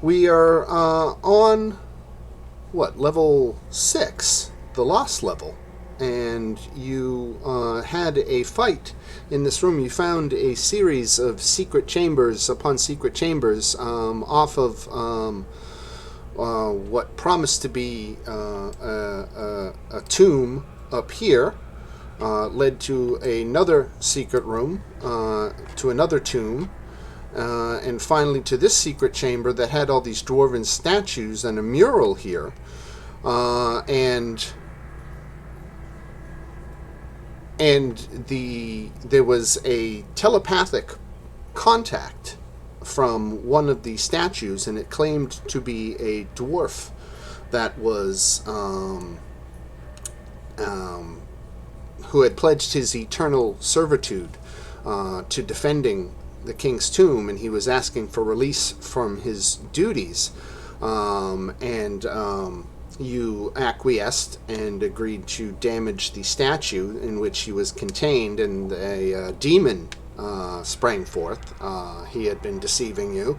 We are on what, level 6, the lost level, and you had a fight in this room. You found a series of secret chambers upon secret chambers off of what promised to be a tomb up here. Led to another secret room, to another tomb, and finally to this secret chamber that had all these dwarven statues and a mural here. And there was a telepathic contact from one of the statues, and it claimed to be a dwarf that was who had pledged his eternal servitude to defending the king's tomb, and he was asking for release from his duties. You acquiesced and agreed to damage the statue in which he was contained, and a demon sprang forth. He had been deceiving you,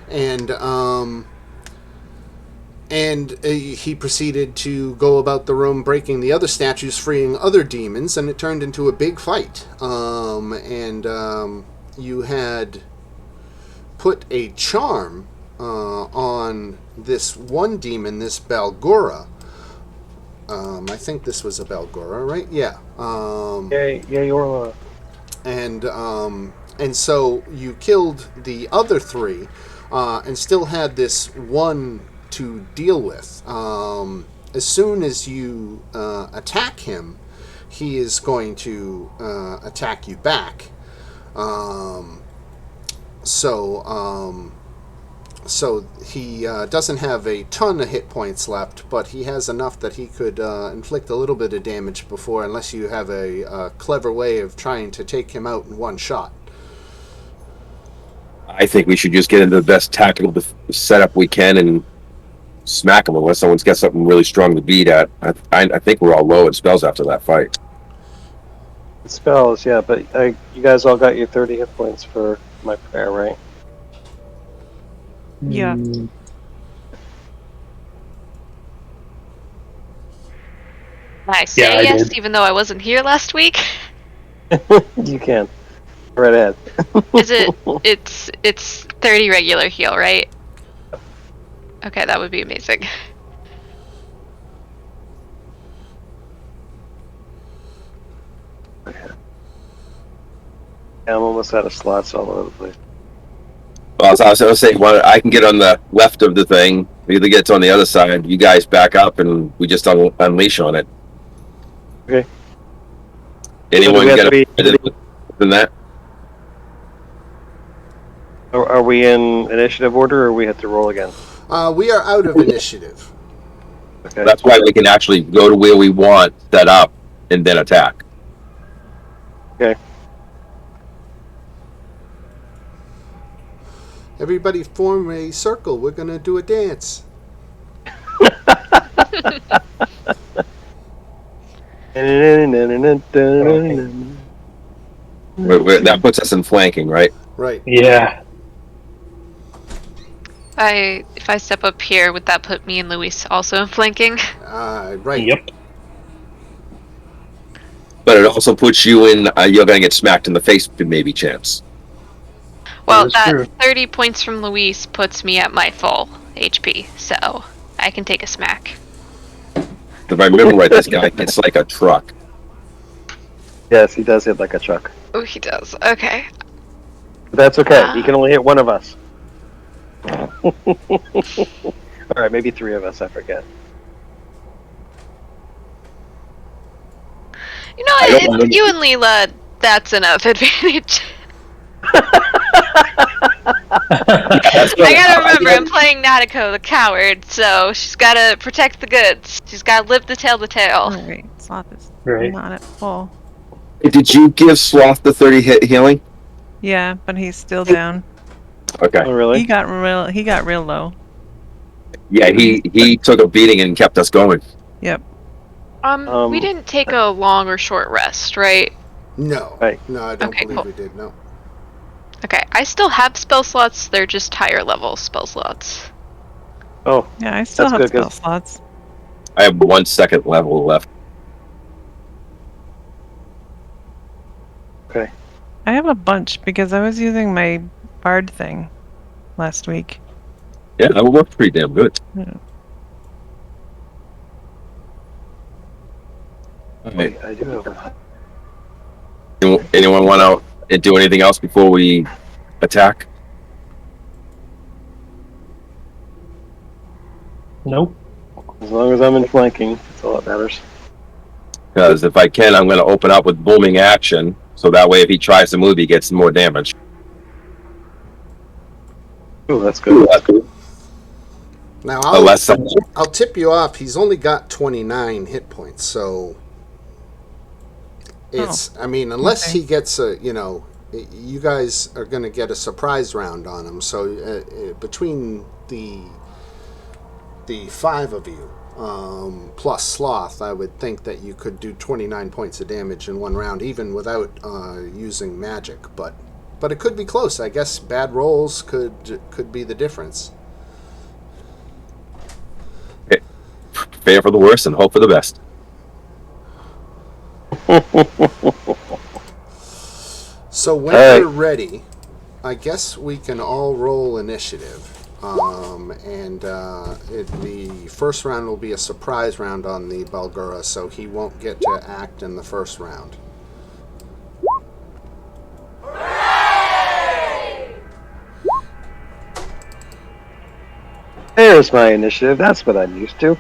and he proceeded to go about the room breaking the other statues, freeing other demons, and it turned into a big fight. You had put a charm on this one demon, this Balgora. I think this was a Balgora, right? Yeah. You're And so you killed the other three, and still had this one to deal with. As soon as you attack him, he is going to attack you back. So he doesn't have a ton of hit points left, but he has enough that he could inflict a little bit of damage before, unless you have a clever way of trying to take him out in one shot. I think we should just get into the best tactical setup we can and smack him unless someone's got something really strong to beat at. I think we're all low at spells after that fight. spells, yeah, but you guys all got your 30 hit points for my prayer, right? Yeah. I say Yeah, I yes, did. even though I wasn't here last week. You can. Right ahead. Is it? It's 30 regular heal, right? Okay, that would be amazing. I'm almost out of slots all over the place. Well, I was saying, well, I can get on the left of the thing. Either gets on the other side. You guys back up, and we just unleash on it. Okay. Anyone we have get to a than that? Are we in initiative order, or we have to roll again? We are out of initiative. Okay. That's why we can actually go to where we want, set up, and then attack. Okay. Everybody form a circle. We're going to do a dance. That puts us in flanking, right? Right. Yeah. If I step up here, would that put me and Luis also in flanking? Right. Yep. But it also puts you in. You're going to get smacked in the face, maybe chance. Well, That's that true. 30 points from Luis puts me at my full HP, so I can take a smack. If I remember right, this guy gets like a truck. Yes, he does hit like a truck. Oh, he does. Okay. But that's okay. He can only hit one of us. Alright, maybe three of us, I forget. You know I what? don't It's you and Leela. That's enough advantage. I gotta remember, I'm playing Natiko the coward, so she's gotta protect the goods. She's gotta live to tell the tale. Alright, Sloth is Right. not at full. Did you give Sloth the 30 hit healing? Yeah, but he's still down. Okay. Oh, really? He got real low. Yeah, he took a beating and kept us going. Yep. We didn't take a long or short rest, right? No. Right. No, I don't Okay, believe cool. we did. No. Okay, I still have spell slots. They're just higher level spell slots. Oh, Yeah, I still That's have good, spell 'cause- slots. I have 1 second level left. okay. I have a bunch because I was using my bard thing last week. Yeah, that would work pretty damn good. Yeah. All right. Wait, I do have a... Anyone want to do anything else before we attack? Nope. As long as I'm in flanking, that's all that matters. Because if I can, I'm going to open up with booming action, so that way if he tries to move, he gets more damage. Oh, that's good. Now Unless I'll tip you off. He's only got 29 hit points, so it's. I mean, unless okay. he gets a, you guys are going to get a surprise round on him. So between the 5 of you plus Sloth, I would think that you could do 29 points of damage in one round, even without using magic. But it could be close. I guess bad rolls could be the difference. prepare for the worst and hope for the best. So when All right. you're ready, I guess we can all roll initiative. The first round will be a surprise round on the Balgura, so he won't get to act in the first round. There's my initiative. That's what I'm used to.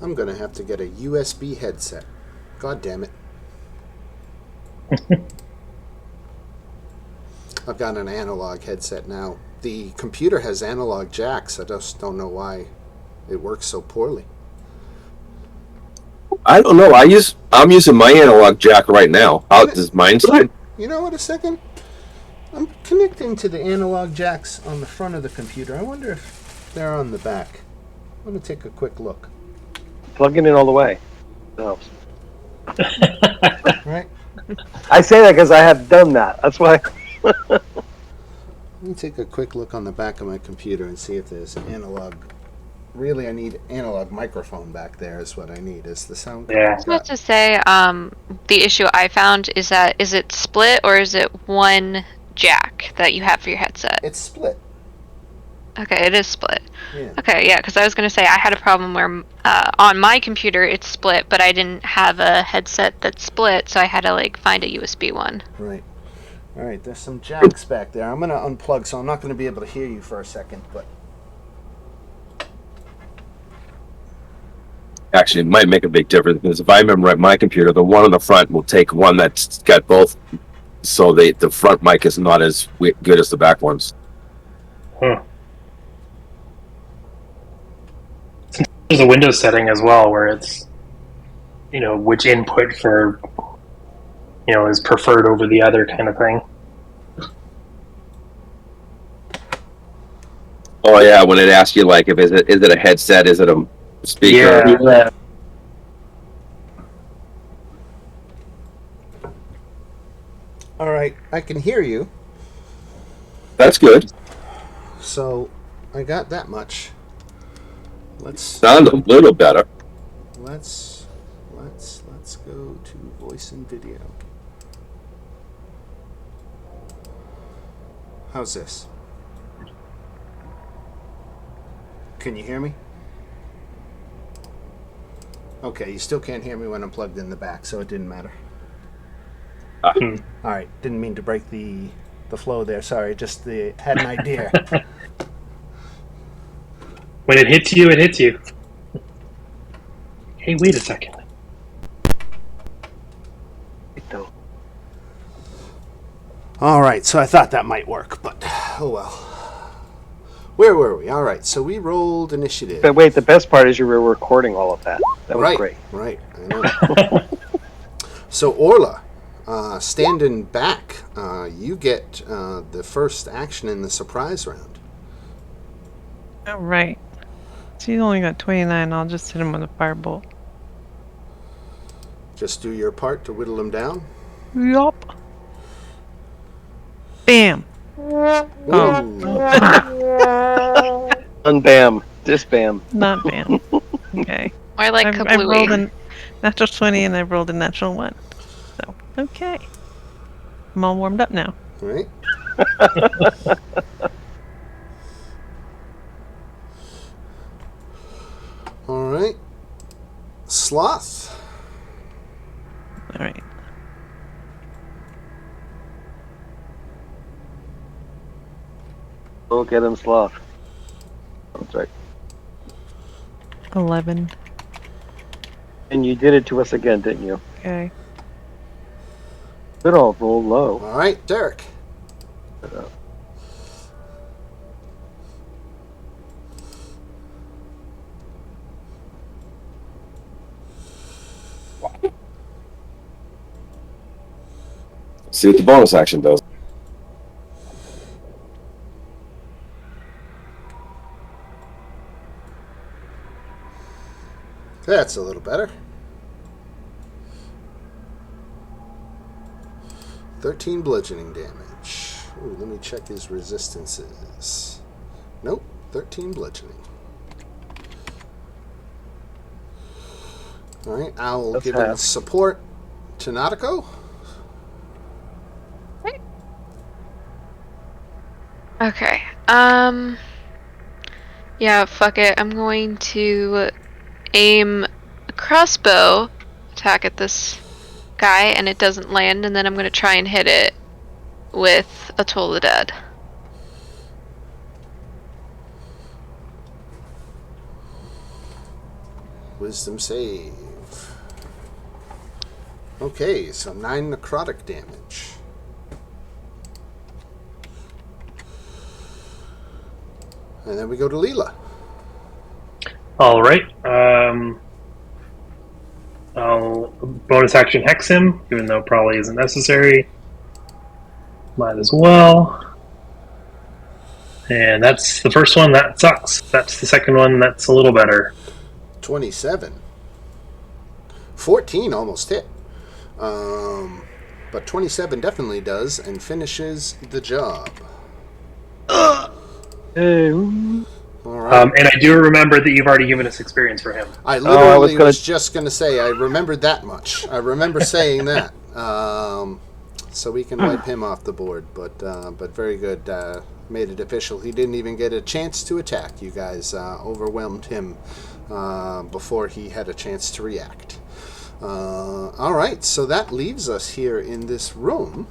I'm going to have to get a USB headset. God damn it. I've got an analog headset now. The computer has analog jacks. I just don't know why it works so poorly. I don't know. I'm using my analog jack right now. How does mine sound? You know what, a second? I'm connecting to the analog jacks on the front of the computer. I wonder if they're on the back. I'm going to take a quick look. Plug it in all the way. That helps. Right? I say that because I have done that. That's why. Let me take a quick look on the back of my computer and see if there's an analog. Really, I need analog microphone back there is what I need. Is the sound Yeah. I was about to say, the issue I found is that, is it split or is it one jack that you have for your headset? It's split. Okay, it is split. Yeah. Okay, yeah, because I was going to say I had a problem where on my computer it's split, but I didn't have a headset that's split, so I had to find a USB one. Right. All right, there's some jacks back there. I'm going to unplug, so I'm not going to be able to hear you for a second, but... Actually, it might make a big difference because if I remember right, my computer, the one on the front will take one that's got both, so the front mic is not as good as the back ones. Huh. There's a Windows setting as well where it's, which input for, is preferred over the other kind of thing. Oh yeah, when it asks you if is it a headset, is it a speaker? Yeah. All right, I can hear you, That's good. so I got that much. Let's Sound a little better. let's go to voice and video. How's this? Can you hear me? Okay, you still can't hear me when I'm plugged in the back, so it didn't matter. All right, didn't mean to break the flow there. Sorry, just had an idea. When it hits you, it hits you. Hey, wait a second. All right, so I thought that might work, but oh well. Where were we? All right, so we rolled initiative. But wait, the best part is you were recording all of that. That was great. Right, I know. So Orla, standing back, you get the first action in the surprise round. Oh, right. So he's only got 29. I'll just hit him with a firebolt. Just do your part to whittle him down. Yup. Bam. Ooh. Unbam. Disbam. Not bam. Okay. I like I've rolled kablooey. a natural 20 and I've rolled a natural 1. So, okay. I'm all warmed up now. Right. All right. Sloth. All right. Go get him, Sloth. That's right. 11. And you did it to us again, didn't you? Okay. Good old roll low. All right, Derek. See what the bonus action does. That's a little better. 13 bludgeoning damage. Ooh, let me check his resistances. Nope, 13 bludgeoning. All right, I'll That's give half. him support to Nautico. Okay. Yeah, fuck it. I'm going to aim a crossbow attack at this guy, and it doesn't land, and then I'm going to try and hit it with a Toll of the Dead. Wisdom save. Okay, so 9 necrotic damage. And then we go to Leela. All right. I'll bonus action hex him, even though probably isn't necessary. Might as well. And that's the first one. That sucks. That's the second one. That's a little better. 27. 14 almost hit. But 27 definitely does and finishes the job. Hey, ooh. All right. And I do remember that you've already given us experience for him. I literally was was just going to say, I remembered that much. I remember saying that. So we can wipe him off the board. But very good. Made it official. He didn't even get a chance to attack. You guys overwhelmed him before he had a chance to react. All right, so that leaves us here in this room.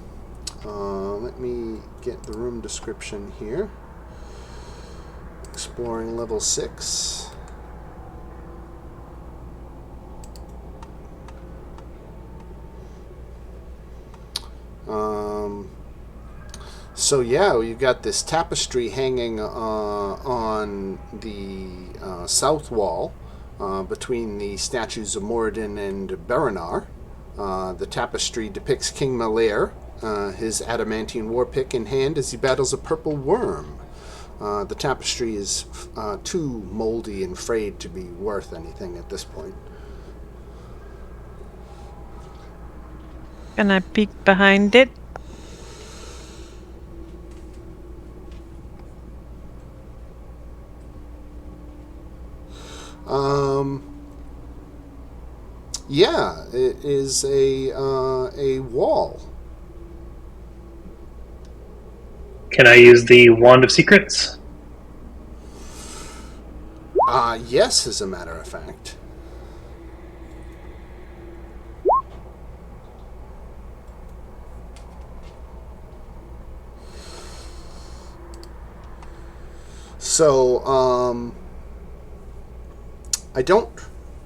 Let me get the room description here. Exploring level 6. So yeah, you've got this tapestry hanging on the south wall between the statues of Moradin and Beranar. The tapestry depicts King Malair, his adamantine warpick in hand as he battles a purple worm. The tapestry is too moldy and frayed to be worth anything at this point. Can I peek behind it? Yeah, it is a wall. Can I use the Wand of Secrets? Yes, as a matter of fact. So, I don't...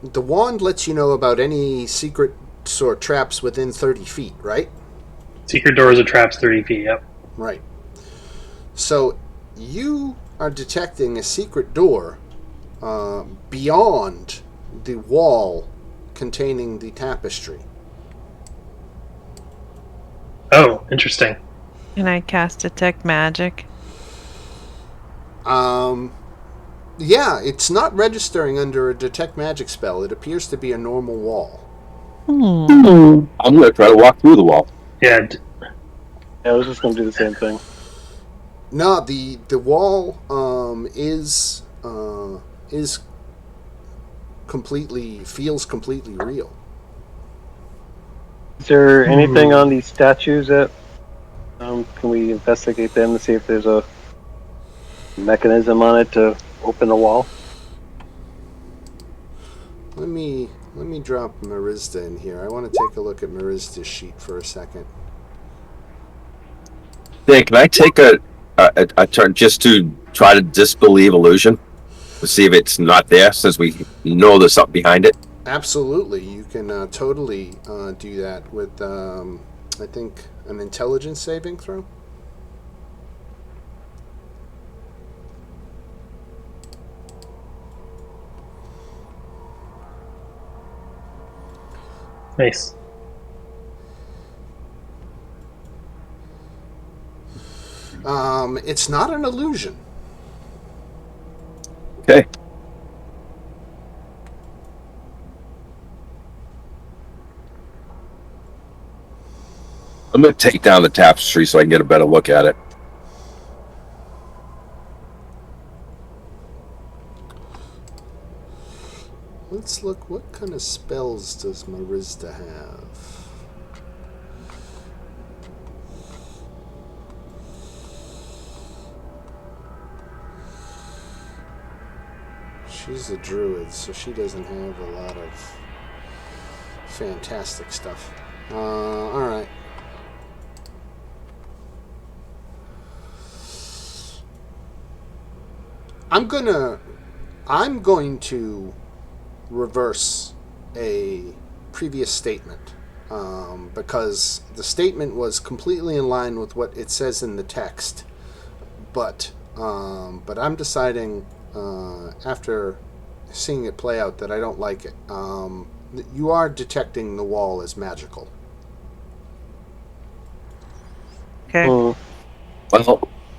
The wand lets you know about any secrets or traps within 30 feet, right? Secret doors or traps 30 feet, yep. Right. So, you are detecting a secret door beyond the wall containing the tapestry. Oh, interesting. Can I cast Detect Magic? Yeah, it's not registering under a detect magic spell. It appears to be a normal wall. I'm gonna try to walk through the wall. Yeah, I was just going to do the same thing. No, the wall is feels completely real. Is there anything on these statues that can we investigate them to see if there's a mechanism on it to open the wall? Let me drop Marista in here. I want to take a look at Marista's sheet for a second. Dan, can I take a turn just to try to disbelieve illusion to see if it's not there, since we know there's something behind it? Absolutely, you can totally do that with I think an intelligence saving throw. nice. It's not an illusion. Okay. I'm gonna take down the tapestry so I can get a better look at it. Let's look. What kind of spells does Marista have? She's a druid, so she doesn't have a lot of fantastic stuff. All right. I'm going to reverse a previous statement because the statement was completely in line with what it says in the text, but I'm deciding after seeing it play out that I don't like it. You are detecting the wall as magical. Okay. Well,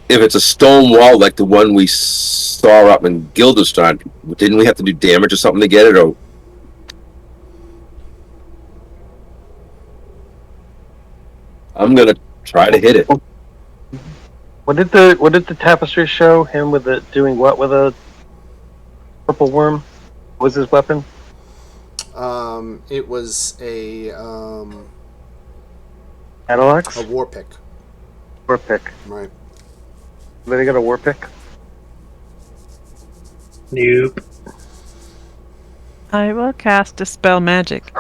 if it's a stone wall like the one we saw up in Gilderstein, didn't we have to do damage or something to get it? Or I'm gonna try to hit it. What did the tapestry show him with it doing what with a purple worm? What was his weapon? It was a Adelox? war pick, War pick. right? Did they got a war pick? Nope. I will cast Dispel Magic.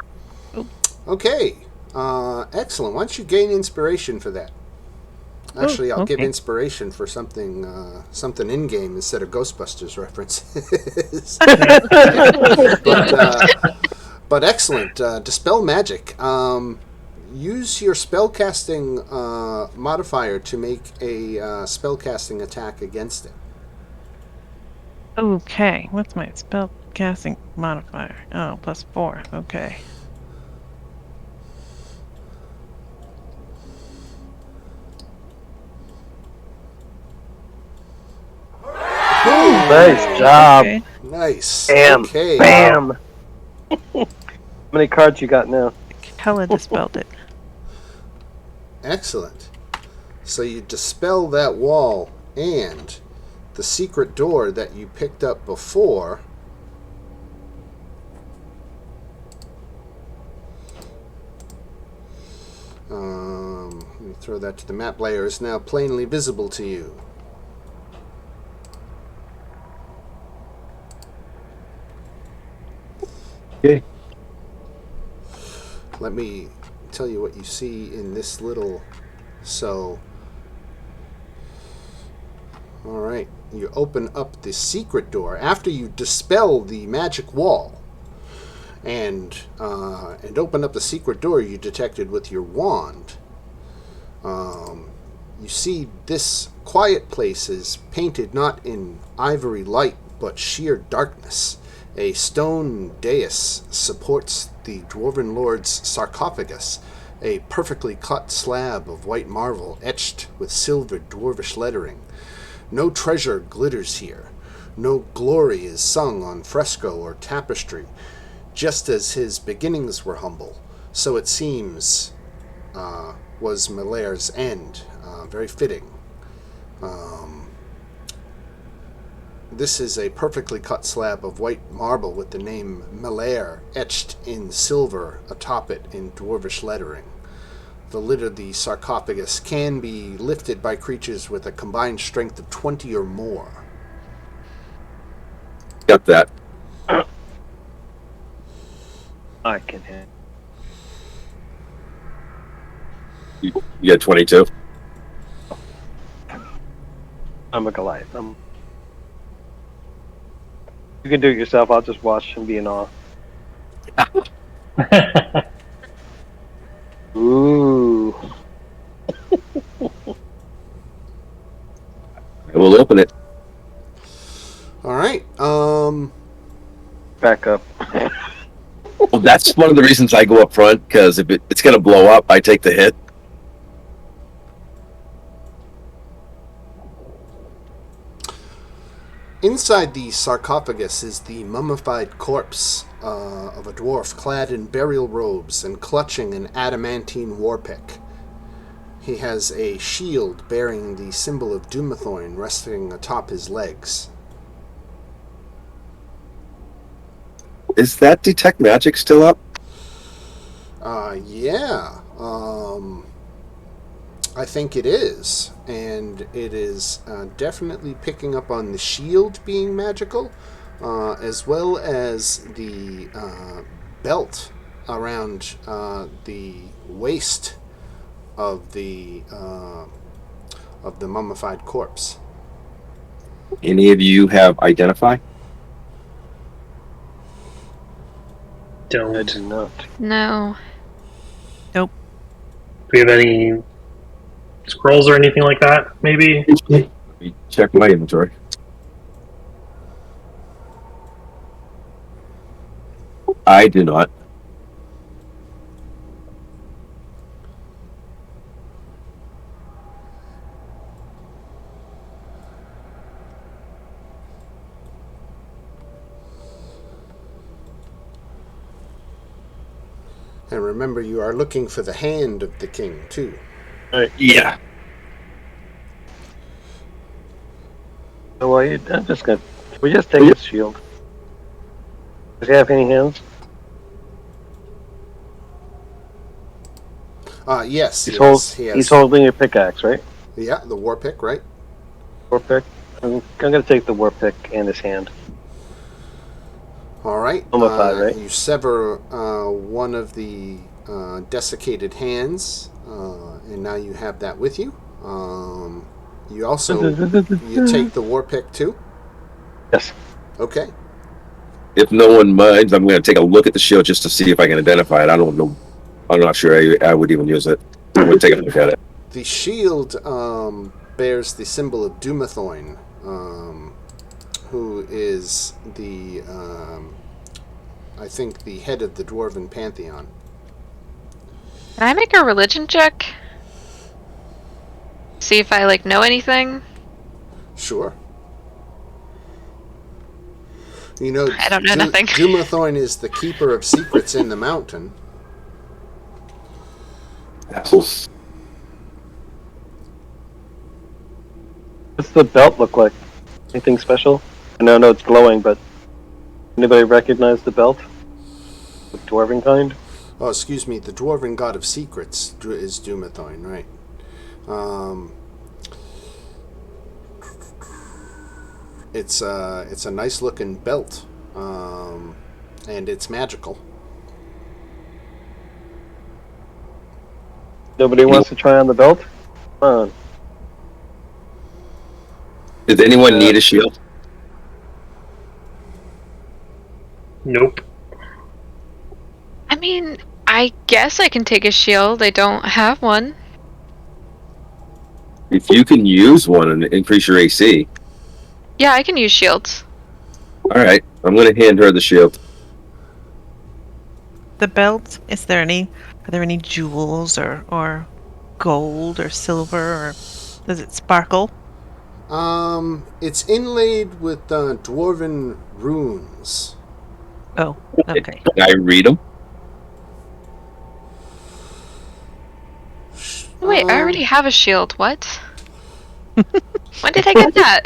Okay, excellent. Why don't you gain inspiration for that? Actually, I'll give okay. inspiration for something in game instead of Ghostbusters references. but excellent. Dispel magic. Use your spellcasting modifier to make a spellcasting attack against it. Okay, what's my spell casting modifier? Oh, +4. Okay. Nice job. Okay. Nice. Bam. Okay. Bam. How many cards you got now? Hella dispelled it. Excellent. So you dispel that wall, and the secret door that you picked up before let me throw that to the map layer, is now plainly visible to you. Okay. Let me tell you what you see in this little. So, all right, you open up the secret door after you dispel the magic wall, and open up the secret door you detected with your wand. You see this quiet place is painted not in ivory light but sheer darkness. A stone dais supports the Dwarven Lord's sarcophagus, a perfectly cut slab of white marble etched with silver dwarvish lettering. No treasure glitters here. No glory is sung on fresco or tapestry. Just as his beginnings were humble, so it seems was Malaire's end. Very fitting. This is a perfectly cut slab of white marble with the name Malaire etched in silver atop it in dwarvish lettering. The lid of the sarcophagus can be lifted by creatures with a combined strength of 20 or more. Got that. I can hit. You got 22. I'm a Goliath. You can do it yourself. I'll just watch and be in awe. Ooh. I will open it. All right. Back up. Well, that's one of the reasons I go up front, because if it's going to blow up, I take the hit. Inside the sarcophagus is the mummified corpse of a dwarf clad in burial robes and clutching an adamantine warpick. He has a shield bearing the symbol of Dumathoin resting atop his legs. Is that detect magic still up? Yeah. I think it is. And it is definitely picking up on the shield being magical, as well as the belt around the waist of the mummified corpse. Any of you have identify? I Don't. do not. No. Do we have any scrolls or anything like that? Maybe. Let me check my inventory. I do not. And remember, you are looking for the hand of the king, too. Yeah. So I'm just gonna. We just take his shield. Does he have any hands? Yes, He's holding a pickaxe, right? Yeah, the war pick, right? War pick. I'm gonna take the war pick and his hand. All right. Mummified, right? You sever one of the desiccated hands, and now you have that with you. You also you take the war pick too. Yes. Okay. If no one minds, I'm going to take a look at the shield just to see if I can identify it. I don't know. I'm not sure I would even use it. I'm going to take a look at it. The shield bears the symbol of Dumathoin, who is the I think the head of the dwarven pantheon. Can I make a religion check? See if I know anything? Sure. You know, I don't know nothing. Dumathoin is the keeper of secrets in the mountain. What's the belt look like? Anything special? I know it's glowing, but anybody recognize the belt? The dwarven kind? Oh, excuse me. The dwarven god of secrets is Dumathoin, right? It's a nice looking belt, and it's magical. Nobody wants to try on the belt? Come on. Does anyone need a shield? Nope. I mean, I guess I can take a shield. I don't have one. If you can use one and increase your AC. Yeah, I can use shields. All right. I'm going to hand her the shield. The belt, are there any jewels or gold or silver, or does it sparkle? It's inlaid with dwarven runes. Oh, okay. Can I read them? Wait, I Um, already have a shield. What? When did I get that?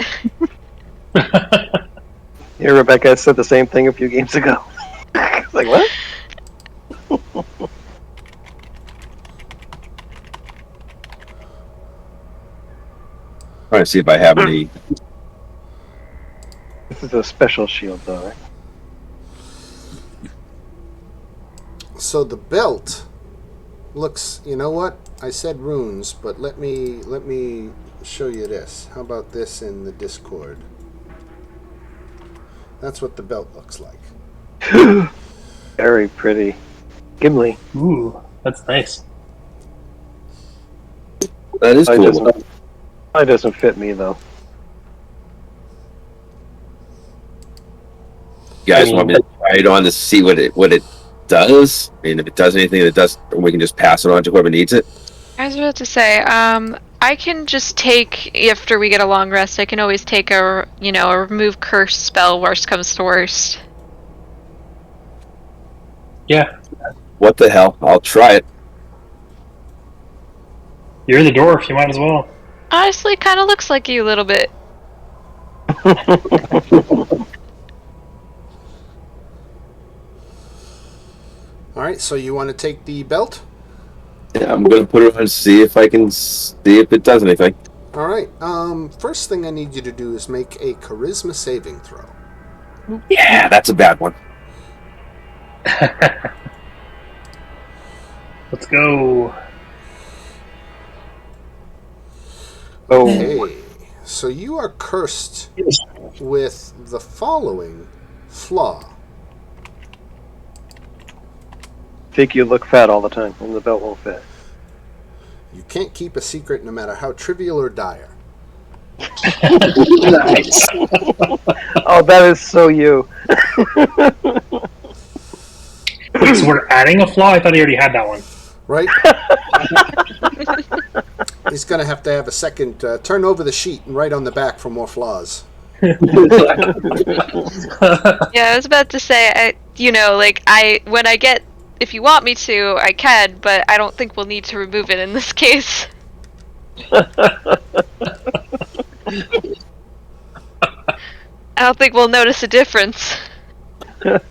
Yeah, Rebecca said the same thing a few games ago. Like, what? Trying to see if I have any. This is a special shield, though, right? So the belt looks. You know what? I said runes, but let me show you this. How about this in the Discord? That's what the belt looks like. Very pretty. Gimli. Ooh, that's nice. That is Probably cool. doesn't fit me, though. You guys want me to try it on to see what it does? I mean, if it does anything, it does. We can just pass it on to whoever needs it. I was about to say, I can just take, after we get a long rest, I can always take a remove curse spell, worst comes to worst. Yeah, What the hell? I'll try it. you're the dwarf. You might as well. Honestly, kind of looks like you a little bit. All right. So you want to take the belt? Yeah, I'm gonna put it on and see if I can see if it does anything. All right. First thing I need you to do is make a charisma saving throw. Yeah, that's a bad one. Let's go. Okay. So you are cursed with the following flaw. Think you look fat all the time, and the belt won't fit. You can't keep a secret no matter how trivial or dire. Nice. Oh, that is so you. Wait, so we're adding a flaw? I thought he already had that one. Right? He's going to have a second. Turn over the sheet and write on the back for more flaws. Yeah, I was about to say, when I get, if you want me to, I can, but I don't think we'll need to remove it in this case. I don't think we'll notice a difference. That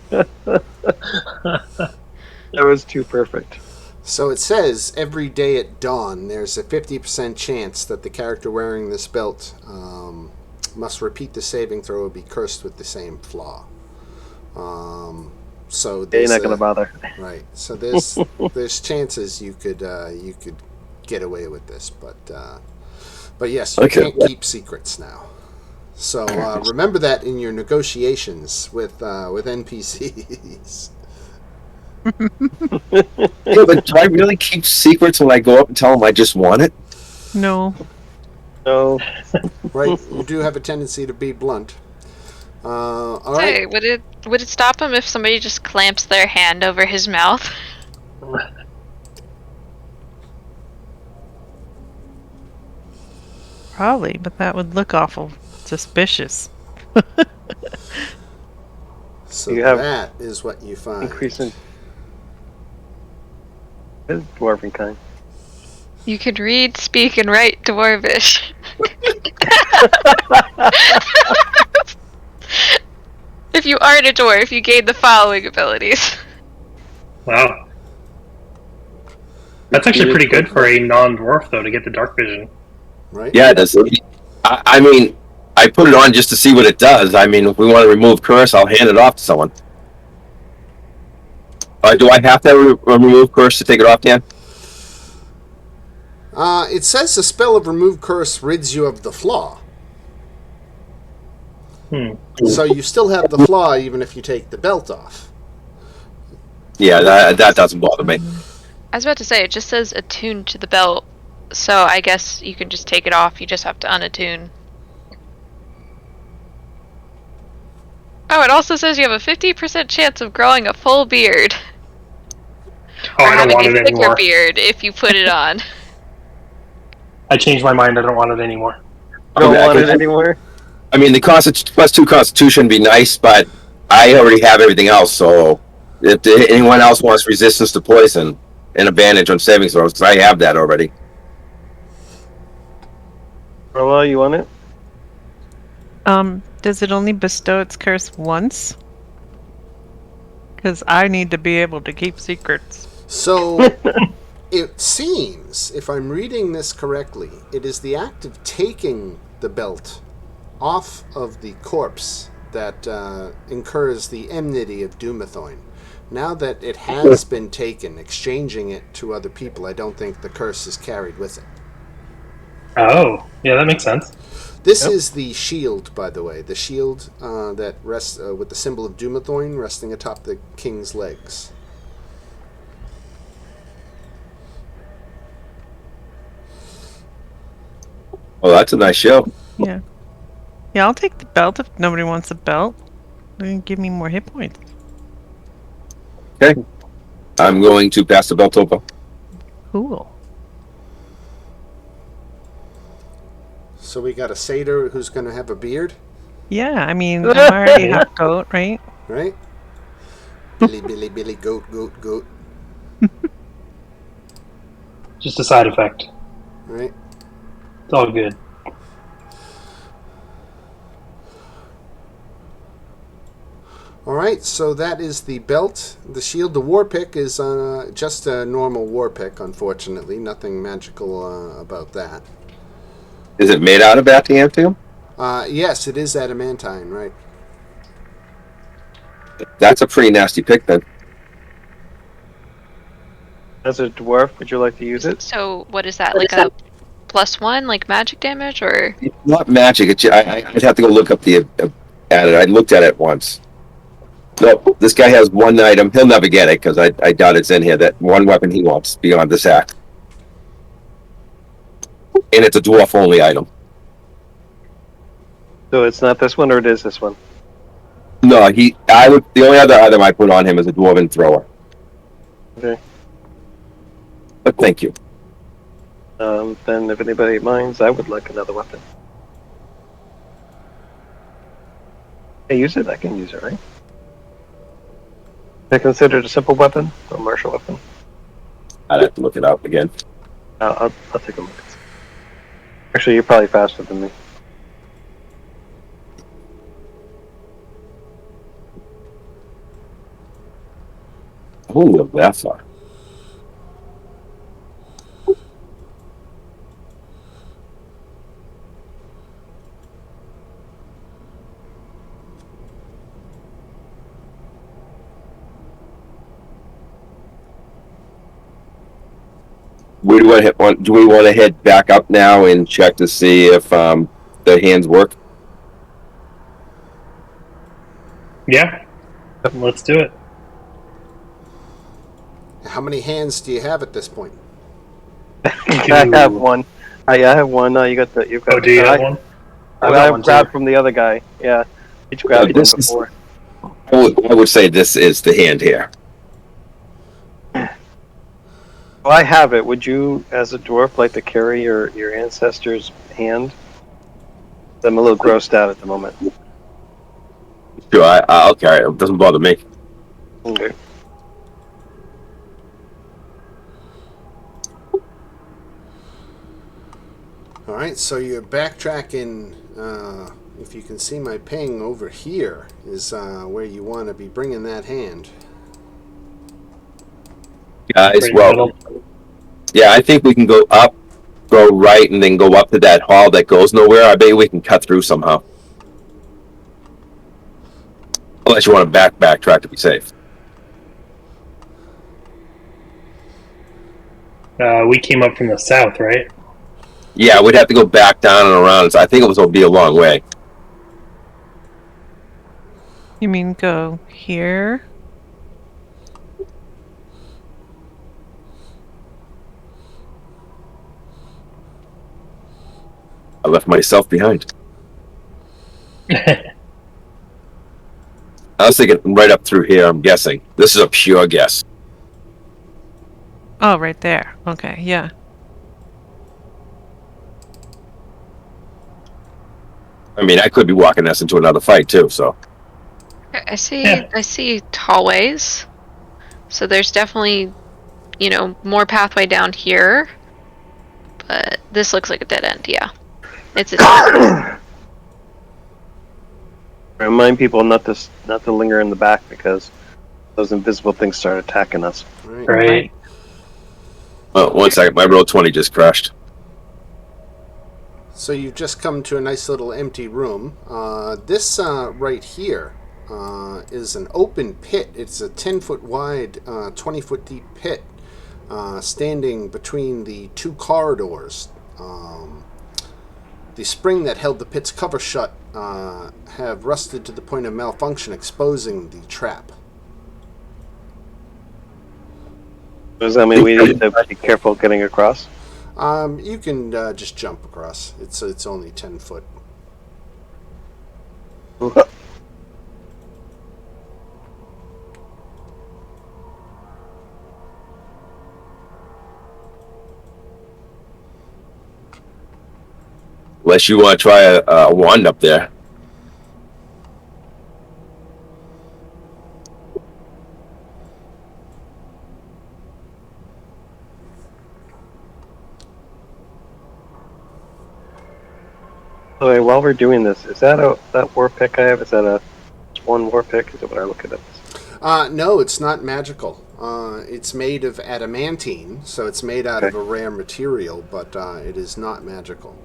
was too perfect. So it says every day at dawn, there's a 50% chance that the character wearing this belt must repeat the saving throw or be cursed with the same flaw. So Yeah, you're not going to bother. Right. So there's chances you could get away with this, but yes, you Okay. can't keep secrets now. So remember that in your negotiations with NPCs. Yeah, but do I really keep secrets when I go up and tell them I just want it? No. No. Right? You do have a tendency to be blunt. All right. Hey, would it stop him if somebody just clamps their hand over his mouth? Probably, but that would look awful suspicious. So You have that is what you find. Increasing. It's dwarven kind. You could read, speak, and write Dwarvish. If you aren't a dwarf, you gain the following abilities. Wow. That's actually pretty good for a non-dwarf, though, to get the dark vision. Right? Yeah, it does. I mean, I put it on just to see what it does. I mean, if we want to remove curse, I'll hand it off to someone. Do I have to remove curse to take it off, Dan? It says the spell of remove curse rids you of the flaw. So you still have the flaw even if you take the belt off. Yeah, that doesn't bother me. I was about to say, it just says attuned to the belt, so I guess you can just take it off, you just have to unattune. Oh, it also says you have a 50% chance of growing a full beard. Oh, or I don't having want a it thicker anymore. beard if you put it on. I changed my mind. I don't want it anymore. Don't I want can- it anymore. I mean, the +2 Constitution would be nice, but I already have everything else. So if anyone else wants resistance to poison, an advantage on saving throws, because I have that already. Well, you want it? Does it only bestow its curse once? Because I need to be able to keep secrets. So it seems, if I'm reading this correctly, it is the act of taking the belt off of the corpse that incurs the enmity of Dumathoin. Now that it has been taken, exchanging it to other people, I don't think the curse is carried with it. Oh, yeah, that makes sense. This Yep. is the shield, by the way. The shield that rests with the symbol of Dumathoin resting atop the king's legs. Well, that's a nice show. Yeah. Yeah, I'll take the belt if nobody wants a belt. Then give me more hit points. Okay. I'm going to pass the belt over. Cool. So we got a satyr who's going to have a beard, Yeah, I mean, I'm already half goat, right? right? Billy, Billy, Billy, goat, goat, goat, Just a side effect. right? It's all good. All right, so that is the belt. The shield, the war pick is just a normal war pick, unfortunately. Nothing magical about that. Is it made out of adamantium? Yes, it is adamantine, right? That's a pretty nasty pick then. As a dwarf, would you like to use it? So what is that? Like a +1, like magic damage, or It's not magic. I'd have to go look up the at it. I looked at it once. No, this guy has one item. He'll never get it because I doubt it's in here. That one weapon he wants beyond this act, and it's a dwarf only item. So it's not this one, or it is this one? No, the only other item I put on him is a dwarven thrower. Okay. But thank you. Then if anybody minds, I would like another weapon. I use it. I can use it, right? Is it considered a simple weapon or a martial weapon? I'd have to look it up again. I'll take a look. Actually, you're probably faster than me. I won't go that far. Do we want to head back up now and check to see if the hands work? Yeah, let's do it. How many hands do you have at this point? I have one. I have one. You've got. Oh, do you have one? I got I one grabbed too. from the other guy. Yeah, each grabbed this one is- before. I would say this is the hand here. Well, I have it. Would you, as a dwarf, like to carry your ancestor's hand? I'm a little grossed out at the moment. Sure, I'll carry it. It doesn't bother me. Okay. All right, so you're backtracking. If you can see my ping over here is where you want to be bringing that hand. Guys, Right in the well, middle. yeah, I think we can go up, go right, and then go up to that hall that goes nowhere. I bet we can cut through somehow. Unless you want to backtrack to be safe. We came up from the south, right? Yeah, we'd have to go back down and around. So I think it will be a long way. You mean go here? I left myself behind. I was thinking right up through here, I'm guessing. This is a pure guess. Oh, right there. Okay, yeah. I mean, I could be walking us into another fight too. So I see. Yeah. I see hallways. So there's definitely, more pathway down here. But this looks like a dead end. Yeah, it's a. Remind people not to linger in the back because those invisible things start attacking us. Right. oh, 1 second, my roll 20 just crashed. So you've just come to a nice little empty room. This right here is an open pit. It's a 10-foot wide, 20-foot deep pit standing between the two corridors. The spring that held the pit's cover shut have rusted to the point of malfunction, exposing the trap. Does that mean we need to be careful getting across? You can just jump across. It's only 10 foot. Unless you want to try a wand up there. Okay, while we're doing this, is that that war pick I have? Is that a one war pick? Is it what I look at this? No, it's not magical. It's made of adamantine, so it's made out of a rare material, but it is not magical.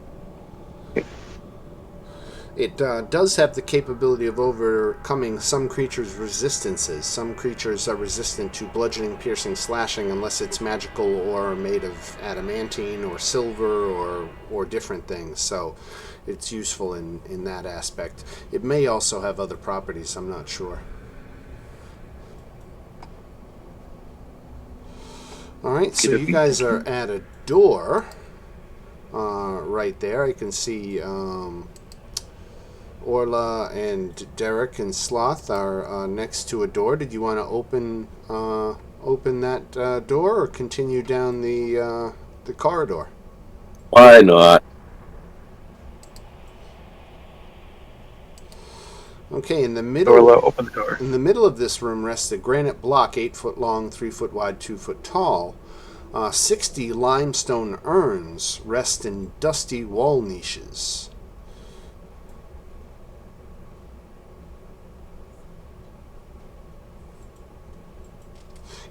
It does have the capability of overcoming some creatures' resistances. Some creatures are resistant to bludgeoning, piercing, slashing unless it's magical or made of adamantine or silver or different things. So it's useful in that aspect. It may also have other properties, I'm not sure. Alright, so you guys are at a door right there. I can see Orla and Derek and Sloth are next to a door. Did you want to open that door or continue down the corridor? Why not? Okay, in the middle. Orla, open the door. In the middle of this room rests a granite block, 8 foot long, 3 foot wide, 2 foot tall. 60 limestone urns rest in dusty wall niches.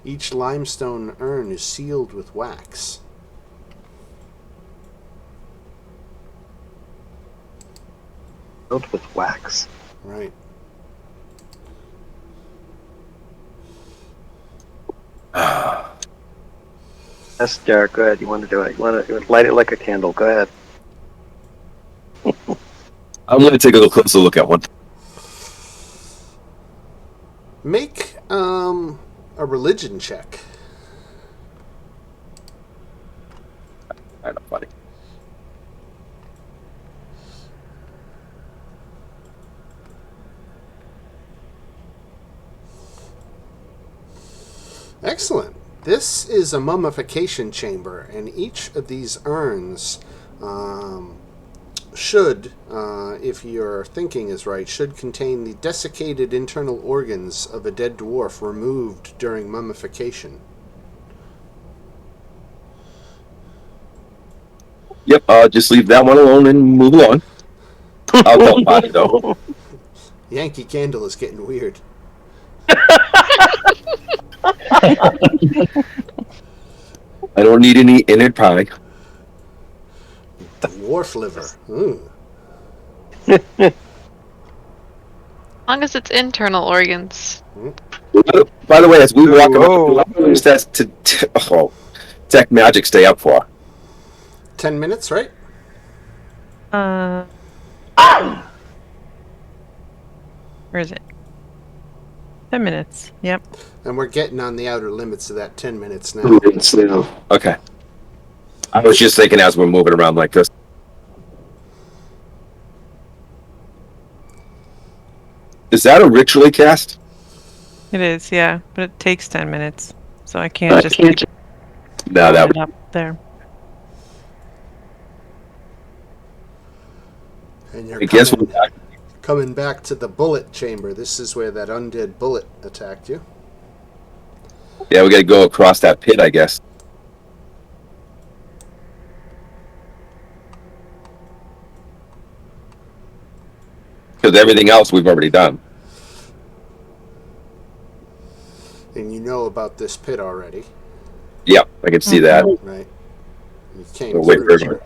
Each limestone urn is sealed with wax. Filled with wax. Right. Yes, Derek, go ahead. You want to do it. You want to light it like a candle. Go ahead. I'm going to take a little closer look at one. Make a religion check. Kind of funny. Excellent. This is a mummification chamber, and each of these urns should, if your thinking is right, should contain the desiccated internal organs of a dead dwarf removed during mummification. Yep, I'll just leave that one alone and move along. I'll tell about it though. Yankee Candle is getting weird. I don't need any innard pie. Dwarf liver. Ooh. As long as it's internal organs. By the way, as we walk Whoa. up, how long does that detect magic stay up for? 10 minutes, right? Where is it? 10 minutes. Yep. And we're getting on the outer limits of that 10 minutes now. Okay. I was just thinking as we're moving around like this. Is that a ritually cast? It is, yeah. But it takes 10 minutes. So I can't just keep No, that it up there. And you're I guess we're back. coming back to the bullet chamber. This is where that undead bullet attacked you. Yeah, we got to go across that pit, I guess. Because everything else we've already done. And you know about this pit already, Yep, I can see that. right? You came We'll wait for through everyone. here.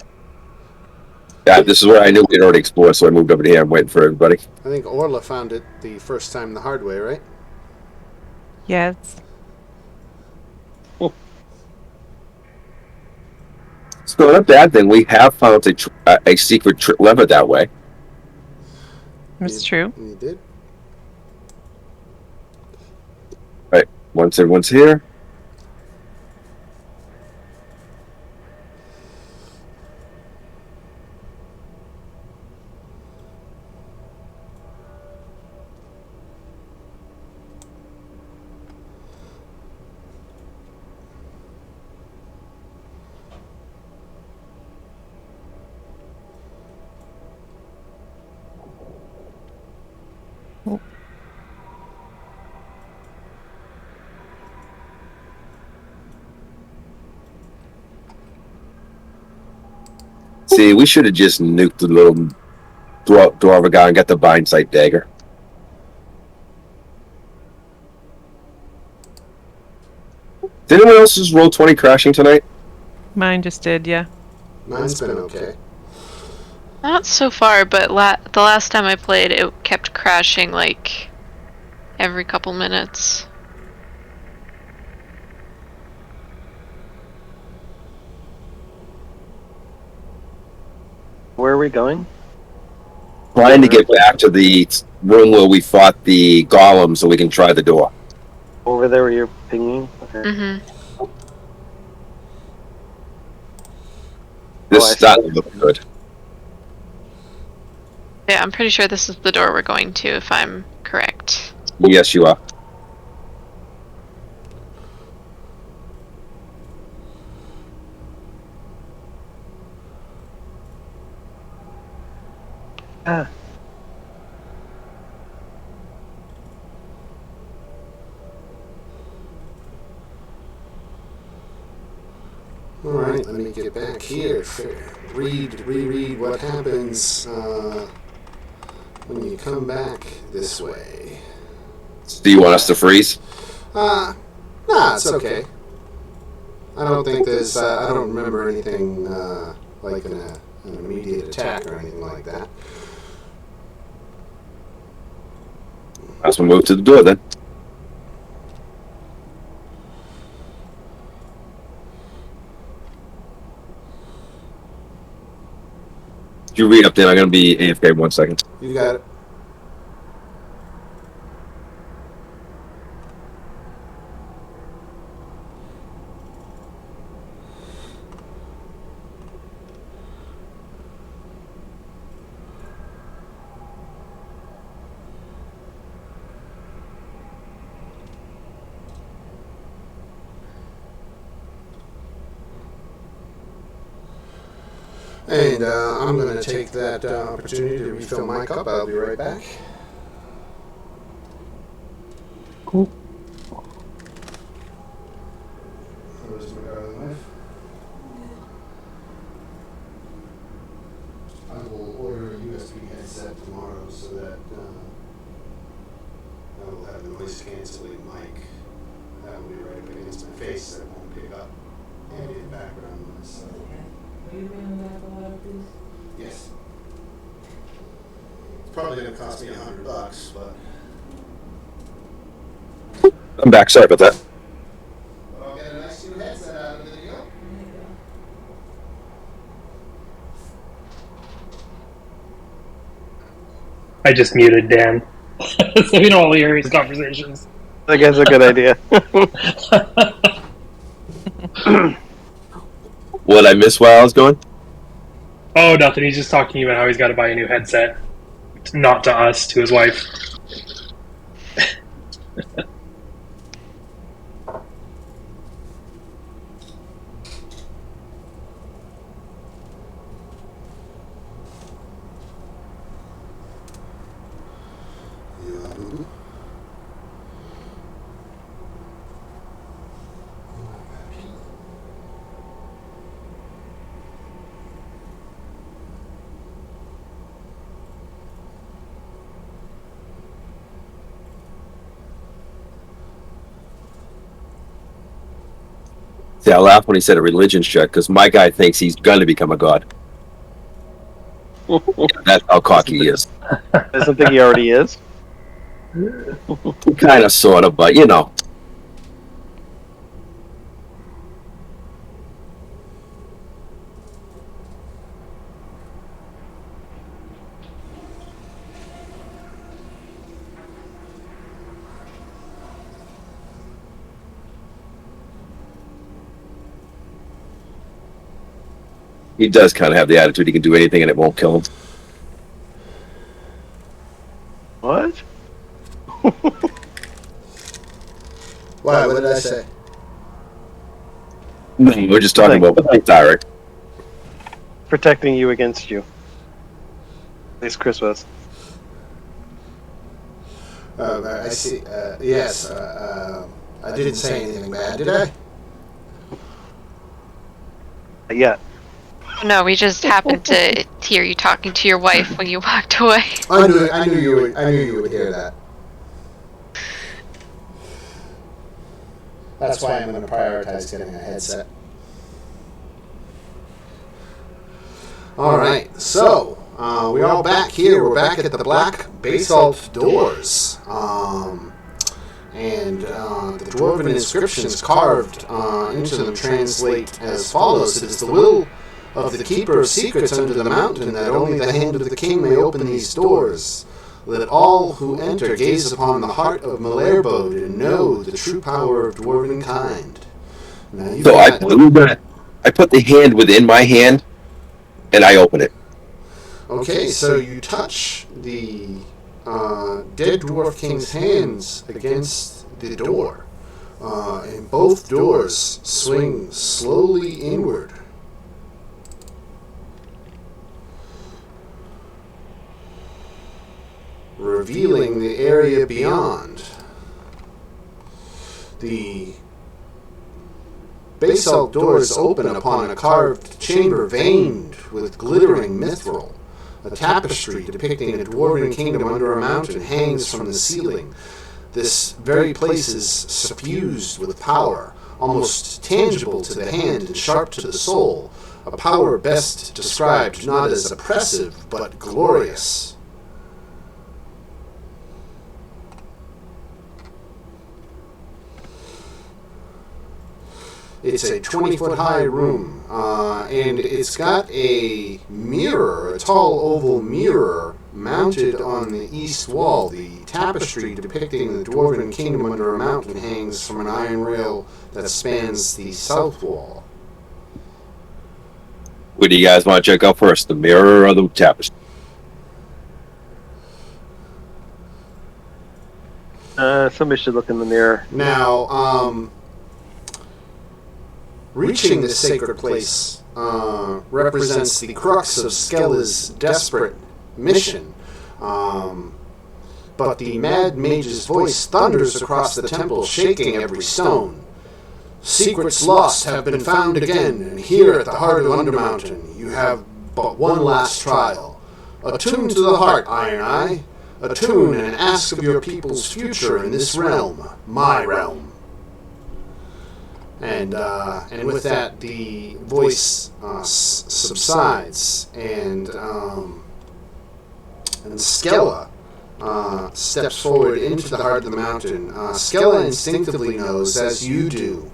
Yeah, this is where I knew we'd already explored, so I moved over here. I'm waiting for everybody. I think Orla found it the first time the hard way, right? Yes. It's not a bad thing. We have found a secret lever that way. That's true. You did? Right. Once everyone's here. See, we should have just nuked the little dwarven guy and got the bind sight dagger. Did anyone else just roll 20 crashing tonight? Mine just did, yeah. Mine's been okay. Not so far, but the last time I played, it kept crashing like every couple minutes. Where are we going? Trying to get back to the room where we fought the golem so we can try the door. Over there where you're pinging? Okay. Mm-hmm. This I is starting to look good. Yeah, I'm pretty sure this is the door we're going to, if I'm correct. Yes, you are. Ah. Alright, let me get back here. Reread what happens when you come back this way. Do you want us to freeze? Nah, it's okay. I don't think there's, I don't remember anything like an immediate attack or anything like that. Let's move to the door then. You read up there. I'm going to be AFK 1 second. You got it. And I'm going to take that opportunity to refill my cup. I'll be right back. Cool. Where's my darling wife? I will order a USB headset tomorrow so that I will have a noise canceling mic. That will be right up against my face. That won't pick up ambient background noise. So. Are you going to have a lot of these? Yes. It's probably going to cost me $100, but I'm back. Sorry about that. I'll get a nice new headset out of the deal. There you go. I just muted Dan, so we don't hear his conversations. I guess a good idea. What I missed while I was going? Oh, nothing. He's just talking about how he's got to buy a new headset. Not to us, to his wife. there. I laughed when he said a religion check because my guy thinks he's going to become a god. Yeah, that's how cocky he is. Doesn't think he already is. Kind of, sort of, but you know. He does kind of have the attitude he can do anything and it won't kill him. What? Why? What did I say? No, we're just talking about Derek. Protecting you against you. At least Chris was. I see. Yes. I didn't say anything bad, did I? Yeah. No, we just happened to hear you talking to your wife when you walked away. I knew you would hear that. That's why I'm going to prioritize getting a headset. All right, so we're all back here. We're back at the Black Basalt Doors. And the dwarven inscriptions carved into them translate as follows. It is the will of the Keeper of Secrets under the mountain that only the hand of the king may open these doors. Let all who enter gaze upon the heart of Malairbode and know the true power of dwarven kind. Now, So I put the hand within my hand and I open it. Okay, so you touch the dead dwarf king's hands against the door, and both doors swing slowly inward. Revealing the area beyond. The basalt doors open upon a carved chamber veined with glittering mithril. A tapestry depicting a dwarven kingdom under a mountain hangs from the ceiling. This very place is suffused with power, almost tangible to the hand and sharp to the soul, a power best described not as oppressive, but glorious. It's a 20-foot high room, and it's got a mirror, a tall oval mirror, mounted on the east wall. The tapestry depicting the dwarven kingdom under a mountain hangs from an iron rail that spans the south wall. What do you guys want to check out first, the mirror or the tapestry? Somebody should look in the mirror. Now, reaching this sacred place represents the crux of Skella's desperate mission. But the Mad Mage's voice thunders across the temple, shaking every stone. Secrets lost have been found again, and here at the heart of Undermountain, you have but one last trial. Attune to the heart, Iron Eye. Attune and ask of your people's future in this realm, my realm. And with that, the voice subsides, and Skella steps forward into the heart of the mountain. Skella instinctively knows, as you do,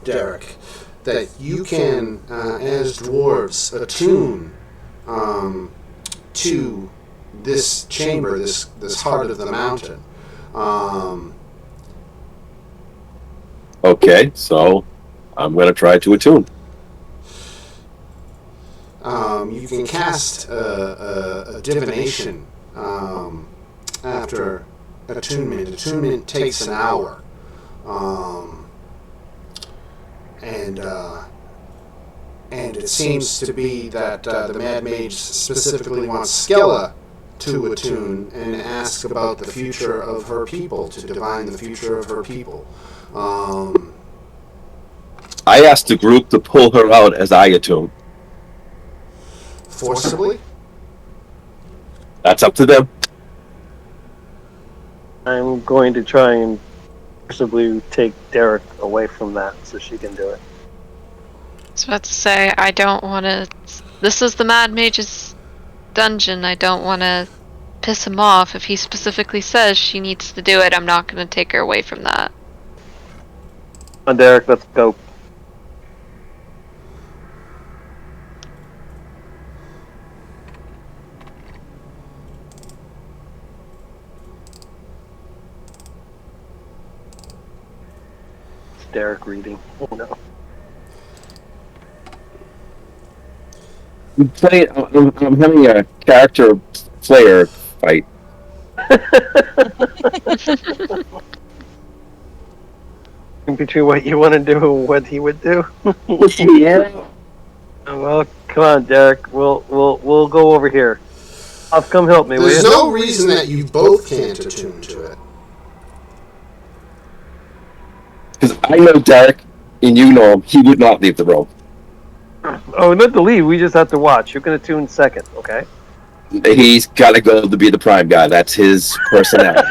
Derek, that you can, as dwarves, attune to this chamber, this heart of the mountain. Okay, so I'm going to try to attune. You can cast a divination after attunement. Attunement takes an hour. And it seems to be that the Mad Mage specifically wants Skella to attune and ask about the future of her people, to divine the future of her people. I asked the group to pull her out as I attune. Forcibly? That's up to them. I'm going to try and Possibly take Derek away from that so she can do it. I was about to say, I don't want to. This is the Mad Mage's dungeon. I don't want to piss him off. If he specifically says she needs to do it, I'm not going to take her away from that. Come on, Derek, let's go. It's Derek reading. Oh no. I'm having a character player fight. In between what you want to do and what he would do. Yeah. Well, come on, Derek. We'll go over here. I'll come help me. There's will you? no reason that you both can't attune to it. Because I know Derek, and you know him, he would not leave the room. Oh, not to leave. We just have to watch. You're gonna tune second, okay? He's got to go to be the prime guy. That's his personality.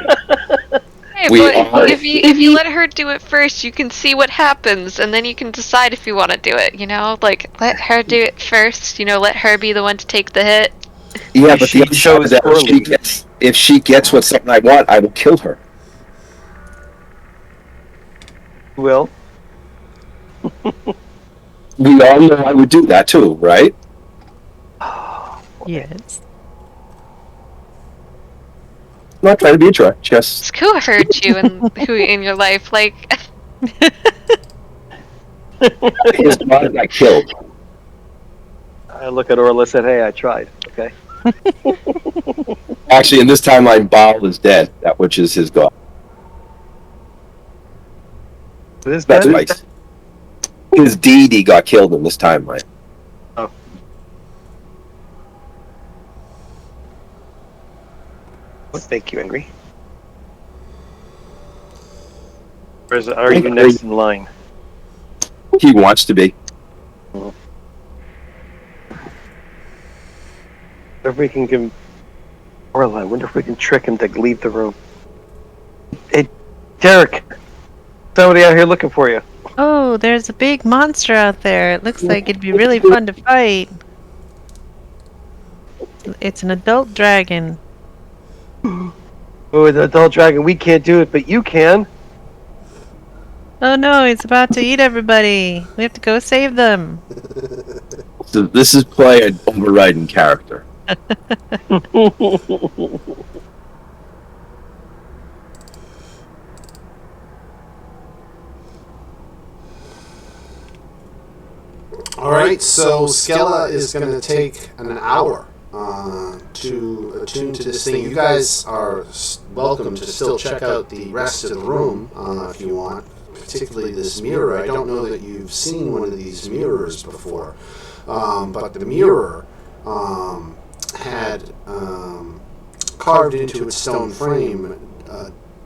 Hey, We but are- if you let her do it first, you can see what happens, and then you can decide if you want to do it. You know, like let her do it first. You know, let her be the one to take the hit. Yeah, but She the other side chose is that poorly. if she gets what something I want, I will kill her. Will. We all know I would do that too, right? Yes. I'm not trying to be a jerk, just Who hurt you in your life? Like, his mother got killed. I look at Orla and said, "Hey, I tried." Okay. Actually, in this timeline, Baal is dead. That which is his god. This That's dead? nice. His deity got killed in this timeline. What make you angry? Or are you next in line? He wants to be. If we can give Orla, I wonder if we can trick him to leave the room. Hey, Derek! Somebody out here looking for you. Oh, there's a big monster out there. It looks like it'd be really fun to fight. It's an adult dragon. Oh, the adult dragon, we can't do it, but you can. Oh no, it's about to eat everybody. We have to go save them. So this is play an overriding character. All right, so Skella is going to take an hour to attune to this thing. You guys are welcome to still check out the rest of the room if you want, particularly this mirror. I don't know that you've seen one of these mirrors before, but the mirror had carved into its stone frame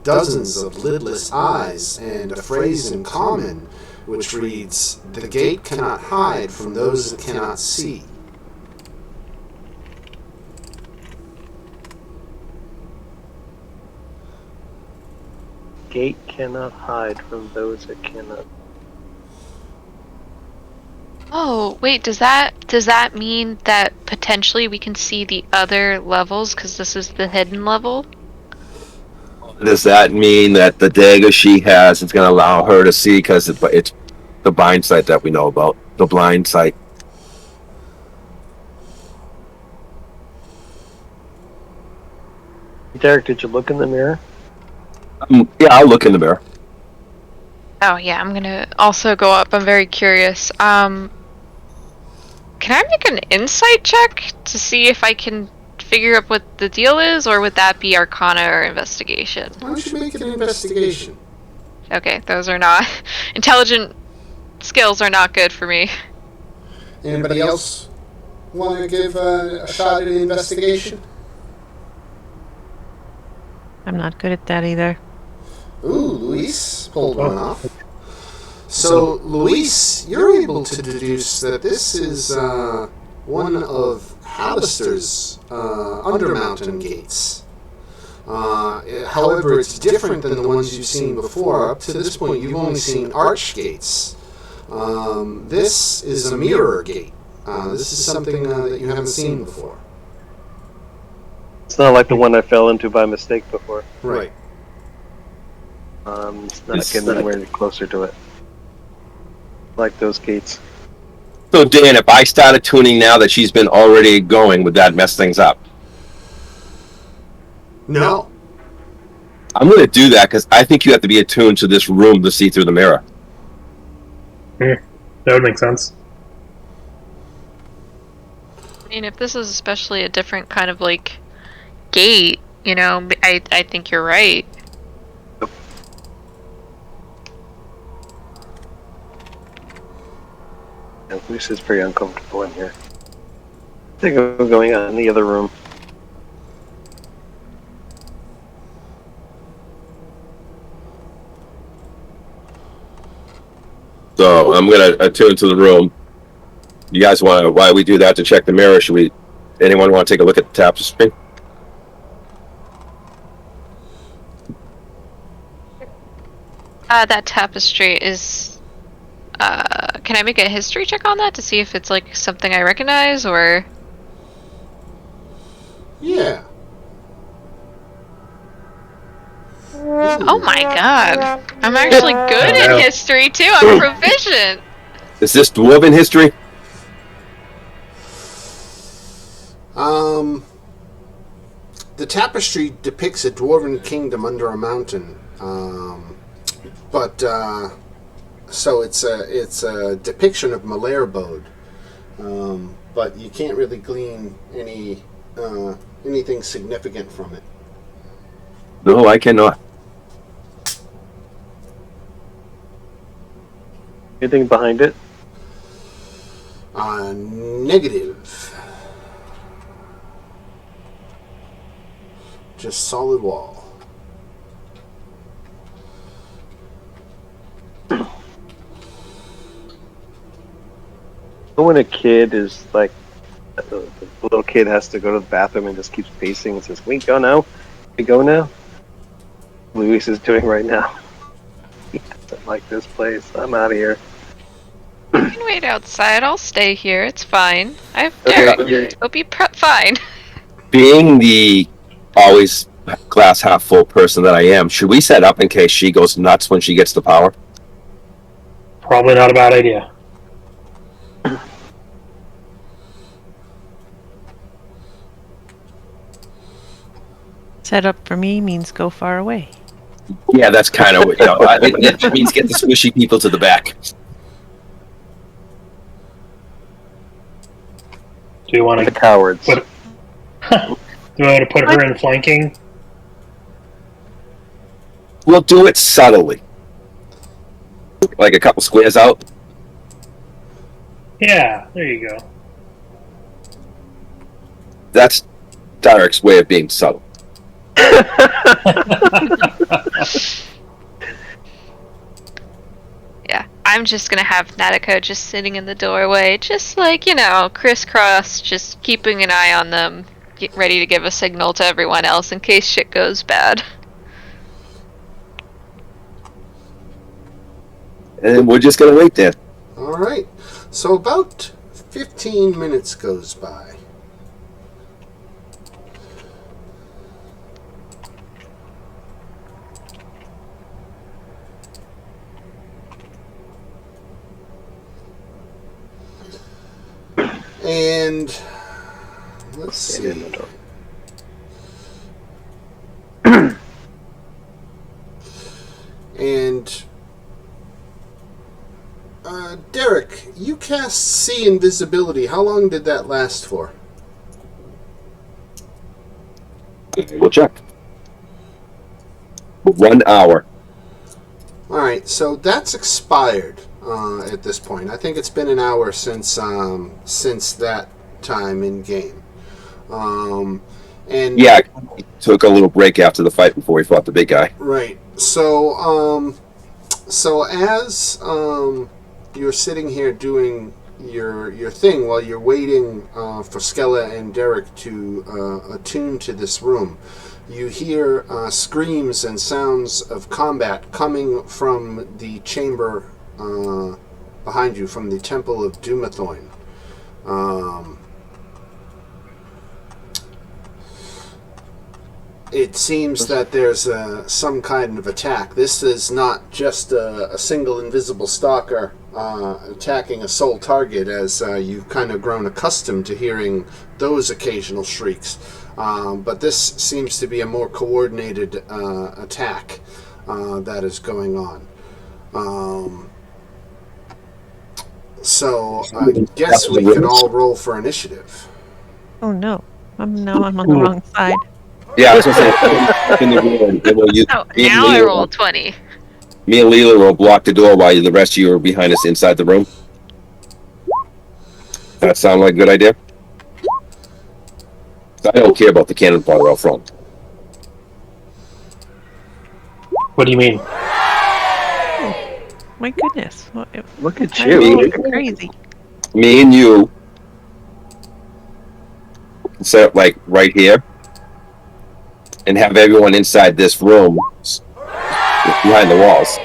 dozens of lidless eyes and a phrase in common which reads, "The gate cannot hide from those that cannot see." Gate cannot hide from those that cannot. oh wait, does that mean that potentially we can see the other levels because this is the hidden level? Does that mean that the dagger she has is going to allow her to see because it's the blind sight that we know about? The blind sight. Derek, did you look in the mirror? Yeah, I'll look in the mirror. Oh yeah, I'm gonna also go up. I'm very curious. Can I make an insight check to see if I can figure out what the deal is, or would that be Arcana or Investigation? Why don't you make an investigation? Okay, those are not intelligent skills are not good for me. Anybody else want to give a shot at an investigation? I'm not good at that either. Ooh, Luis pulled one off. So, Luis, you're able to deduce that this is one of Hallister's Undermountain gates. However, it's different than the ones you've seen before. Up to this point, you've only seen arch gates. This is a mirror gate. This is something that you haven't seen before. It's not like the one I fell into by mistake before. Right. It's not getting anywhere closer to it. Like those gates. So Dan, if I started tuning now that she's been already going, would that mess things up? No. I'm going to do that because I think you have to be attuned to this room to see through the mirror. Yeah, that would make sense. I mean, if this is especially a different kind of like gate, you know, I think you're right. Yeah, this is pretty uncomfortable in here. I think I'm going out in the other room. So I'm going to attune to the room. You guys want to, while we do that, to check the mirror, anyone want to take a look at the tapestry? That tapestry is. Can I make a history check on that to see if it's like something I recognize or? Yeah. Oh my god! I'm actually good Oh, no. in history too. I'm proficient. Is this dwarven history? The tapestry depicts a dwarven kingdom under a mountain, so it's a depiction of Malairbode, but you can't really glean anything significant from it. No, I cannot. Anything behind it? Negative. Just solid wall. When a kid is like, the little kid has to go to the bathroom and just keeps pacing and says, "Can we go now? Can we go now?" Luis is doing right now. He doesn't like this place. I'm out of here. You can wait outside. I'll stay here. It's fine. I've Okay, Derek. It'll be fine. Being the always glass half full person that I am, should we set up in case she goes nuts when she gets the power? Probably not a bad idea. Set up for me means go far away. Yeah, that's kind of it means get the squishy people to the back. Do you want The to cowards. put? Do you want to put her in flanking? We'll do it subtly, like a couple squares out. Yeah, there you go. That's Derek's way of being subtle. Yeah, I'm just gonna have Natiko just sitting in the doorway, just like, you know, crisscross, just keeping an eye on them, get ready to give a signal to everyone else in case shit goes bad. And we're just gonna wait there. All right. So about 15 minutes goes by. And let's see. And Derek, you cast see invisibility. How long did that last for? We'll check. 1 hour. All right, so that's expired at this point. I think it's been an hour since that time in game. And Yeah, took a little break after the fight before we fought the big guy. right. So as you're sitting here doing your thing while you're waiting for Skella and Derek to attune to this room, You hear screams and sounds of combat coming from the chamber behind you, from the Temple of Dumathoin. It seems that there's some kind of attack. This is not just a single invisible stalker attacking a sole target, as you've kind of grown accustomed to hearing those occasional shrieks. But this seems to be a more coordinated attack that is going on. So I guess we can all roll for initiative. Oh no. I'm on the wrong side. Yeah, I was gonna say, in the room, and we'll use, Oh, me and now I Leela- roll 20. Me and Leela will block the door while the rest of you are behind us inside the room. That sound like a good idea? I don't care about the cannon fodder out front. What do you mean? My goodness. What, Look at my you. rolls are crazy. Me and you can set up like right here and have everyone inside this room behind the walls.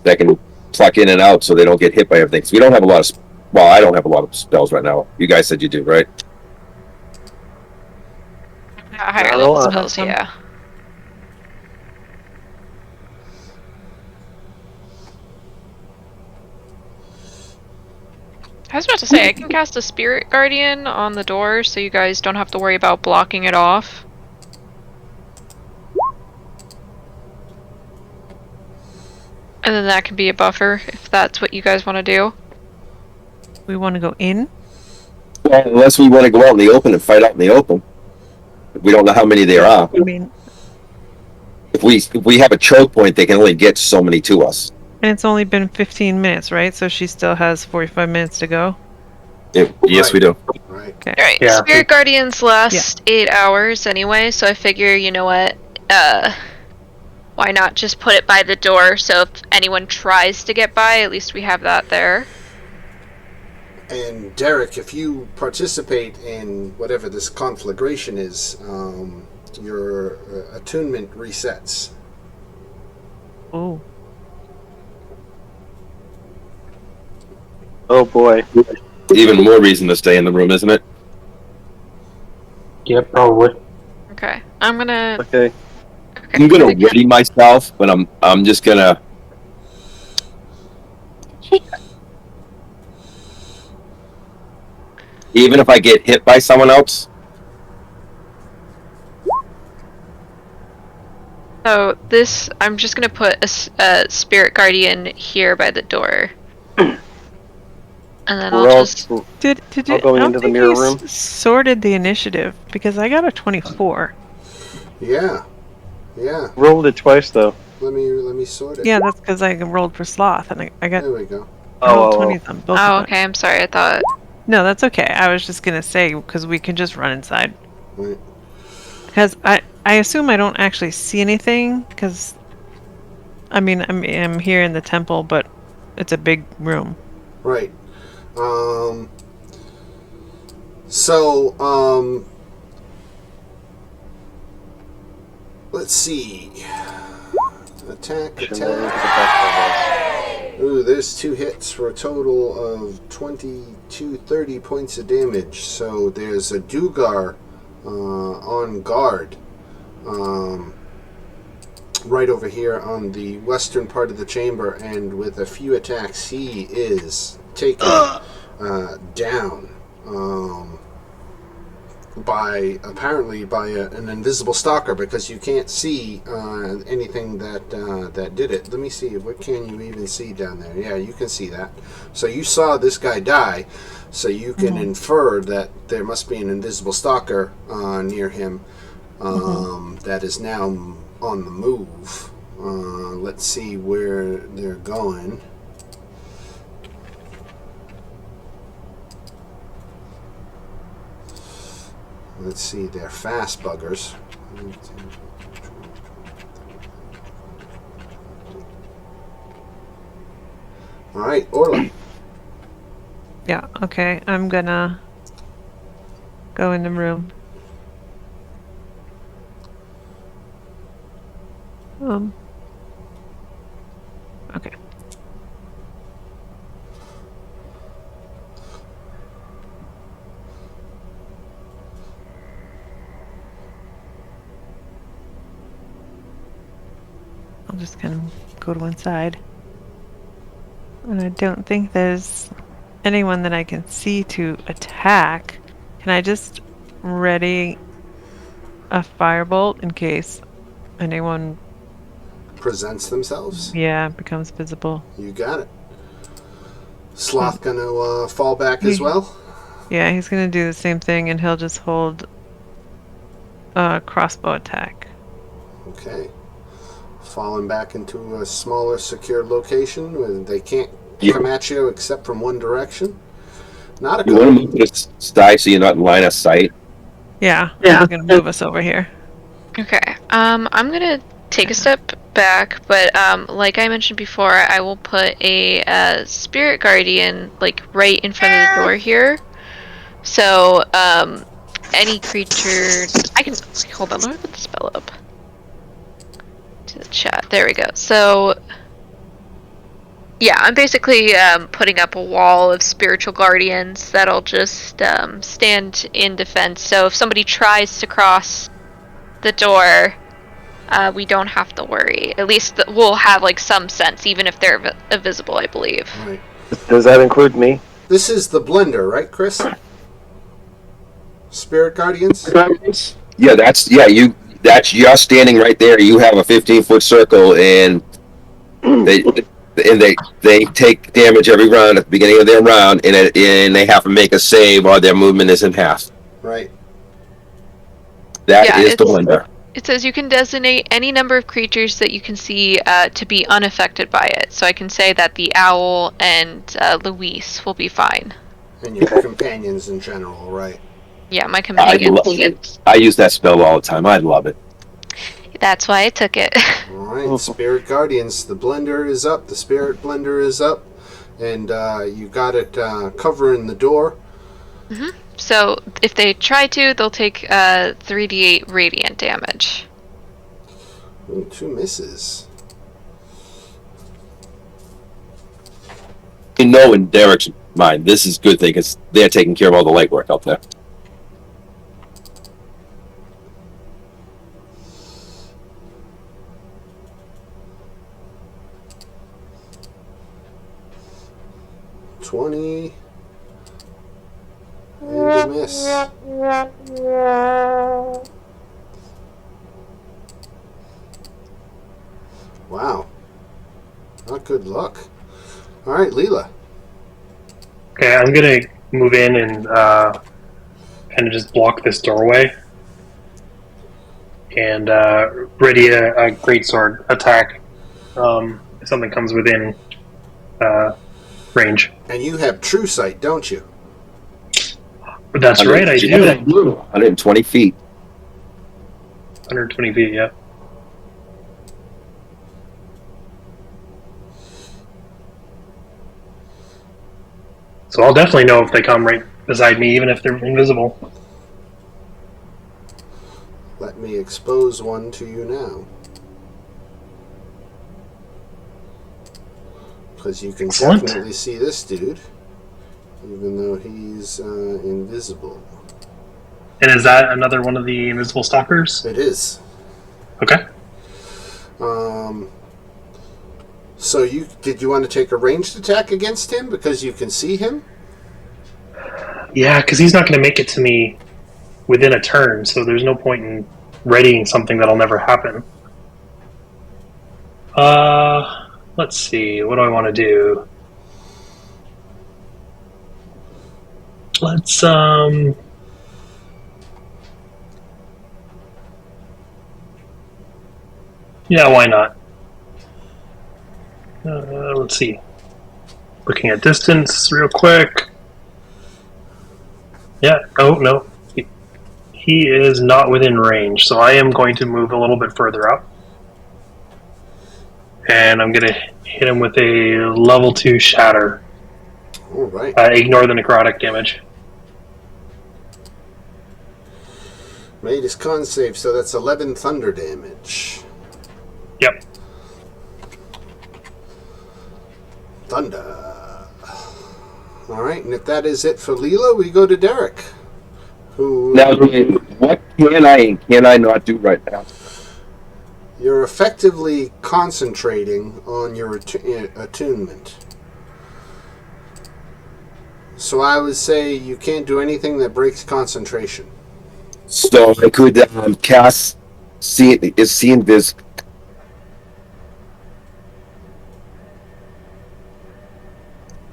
That can pluck in and out so they don't get hit by everything. 'Cause we don't have a lot of, well, I don't have a lot of spells right now. You guys said you do, right? Higher Not a level lot. spells, yeah. I was about to say, I can cast a Spirit Guardian on the door so you guys don't have to worry about blocking it off. And then that can be a buffer if that's what you guys want to do. We want to go in. Well, unless we want to go out in the open and fight out in the open. We don't know how many there are. I mean, If we have a choke point, they can only get so many to us. and it's only been 15 minutes, right? So she still has 45 minutes to go. Yes, we do. Right. Okay. Alright, Yeah. Spirit Guardians last 8 hours anyway, so I figure, you know what, why not just put it by the door so if anyone tries to get by, at least we have that there. And Derek, if you participate in whatever this conflagration is, your attunement resets. Oh. Oh boy. Even more reason to stay in the room, isn't it? Yep, probably. Okay, I'm gonna... Okay. I'm gonna ready myself, but I'm just gonna. Even if I get hit by someone else, So this, I'm just gonna put a Spirit Guardian here by the door. And then We're I'll all just... Did I'll you? go I don't into the think mirror you room. sorted the initiative because I got a 24. Yeah. Rolled it twice though. Let me sort it. Yeah, that's because I rolled for sloth and I got There we go. I rolled Oh. 20s on both Oh, of them. okay, I'm sorry, I thought... No, that's okay. I was just gonna say because we can just run inside. Right. Because I assume I don't actually see anything because I mean I'm here in the temple, but it's a big room. Right. So, let's see. Attack. Ooh, there's 2 hits for a total of 30 points of damage. So there's a Dugar on guard right over here on the western part of the chamber, and with a few attacks he is taken down by an invisible stalker, because you can't see anything that did it. Let me see, what can you even see down there? Yeah, you can see that. So you saw this guy die, so you can infer that there must be an invisible stalker near him that is now on the move. Let's see where they're going. Let's see, they're fast buggers. Alright, Orla. Yeah, okay. I'm gonna go in the room. Okay. I'll just kind of go to one side. And I don't think there's anyone that I can see to attack. Can I just ready a firebolt in case anyone, Presents themselves. becomes visible? You got it. Sloth gonna fall back as well. Yeah, he's gonna do the same thing, and he'll just hold a crossbow attack. Okay. Falling back into a smaller, secure location where they can't come at you except from one direction. Not a You good. want to move to the side so you're not in line of sight. Yeah, Yeah. I'm gonna move us over here. Okay. I'm gonna take a step back, but like I mentioned before, I will put a spirit guardian like right in front of the door here. So any creature I can hold on. Let me put the spell up to the chat. There we go. So yeah, I'm basically putting up a wall of spiritual guardians that'll just stand in defense. So if somebody tries to cross the door, we don't have to worry. At least we'll have like some sense, even if they're invisible, I believe. Right. Does that include me? This is the blender, right, Chris? Spirit Guardians? Yeah, that's you're standing right there. You have a 15-foot circle, and they take damage every round at the beginning of their round, and they have to make a save or their movement is in half. Right. That is the blender. It says you can designate any number of creatures that you can see to be unaffected by it. So I can say that the owl and Luis will be fine. And your companions in general, right? Yeah, my companions. I use that spell all the time. I love it. That's why I took it. Alright, Spirit Guardians. The blender is up. The Spirit Blender is up. And you got it covering the door. Mm-hmm. So if they try to, they'll take 3d8 radiant damage. Ooh, 2 misses. In Derek's mind, this is a good thing because they're taking care of all the legwork out there. And a miss. Wow. Not good luck. Alright, Leela. Okay, I'm gonna move in and kind of just block this doorway and ready a greatsword attack if something comes within range. And you have true sight, don't you? That's right, I do. 120 feet. 120 feet, yeah. So I'll definitely know if they come right beside me, even if they're invisible. Let me expose one to you now. Because you can Excellent. definitely see this dude, even though he's invisible. And is that another one of the invisible stalkers? It is. Okay. So did you want to take a ranged attack against him because you can see him? Yeah, because he's not going to make it to me within a turn, so there's no point in readying something that'll never happen. Let's see. What do I want to do? Let's, yeah, why not? Let's see. Looking at distance real quick. Yeah, oh, no. He is not within range, so I am going to move a little bit further up. And I'm going to hit him with a level 2 shatter. All right. Ignore the necrotic damage. Made his con save, so that's 11 thunder damage. Yep. Thunder. Alright, and if that is it for Leela, we go to Derek. Who Now, what can I and can I not do right now? you're effectively concentrating on your attunement. So I would say you can't do anything that breaks concentration. So I could cast see invis.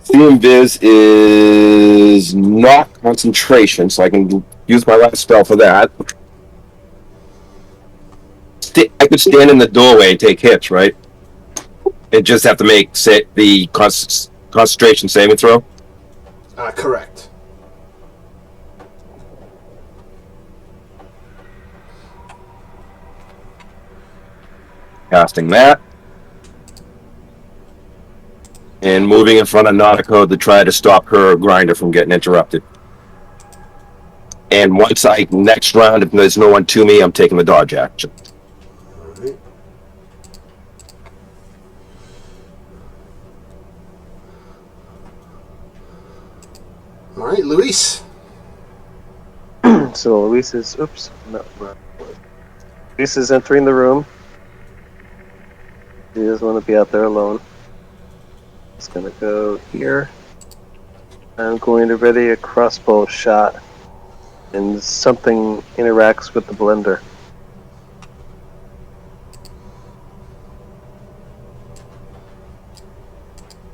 See invis is not concentration, so I can use my last spell for that. I could stand in the doorway and take hits, right? And just have to make the concentration saving throw. Correct. Casting that. And moving in front of Nautico to try to stop her grinder from getting interrupted. And once next round, if there's no one to me, I'm taking the dodge action. Alright. Alright, Luis. So Luis is, Luis is entering the room. He doesn't want to be out there alone. He's going to go here. I'm going to ready a crossbow shot. And something interacts with the blender.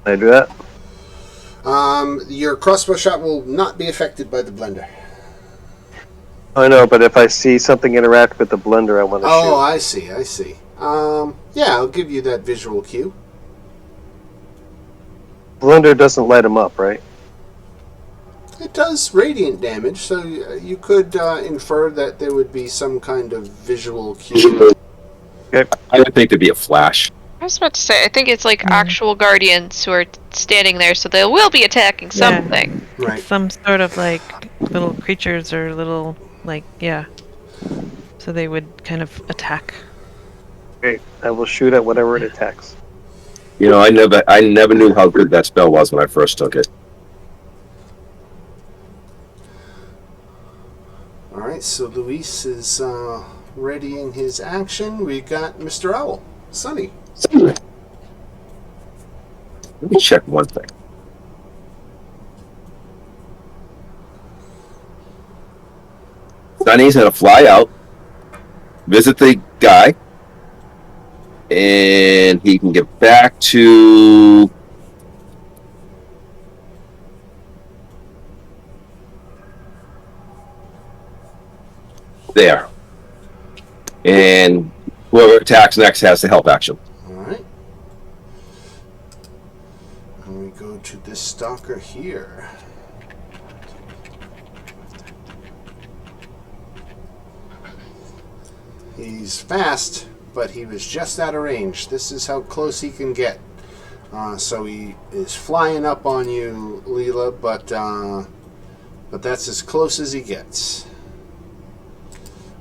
Can I do that? Your crossbow shot will not be affected by the blender. I know, but if I see something interact with the blender, I want to shoot. Oh, I see. Yeah, I'll give you that visual cue. Blender doesn't light him up, right? It does radiant damage, so you could infer that there would be some kind of visual cue. Okay. I would think there'd be a flash. I was about to say, I think it's like actual guardians who are standing there, so they will be attacking something. Right. Some sort of like little creatures or little so they would kind of attack. Okay, I will shoot at whatever it attacks. You know, I never knew how good that spell was when I first took it. Alright, so Luis is readying his action. We got Mr. Owl. Sunny. Let me check one thing. Sonny's gonna fly out, visit the guy, and he can get back to there. And whoever attacks next has the help action. Alright. And we go to this stalker here. He's fast, but he was just out of range. This is how close he can get. So he is flying up on you, Leela, but that's as close as he gets.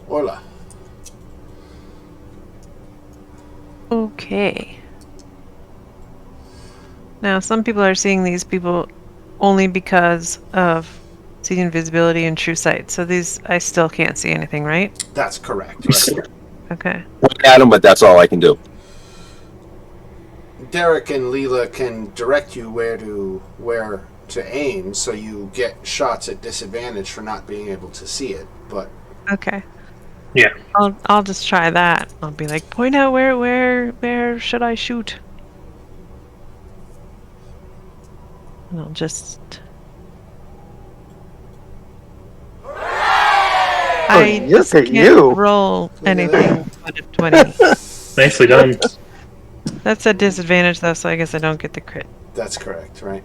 Orla. Okay. Now, some people are seeing these people only because of seeing invisibility and true sight. So these, I still can't see anything, right? That's correct. Right. Okay. Point at him, but that's all I can do. Derek and Leela can direct you where to aim, so you get shots at disadvantage for not being able to see it. But Okay. Yeah. I'll just try that. I'll be like, point out where should I shoot? And I'll just. I look just at can't you. roll anything but a 20. Nicely done. That's a disadvantage though, so I guess I don't get the crit. that's correct, right?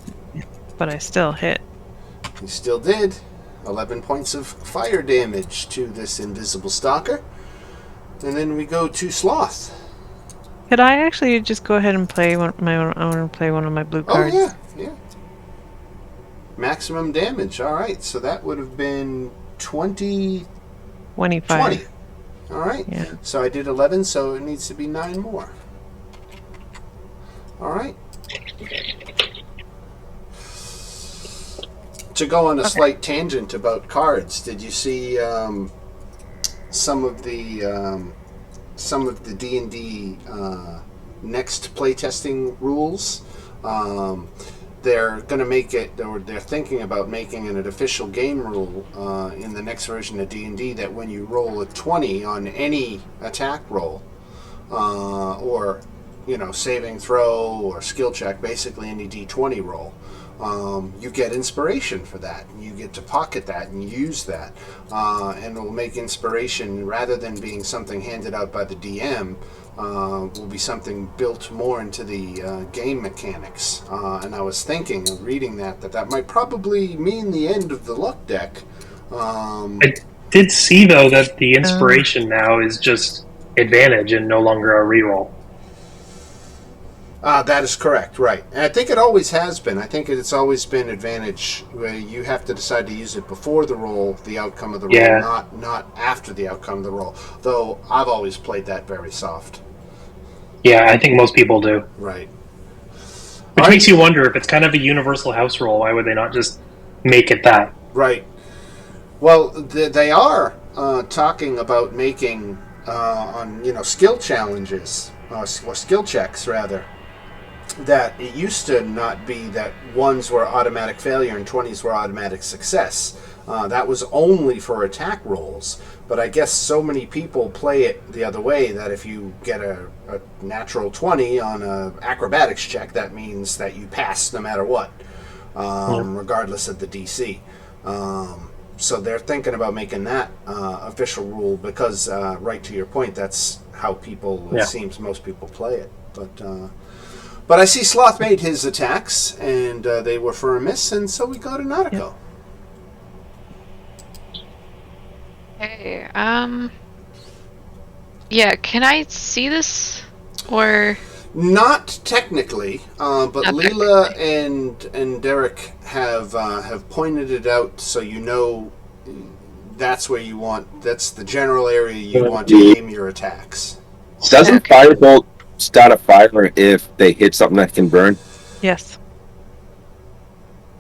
But I still hit. You still did. 11 points of fire damage to this invisible stalker. And then we go to Sloth. Could I actually just go ahead and play I want to play one of my blue cards. Oh, yeah. Maximum damage. All right, so that would have been 23 25. 20. All right. Yeah. So I did 11, so it needs to be 9 more. All right. To go on a slight tangent about cards, did you see some of the D&D next playtesting rules? They're going to make it, or they're thinking about making an official game rule in the next version of D&D that when you roll a 20 on any attack roll, or saving throw or skill check, basically any D20 roll, you get inspiration for that. You get to pocket that and use that, and it will make inspiration, rather than being something handed out by the DM, will be something built more into the game mechanics. And I was thinking, reading that might probably mean the end of the luck deck. I did see, though, that the inspiration now is just advantage and no longer a reroll. That is correct, right. And I think it always has been. I think it's always been advantage, where you have to decide to use it before the roll, the outcome of the roll, not after the outcome of the roll. Though I've always played that very soft. Yeah, I think most people do. Right. Which makes you wonder, if it's kind of a universal house rule, why would they not just make it that? Right. Well, they are talking about making on skill challenges or skill checks rather. That it used to not be that ones were automatic failure and 20s were automatic success. That was only for attack rolls. But I guess so many people play it the other way that if you get a natural 20 on a acrobatics check, that means that you pass no matter what, regardless of the DC. So they're thinking about making that official rule because, right to your point, that's how it seems most people play it. But I see Sloth made his attacks, and they were for a miss, and so we go to Nautico. Hey, yeah, can I see this? Or... Not technically, but Leela and Derek have pointed it out, so that's where you want. That's the general area you want to aim your attacks. Doesn't Firebolt start a fire if they hit something that can burn? Yes.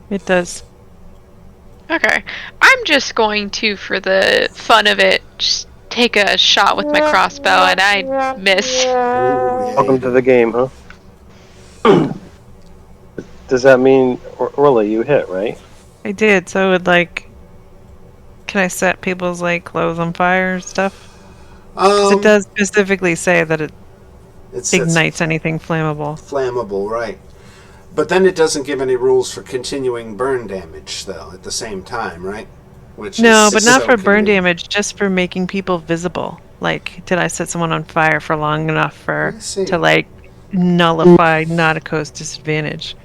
It does. Okay. I'm just going to, for the fun of it, just take a shot with my crossbow, and I miss. Welcome to the game, huh? Does that mean, Orla, you hit, right? I did, so it can I set people's clothes on fire and stuff? 'Cause it does specifically say that it ignites anything flammable. Flammable, right. But then it doesn't give any rules for continuing burn damage, though, at the same time, right? But not for burn damage, just for making people visible. Did I set someone on fire for long enough to nullify Nautico's disadvantage?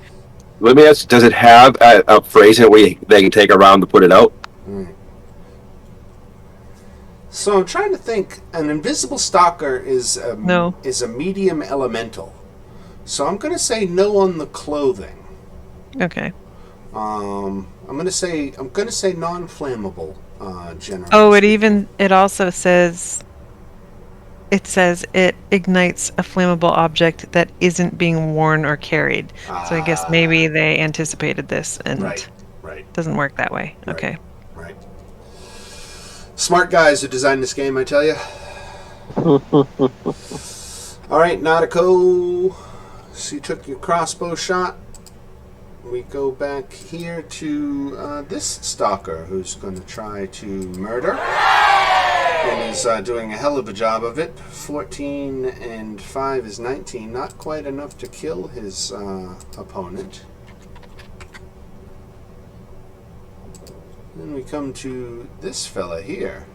Let me ask, does it have a phrase that they can take around to put it out? Right. So I'm trying to think. An invisible stalker is a medium elemental. So I'm going to say no on the clothing. Okay. I'm going to say non-flammable. Generally. Oh, it also says. It says it ignites a flammable object that isn't being worn or carried. So I guess maybe they anticipated this and right. Doesn't work that way. Right. Okay. Right. Smart guys who designed this game, I tell you. All right, Nautico. So you took your crossbow shot. We go back here to this stalker who's going to try to murder. And is doing a hell of a job of it. 14 and 5 is 19. Not quite enough to kill his opponent. Then we come to this fella here.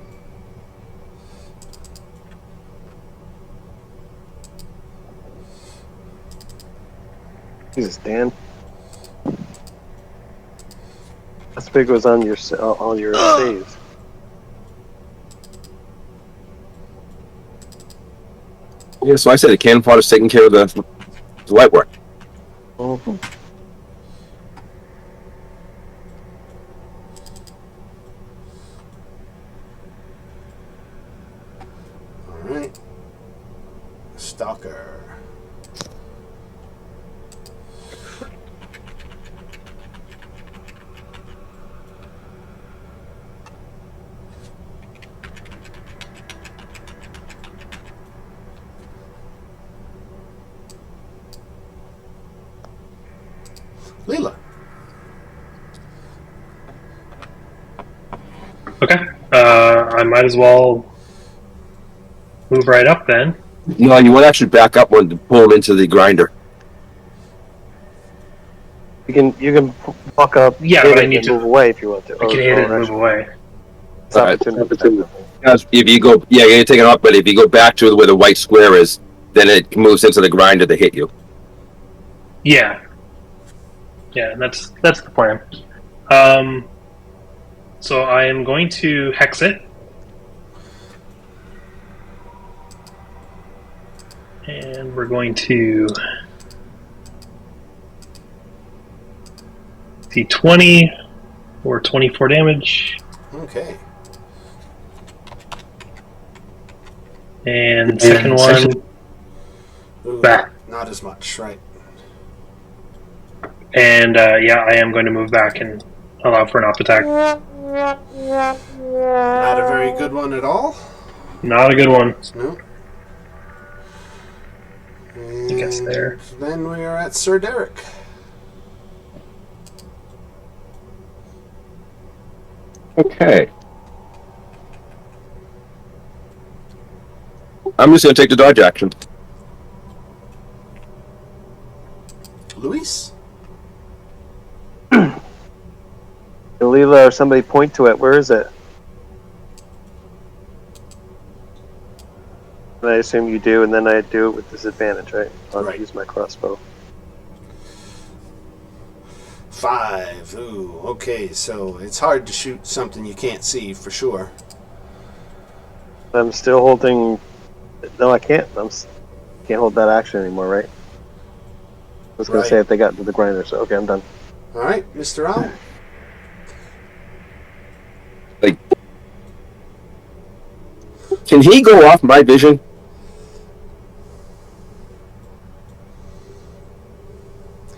Jesus, Dan. That's big was on your saves. Yeah, so I said the cannon fodder's taking care of the light work. Mm-hmm. Stalker. Leela. Okay. I might as well move right up then. No, you want to actually back up one to pull him into the grinder. You can walk up, Yeah, hit but I it, need and to- move away if you want to. I can hit it and move actually, away. It's opportunity. Because if you go, yeah, you're taking off, but if you go back to where the white square is, then it moves into the grinder to hit you. Yeah. Yeah, that's the plan. So I am going to hex it. And we're going to see 20 or 24 damage. Okay. And second one, Ooh, back. not as much, right? And yeah, I am going to move back and allow for an off attack. Not a very good one at all. Not a good one. No. I guess there. And then we are at Sir Derek. Okay. I'm just going to take the dodge action. Luis? Leela or somebody point to it. Where is it? And I assume you do, and then I do it with disadvantage, right? I'll Right. use my crossbow. 5. Ooh, okay, so it's hard to shoot something you can't see for sure. I'm still holding. No, I can't. Can't hold that action anymore, right? I was going Right. to say if they got into the grinder, so okay, I'm done. All right, Mr. Owl. Like, can he go off my vision?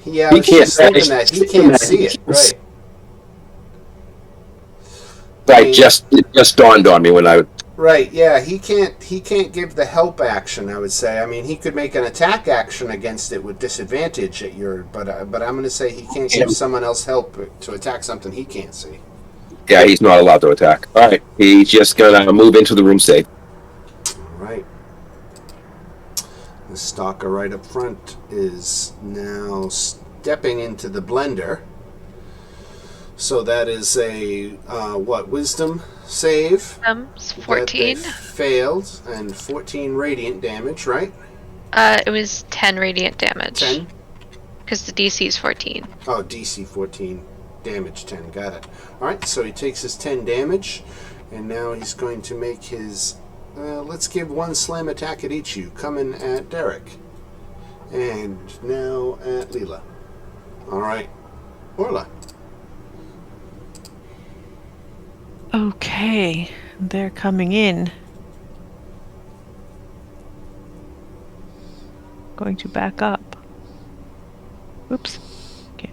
Yeah, I He was can't- just thinking that. He can't see it, right? Right, it just dawned on me when I. Right, yeah, he can't give the help action, I would say. I mean, he could make an attack action against it with disadvantage at your, but I'm going to say he can't give someone else help to attack something he can't see. Yeah, he's not allowed to attack. All right, he's just gonna move into the room safe. All right. The stalker right up front is now stepping into the blender. So that is a wisdom save. It's that 14. they failed, and 14 radiant damage, right? It was 10 radiant damage. 10. Because the DC is 14. Oh, DC 14, damage 10. Got it. All right, so he takes his 10 damage, and now he's going to make his. Let's give one slam attack at each of you. Coming at Derek, and now at Leela. All right, Orla. Okay, they're coming in. Going to back up. Oops. Okay.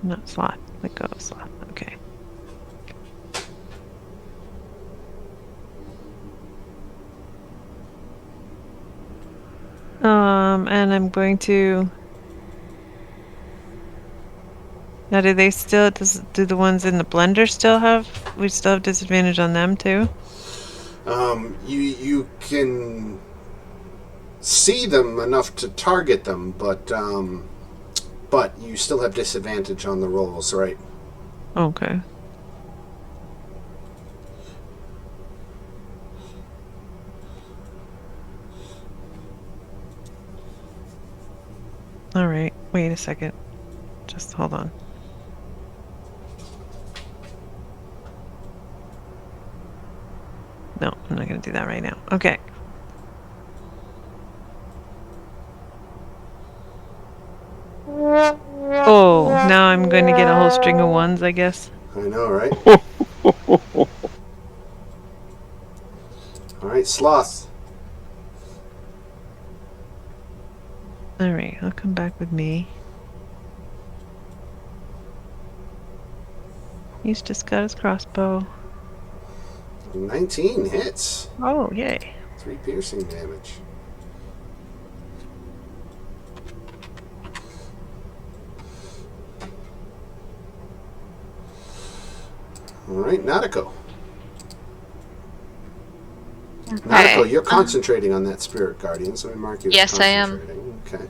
Not slot. Let go of slot. Okay. And I'm going to. Now, do they still? Do the ones in the blender still have? We still have disadvantage on them too. You can see them enough to target them, but you still have disadvantage on the rolls, right? Okay. All right. Wait a second. Just hold on. No, I'm not going to do that right now. Okay. Oh, now I'm going to get a whole string of ones, I guess. I know, right? All right, Sloth. Alright, I'll come back with me. He's just got his crossbow. 19 hits. Oh, yay. 3 piercing damage. Alright, Nautico. Nautico, you're concentrating on that spirit guardian, so we mark you as Yes, I am. concentrating. Okay.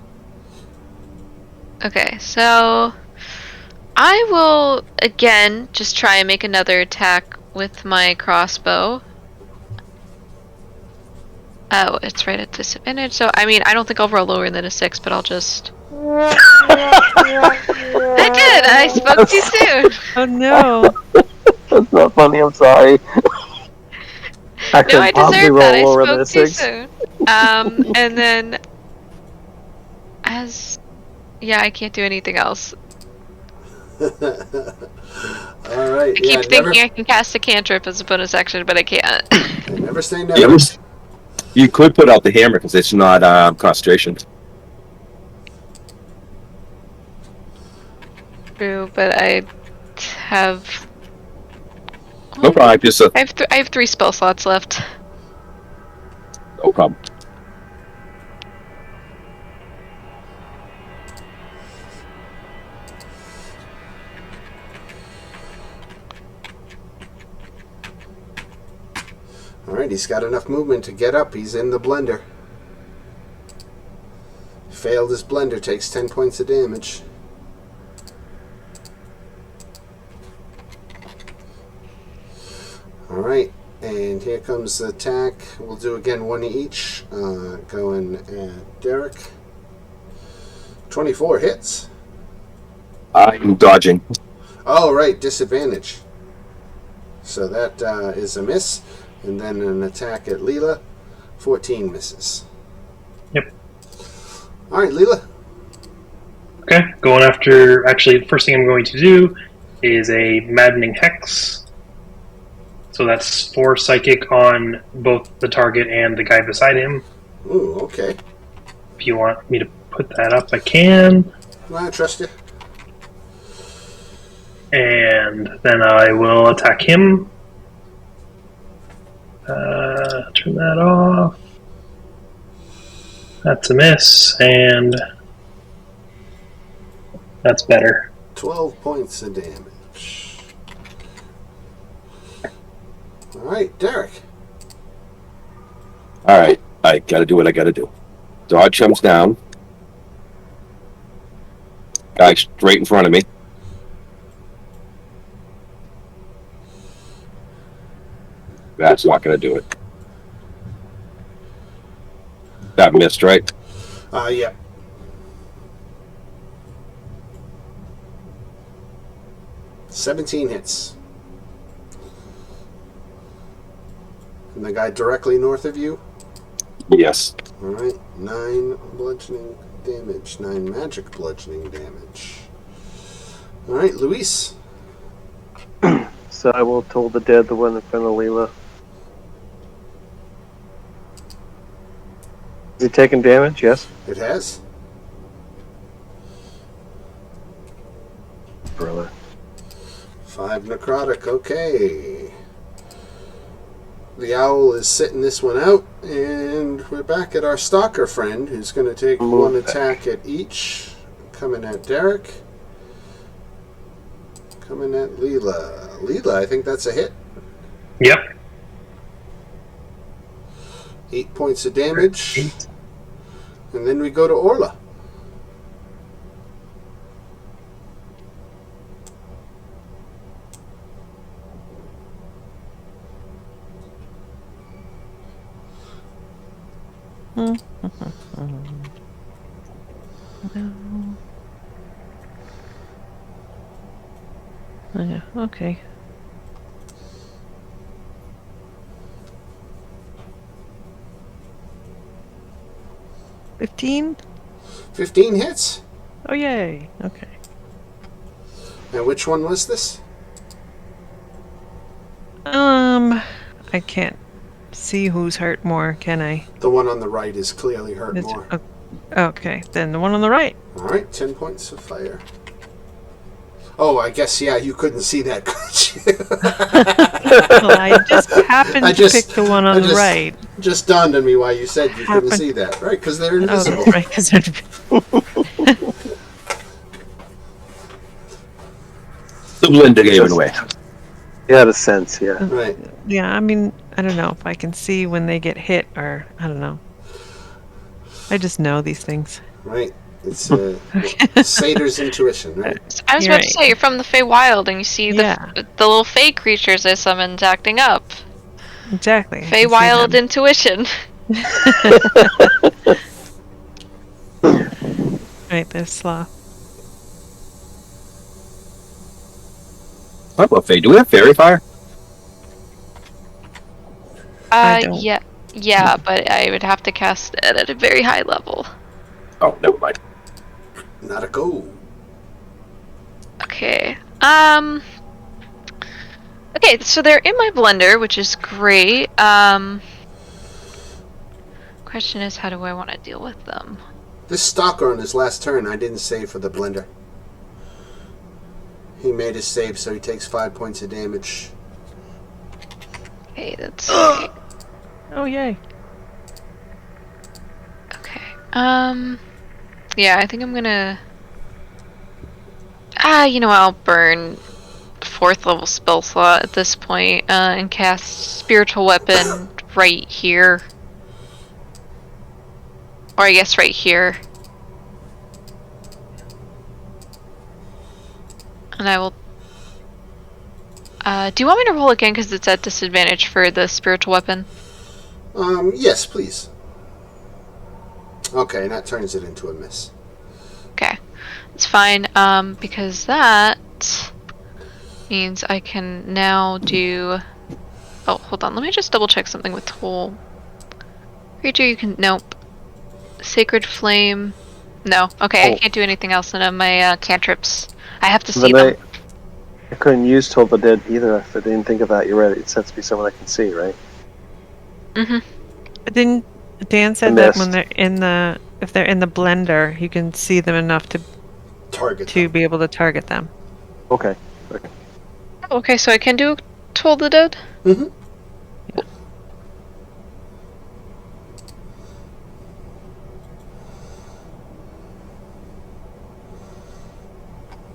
Okay, so I will again just try and make another attack with my crossbow. Oh, it's right at disadvantage. So I mean, I don't think I'll roll lower than a 6, but I'll just. I did. I spoke too soon. Oh no. That's not funny. I'm sorry. I No, I could possibly deserve that. I roll lower than a spoke too 6. soon. And then yeah, I can't do anything else. Alright, I keep thinking I can cast a cantrip as a bonus action, but I can't. never say You, never. you could put out the hammer because it's not concentration. True, but I have. No problem. Just I have 3 spell slots left. no problem. Alright, he's got enough movement to get up. He's in the blender. Failed his blender, takes 10 points of damage. Alright, and here comes the attack. We'll do again one each. Going at Derek. 24 hits. I'm dodging. Oh, right, disadvantage. So that is a miss. And then an attack at Leela. 14 misses. Yep. Alright, Leela. Okay, going after. Actually, the first thing I'm going to do is a maddening hex. So that's 4 psychic on both the target and the guy beside him. Ooh, okay. If you want me to put that up, I can. Well, I trust you. And then I will attack him. Turn that off. That's a miss, and that's better. 12 points of damage. Alright, Derek. Alright, I gotta do what I gotta do. Dodge comes down. Guy straight in front of me. That's not gonna do it. That missed, right? Yeah. $17 hits. And the guy directly north of you? Yes. Alright, 9 bludgeoning damage. 9 magic bludgeoning damage. Alright, Luis. So I will toll the dead, the one in front of Leela. Is he taking damage? Yes. It has. Brother. 5 necrotic, okay. The owl is sitting this one out, and we're back at our stalker friend, who's going to take Move one back. attack at each. Coming at Derek. Coming at Leela. Leela, I think that's a hit. Yep. 8 points of damage. And then we go to Orla. Yeah, okay. $15? 15 hits. Oh, yay. Okay. And which one was this? I can't see who's hurt more, can I? The one on the right is clearly hurt It's- more. Okay, then the one on the right. All right, 10 points of fire. Oh, I guess, yeah, you couldn't see that, could you? Well, I just happened to pick the one on the right. Just dawned on me why you said you couldn't Happened- see that. Right, because they're Oh, invisible. that's right, because they're The blender gave it away. Yeah, the sense, yeah. Right. Yeah, I mean, I don't know if I can see when they get hit or I don't know. I just know these things. Right. It's Satyr's intuition, right? I was You're about to right. say, you're from the Feywild, and you see Yeah. the little Fey creatures I summoned acting up. Exactly. I can see Feywild them. intuition. Right, there's Sloth. Talk about Faye. Do we have fairy fire? I don't. Yeah, but I would have to cast it at a very high level. Oh, never mind. Not a go. Okay. Okay, so they're in my blender, which is great. Question is, how do I want to deal with them? This stalker on his last turn, I didn't save for the blender. He made his save, so he takes 5 points of damage. Okay, that's great. Oh, yay. Okay. Yeah, I think I'm gonna. You know what? I'll burn 4th level spell slot at this point, and cast spiritual weapon right here, or I guess right here. And I will. Do you want me to roll again because it's at disadvantage for the spiritual weapon? Yes, please. Okay, and that turns it into a miss. Okay, it's fine. Because that means I can now do. Oh, hold on. Let me just double check something with Toll. Creature, you can. Nope. Sacred Flame. No. Okay, I Oh. can't do anything else in my cantrips. I have to see But them. I couldn't use Toll the Dead either. I didn't think of that. You're right. It sets me someone I can see, right? Mm-hmm. But then Dan I said that when missed. if they're in the blender, you can see them enough Target to them. be able to target them. Okay. Okay, so I can do Toll the Dead? Mm-hmm.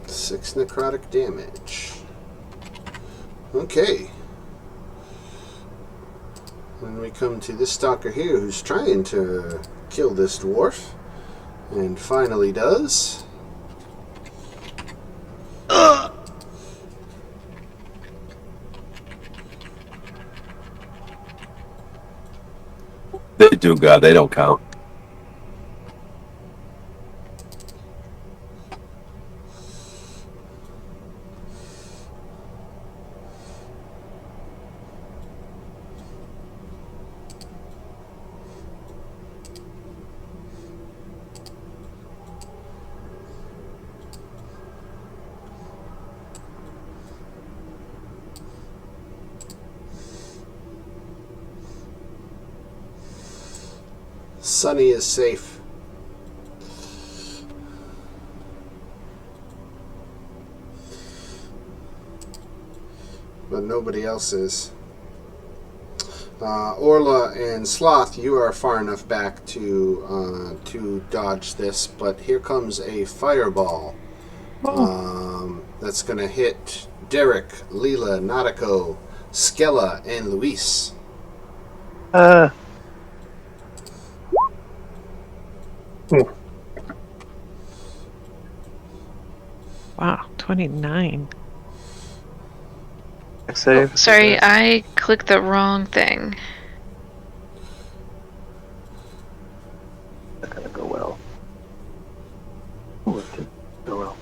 Six necrotic damage. Okay. And we come to this stalker here who's trying to kill this dwarf. And finally does. They do, God. They don't count. Sunny is safe. But nobody else is. Orla and Sloth, you are far enough back to dodge this, but here comes a fireball. That's going to hit Derek, Leela, Nautico, Skella, and Luis. Ooh. Wow, 29. Save. Sorry, I clicked the wrong thing. Not gonna go well. Ooh, it did go well.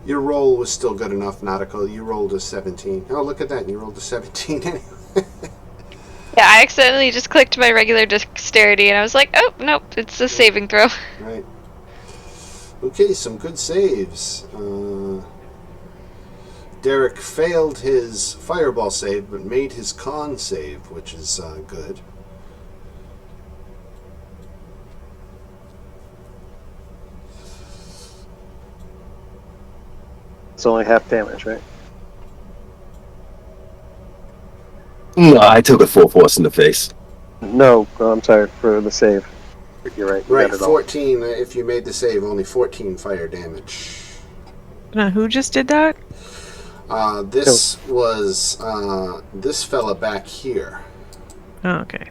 Your roll was still good enough, Nautico. You rolled a 17. Oh, look at that. You rolled a 17 anyway. Yeah, I accidentally just clicked my regular dexterity and I was like, oh, nope, it's a saving throw. Right. Okay, some good saves. Derek failed his fireball save, but made his con save, which is good. it's only half damage, right? No, I took a full force in the face. No, I'm sorry for the save. You're right. You Right, got it all. 14. If you made the save, only 14 fire damage. Now, who just did that? This was this fella back here. Oh, okay.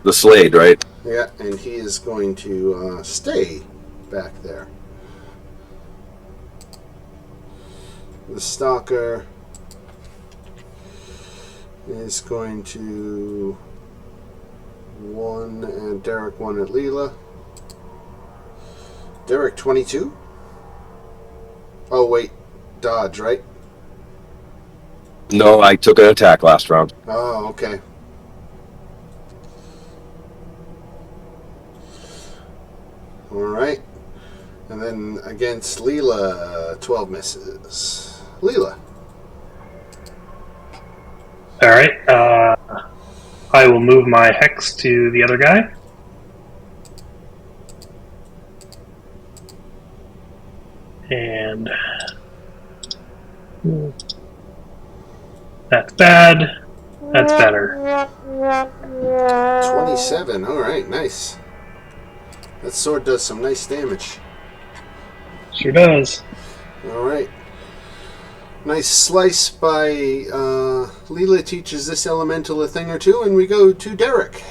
The Slade, right? Yeah, and he is going to stay back there. The Stalker is going to 1 and Derek 1 at Leela. Derek 22? Oh, wait. Dodge, right? No, I took an attack last round. Oh, okay. Alright. And then against Leela, 12 misses. Leela. Alright, I will move my hex to the other guy. And that's bad. That's better. 27. Alright, nice. That sword does some nice damage. Sure does. Alright. Nice slice by Leela teaches this elemental a thing or two, and we go to Derek.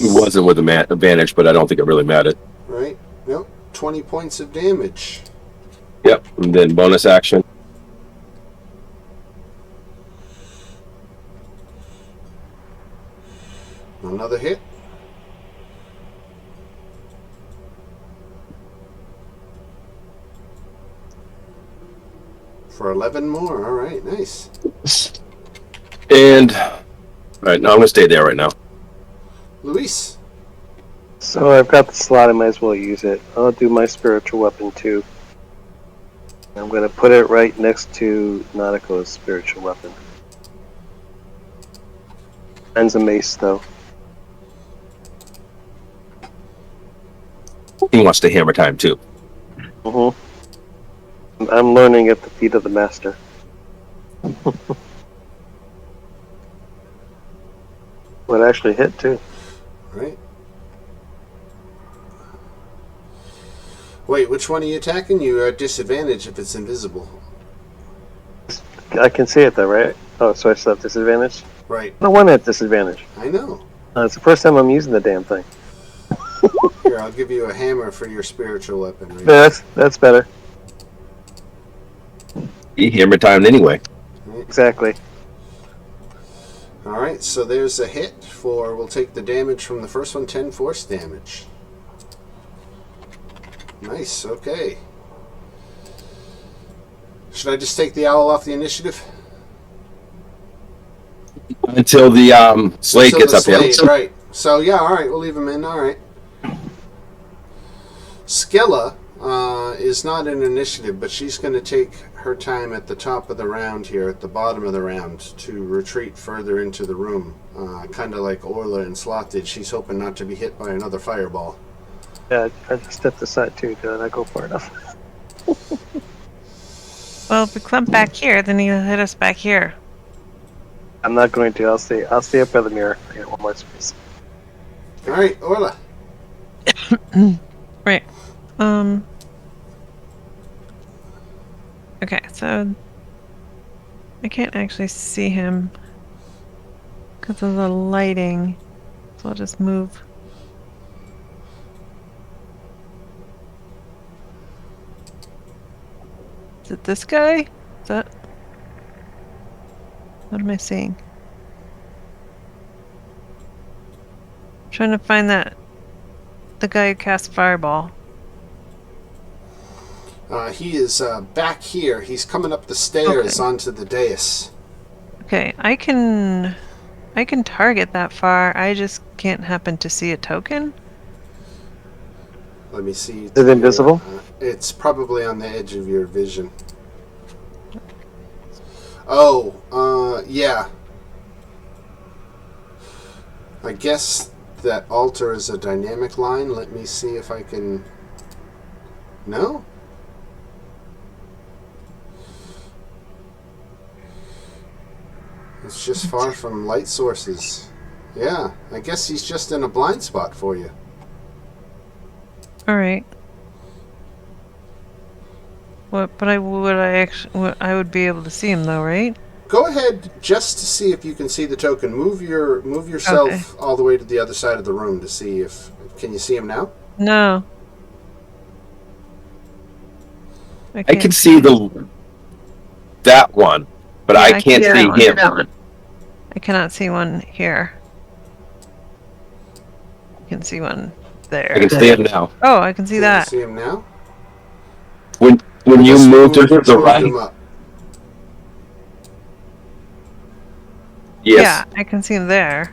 It wasn't with advantage, but I don't think it really mattered. Right? Nope. 20 points of damage. Yep, and then bonus action. Another hit. For 11 more. Alright, nice. And, alright, no, I'm going to stay there right now. Luis. So I've got the slot, I might as well use it. I'll do my spiritual weapon too. I'm going to put it right next to Nautico's spiritual weapon. Mine's a mace, though. He wants to hammer time, too. I'm learning at the feet of the master. Would actually hit, too. Right. Wait, which one are you attacking? You are at disadvantage if it's invisible. I can see it, though, right? Oh, so I still have disadvantage? Right. No one at disadvantage. I know. It's the first time I'm using the damn thing. Here, I'll give you a hammer for your spiritual weapon. Right? That's better. He hammer timed anyway. Exactly. Alright, so there's a hit for, we'll take the damage from the first one, 10 force damage. Nice, okay. Should I just take the owl off the initiative? Until the Slade Until gets the up here. Slade, right. So, yeah, alright, we'll leave him in, alright. Skella is not an initiative, but she's going to take her time at the top of the round here, at the bottom of the round, to retreat further into the room. Kind of like Orla and Sloth did. She's hoping not to be hit by another fireball. Yeah, I just stepped aside, too. Did I go far enough? Well, if we clump back here, then he'll hit us back here. I'm not going to. I'll stay up by the mirror. I got one more space. Alright, Orla. Right. Okay, so I can't actually see him because of the lighting. So I'll just move. Is it this guy? Is that... What am I seeing? I'm trying to find that... The guy who cast Fireball. He is back here. He's coming up the stairs Okay. onto the dais. Okay, I can target that far. I just can't happen to see a token. Let me see. Is it invisible? It's probably on the edge of your vision. Oh, yeah. I guess that altar is a dynamic line. Let me see if I can... No? It's just far from light sources. Yeah, I guess he's just in a blind spot for you. All right. What? But I would be able to see him though, right? Go ahead, just to see if you can see the token. Move yourself Okay. all the way to the other side of the room to see if... Can you see him now? No. I can't can see that one, but Yeah, I I can't can see see that him. I cannot see one here. I can see one there. I can see him now. Oh, I can see Can that. you see him now? When you Just move to the moved right, him up. yes. Yeah, I can see him there.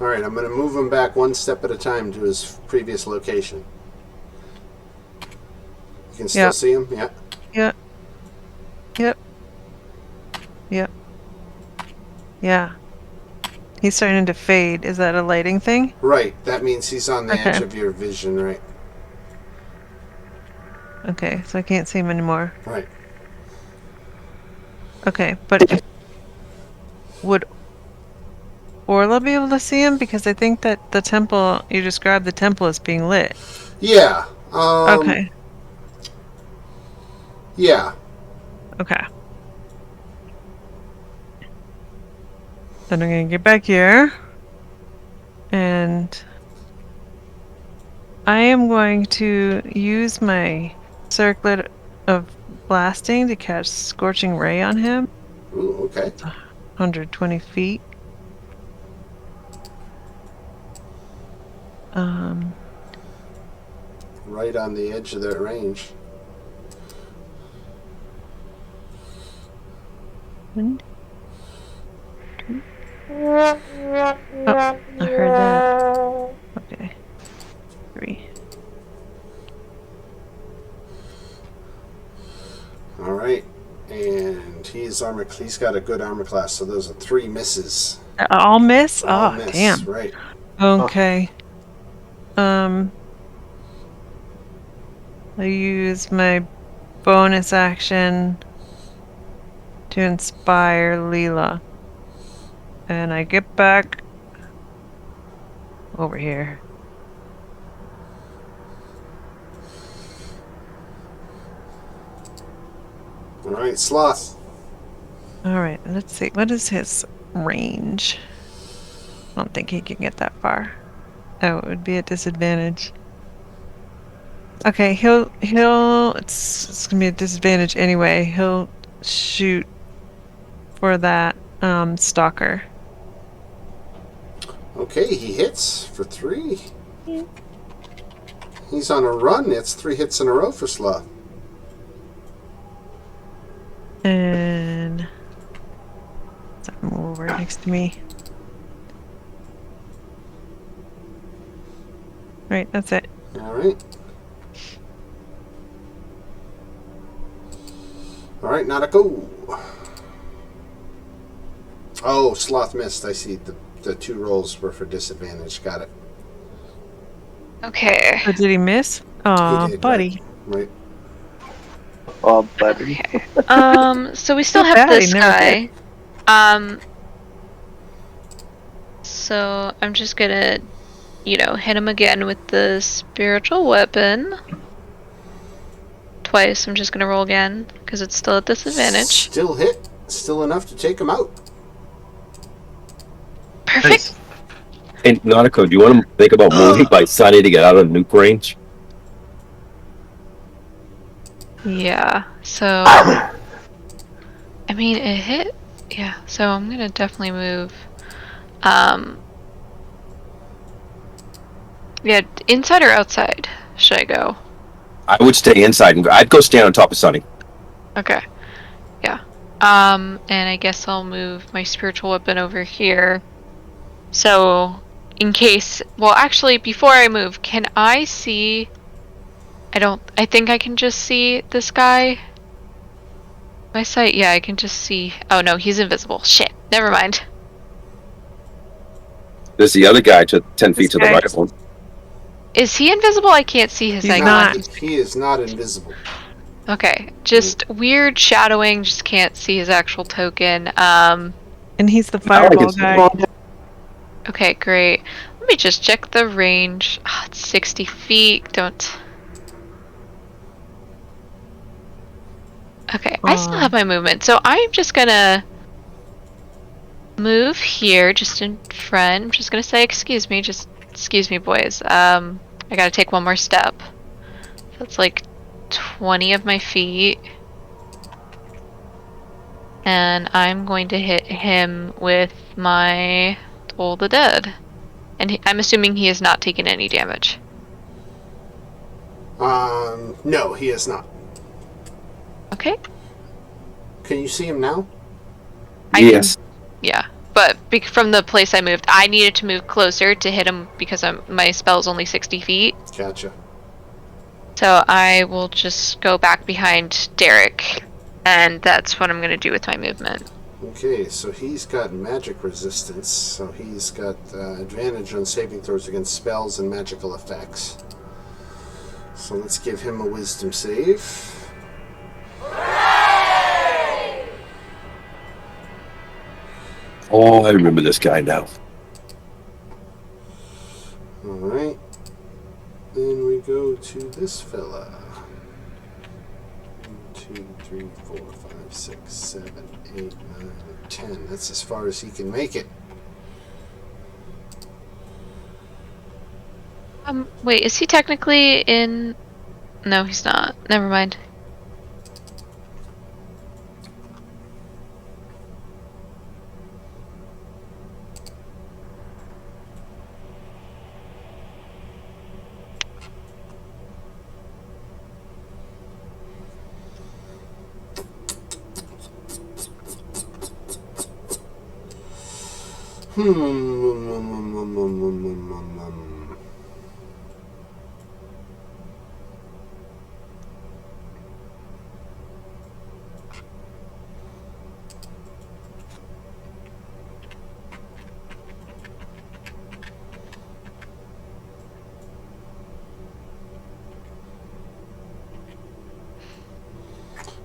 All right, I'm going to move him back one step at a time to his previous location. You can still Yep. see him? Yeah. Yep. Yep. Yep. Yeah. He's starting to fade. Is that a lighting thing? Right, that means he's on the edge Okay. of your vision, right? Okay, so I can't see him anymore. Right. Okay, but would Orla be able to see him? Because I think that the temple, you described the temple as being lit. Yeah. Okay. Yeah. Okay. Then I'm gonna get back here. And I am going to use my circlet of blasting to catch Scorching Ray on him. Ooh, okay. 120 feet. Right on the edge of that range. One, two. Oh, I heard that. Okay. 3. All right. And he's got a good armor class, so those are 3 misses. All miss? All Oh, miss, damn. right. Okay. I use my bonus action to inspire Leela. And I get back over here. All right, Sloth. Alright, let's see. What is his range? I don't think he can get that far. Oh, it would be a disadvantage. Okay, it's gonna be a disadvantage anyway. He'll shoot for that stalker. Okay, he hits for 3. He's on a run. It's 3 hits in a row for Sloth. And move over next to me. Right, that's it. All right. All right, Nanako. Oh, Sloth missed. I see the 2 rolls were for disadvantage. Got it. Okay. Oh, did he miss? Aw, He did, buddy. Right. Oh, buddy. So we still Too have bad he this never guy. So I'm just gonna, hit him again with the spiritual weapon. Twice. I'm just gonna roll again because it's still at disadvantage. Still hit. Still enough to take him out. Perfect. And Nautico, do you want to think about moving by Sunny to get out of nuke range? Yeah. So, I mean, it hit. Yeah. So I'm gonna definitely move. Yeah. Inside or outside? Should I go? I would stay inside and I'd go stand on top of Sunny. Okay. Yeah. And I guess I'll move my spiritual weapon over here. So, in case... Well, actually, before I move, can I see... I think I can just see this guy. My sight, yeah, I can just see. Oh no, he's invisible. Shit. Never mind. There's the other guy to 10 feet This to the guy- right of him. Is he invisible? I can't see his He's icon. not. He is not invisible. Okay, just weird shadowing. Just can't see his actual token. And he's the Now I can fireball see guy. him. Okay, great. Let me just check the range. Ah, it's 60 feet. Don't. Okay, I still have my movement, so I'm just gonna move here, just in front. I'm just gonna say, excuse me, just excuse me, boys. I gotta take one more step. That's like 20 of my feet. And I'm going to hit him with my Toll the Dead. And I'm assuming he has not taken any damage. No, he is not. Okay. Can you see him now? Yes. Yeah, but from the place I moved, I needed to move closer to hit him because my spell's only 60 feet. Gotcha. So I will just go back behind Derek, and that's what I'm going to do with my movement. Okay, so he's got magic resistance, so he's got advantage on saving throws against spells and magical effects. So let's give him a wisdom save. Oh, I remember this guy now. Alright. Then we go to this fella. 1, 2, 3, 4, 5, 6, 7, 8, 9, 10. That's as far as he can make it. Wait, is he technically in... No, he's not. Never mind.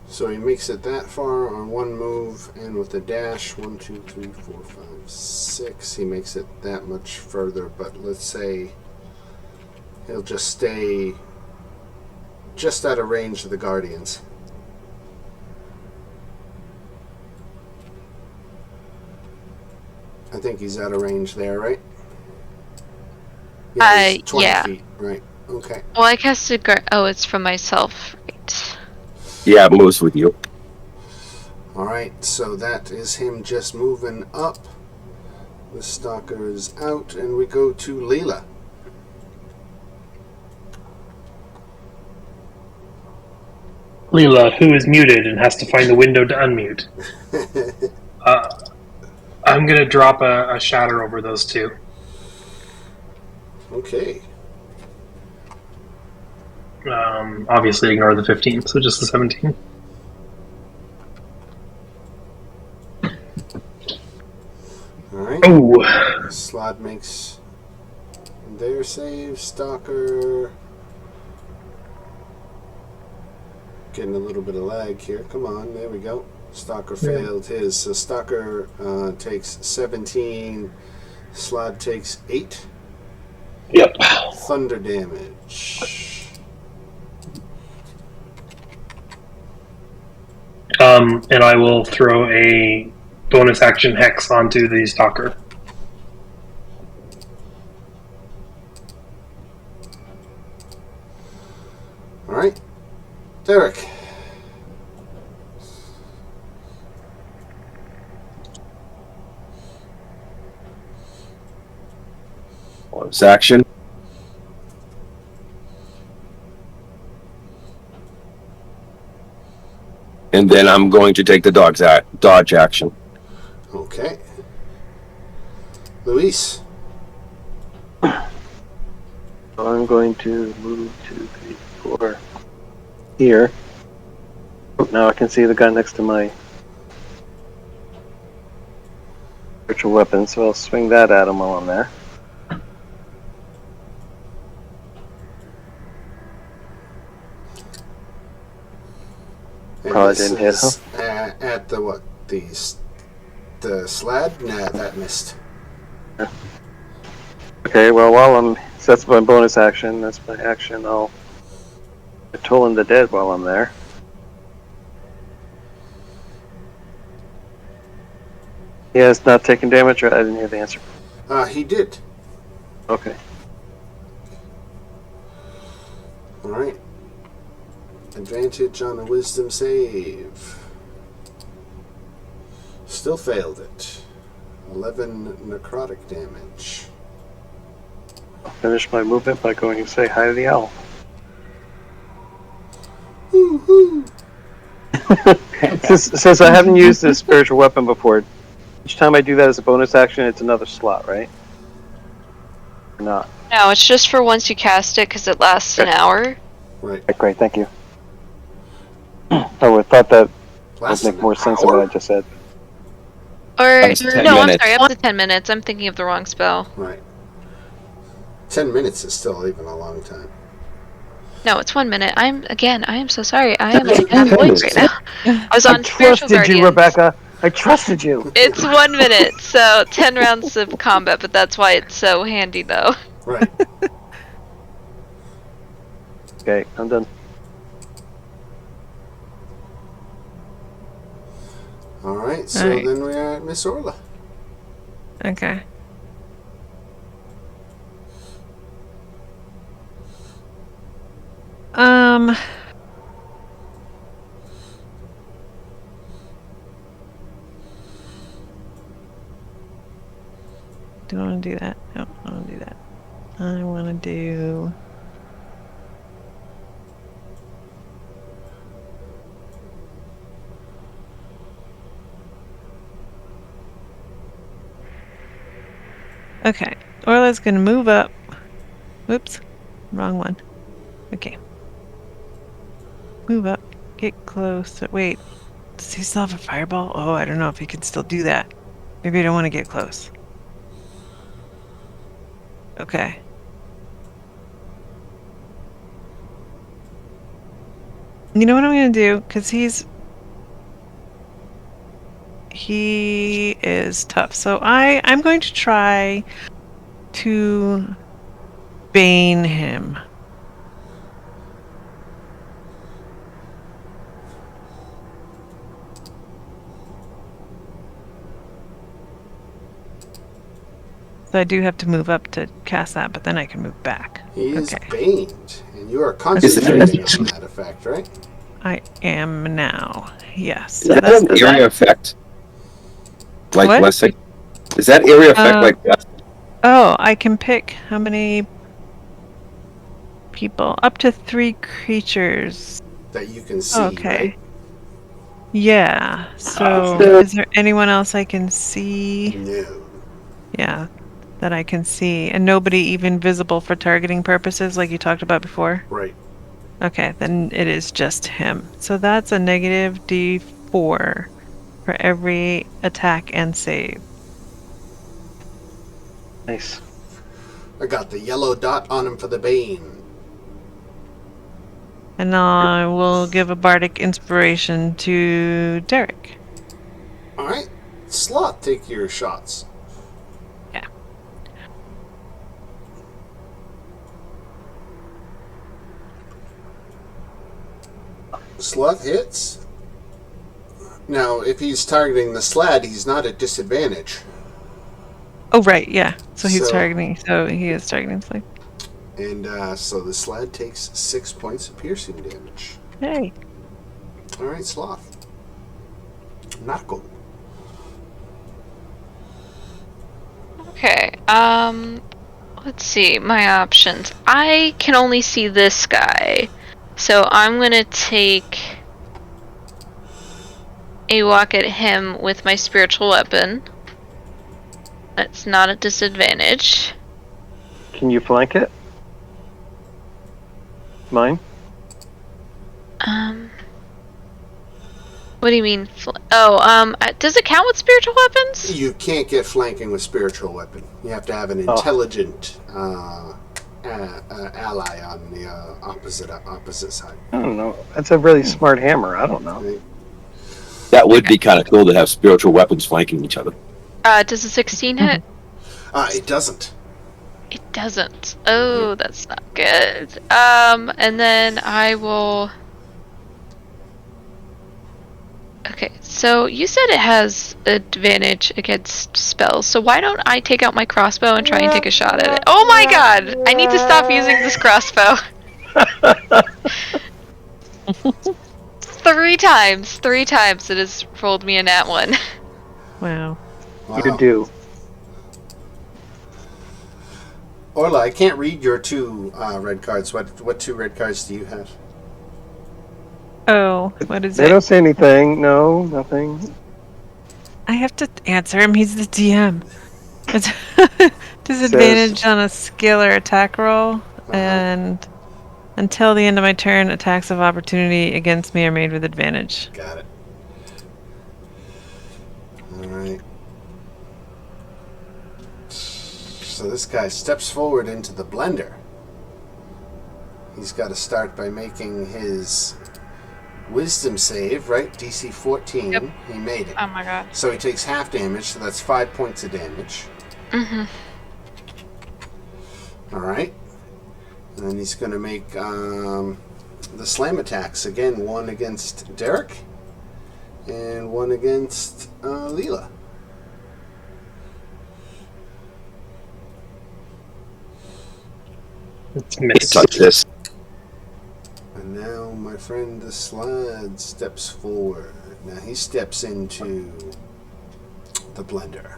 So he makes it that far on one move, and with the dash, 1, 2, 3, 4, 5, 6, he makes it that much further. But let's say he'll just stay just out of range of the Guardians. I think he's out of range there, right? He's 20 yeah. feet, right? Okay. Well, I casted oh, it's from myself, right? Yeah, it moves with you. Alright, so that is him just moving up. The stalker is out, and we go to Leela. Leela, who is muted and has to find the window to unmute. I'm going to drop a shatter over those two. Okay. Obviously, ignore the 15, so just the 17. Alright. Oh! Slot makes their save. Stalker. Getting a little bit of lag here. Come on, there we go. Stalker failed his. So Stalker takes 17. Slot takes 8. Yep. Thunder damage. And I will throw a bonus action hex onto the stalker. Alright. Derek. Bonus action. And then I'm going to take the dodge action. Okay. Luis. I'm going to move 2, 3, 4 here. Now I can see the guy next to my virtual weapon, so I'll swing that at him while I'm there. And Probably this didn't hit, is at the what? The slab? Nah, that missed. Okay, well, so that's my bonus action. That's my action. I'll toll in the dead while I'm there. Yeah, it's not taking damage, or I didn't hear the answer. He did. Okay. Alright. Advantage on a wisdom save. Still failed it. 11 necrotic damage. I'll finish my movement by going and say hi to the owl. Woo-hoo! Since I haven't used this spiritual weapon before, each time I do that as a bonus action, it's another slot, right? Or not? No, it's just for once you cast it because it lasts an hour. Right. Okay, great, thank you. I would have thought that would Last make more sense than what I just said. Or Up to 10 no, I'm minutes. sorry, up to 10 minutes. I'm thinking of the wrong spell. Right. 10 minutes is still even a long time. No, it's 1 minute. I am so sorry. I am a bad voice right now. I was on I Spiritual trusted you, Guardians. Rebecca. I trusted you. It's 1 minute, so 10 rounds of combat, but that's why it's so handy though. Right. Okay, I'm done. Alright, so Alright. then we are at Miss Orla. Okay. Do I want to do that? No, I don't want to do that. I want to do... Okay, Orla's gonna move up. Whoops, wrong one. Okay. Move up, get close. Wait, does he still have a fireball? Oh, I don't know if he can still do that. Maybe I don't want to get close. Okay. You know what I'm gonna do? Because he is tough. So I'm going to try to bane him. So I do have to move up to cast that, but then I can move back. He is Okay. baned, and you are concentrating on that effect, right? I am now. Yes. Is So that that's an the area effect? Like What? blessing? Is that area effect like blessing? Oh, I can pick how many people. Up to 3 creatures. That you can see, Okay. right? Yeah. So is there anyone else I can see? No. Yeah. That I can see. And nobody even visible for targeting purposes like you talked about before? Right. Okay, then it is just him. So that's a negative D4 for every attack and save. Nice. I got the yellow dot on him for the bane. And I will give a bardic inspiration to Derek. Alright. Sloth, take your shots. Yeah. Sloth hits. Now, if he's targeting the slad, he's not at disadvantage. Oh, right, yeah. So he's So- targeting, so he is targeting Slade. And so the slad takes 6 points of piercing damage. Hey. Alright, Sloth. Knuckle. Okay, let's see, my options. I can only see this guy, so I'm gonna take a walk at him with my spiritual weapon. That's not a disadvantage. Can you flank it? Mine? What do you mean? Does it count with spiritual weapons? You can't get flanking with spiritual weapon. You have to have an intelligent ally on the opposite side. I don't know. That's a really smart hammer. I don't know. Right? That would be kind of cool to have spiritual weapons flanking each other. Does a 16 hit? It doesn't. It doesn't. Oh, that's not good. And then I will... Okay, so you said it has advantage against spells, so why don't I take out my crossbow and try and take a shot at it? Oh my god! I need to stop using this crossbow. 3 times it has rolled me a nat 1. Wow. Wow. You do. Orla, I can't read your 2 red cards. What 2 red cards do you have? Oh, what is They it? don't say anything. No, nothing. I have to answer him. He's the DM. It's disadvantage on a skill or attack roll, and until the end of my turn, attacks of opportunity against me are made with advantage. Got it. Alright. So this guy steps forward into the blender. He's got to start by making his wisdom save, right? DC 14. Yep. He made it. Oh my god. So he takes half damage, so that's 5 points of damage. Mm-hmm. Alright. And then he's going to make the slam attacks. Again, one against Derek and one against Leela. It's missed. Touch this. And now my friend the Slad steps forward. Now he steps into the blender.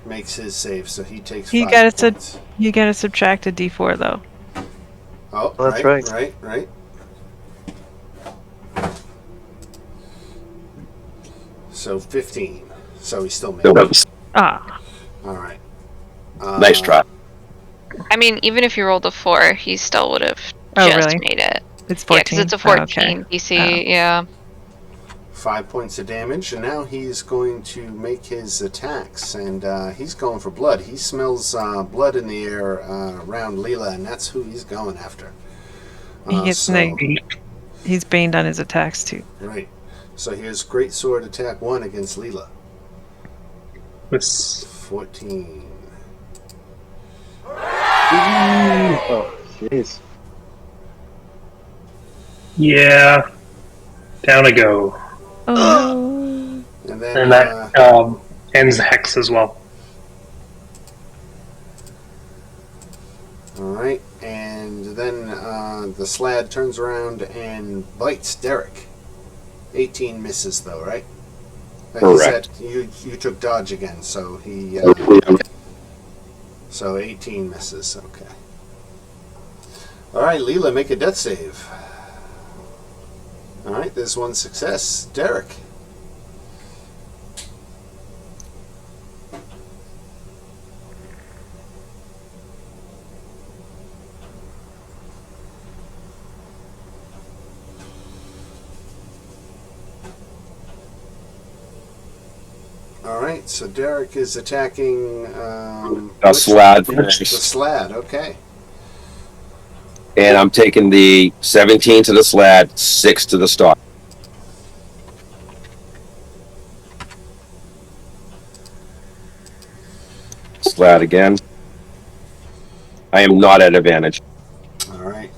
Makes his save, so he takes 5 points. You gotta subtract a d4 though. Oh, That's right. Right. So 15. So he still made it. Ah, Alright. Nice try. I mean, even if you rolled a 4, he still would have Oh, just really? made it. it's Yeah, 14. because it's a Oh, 14 okay. DC, Oh. yeah. 5 points of damage, and now he's going to make his attacks, and he's going for blood. He smells blood in the air around Leela, and that's who he's going after. He gets He's baned on his attacks too. Right. So here's Great Sword Attack 1 against Leela. This 14. Oh, jeez. yeah. Down I go. Oh. And then And that ends the hex as well. alright, and then the Slad turns around and bites Derek. 18 misses though, right? Correct. You took dodge again, so he so 18 misses, okay. Alright, Leela, make a death save. Alright, there's one success. Derek. Alright, so Derek is attacking A slad. the Slad, okay. And I'm taking the 17 to the slad, 6 to the stock. Slad again. I am not at advantage. Alright.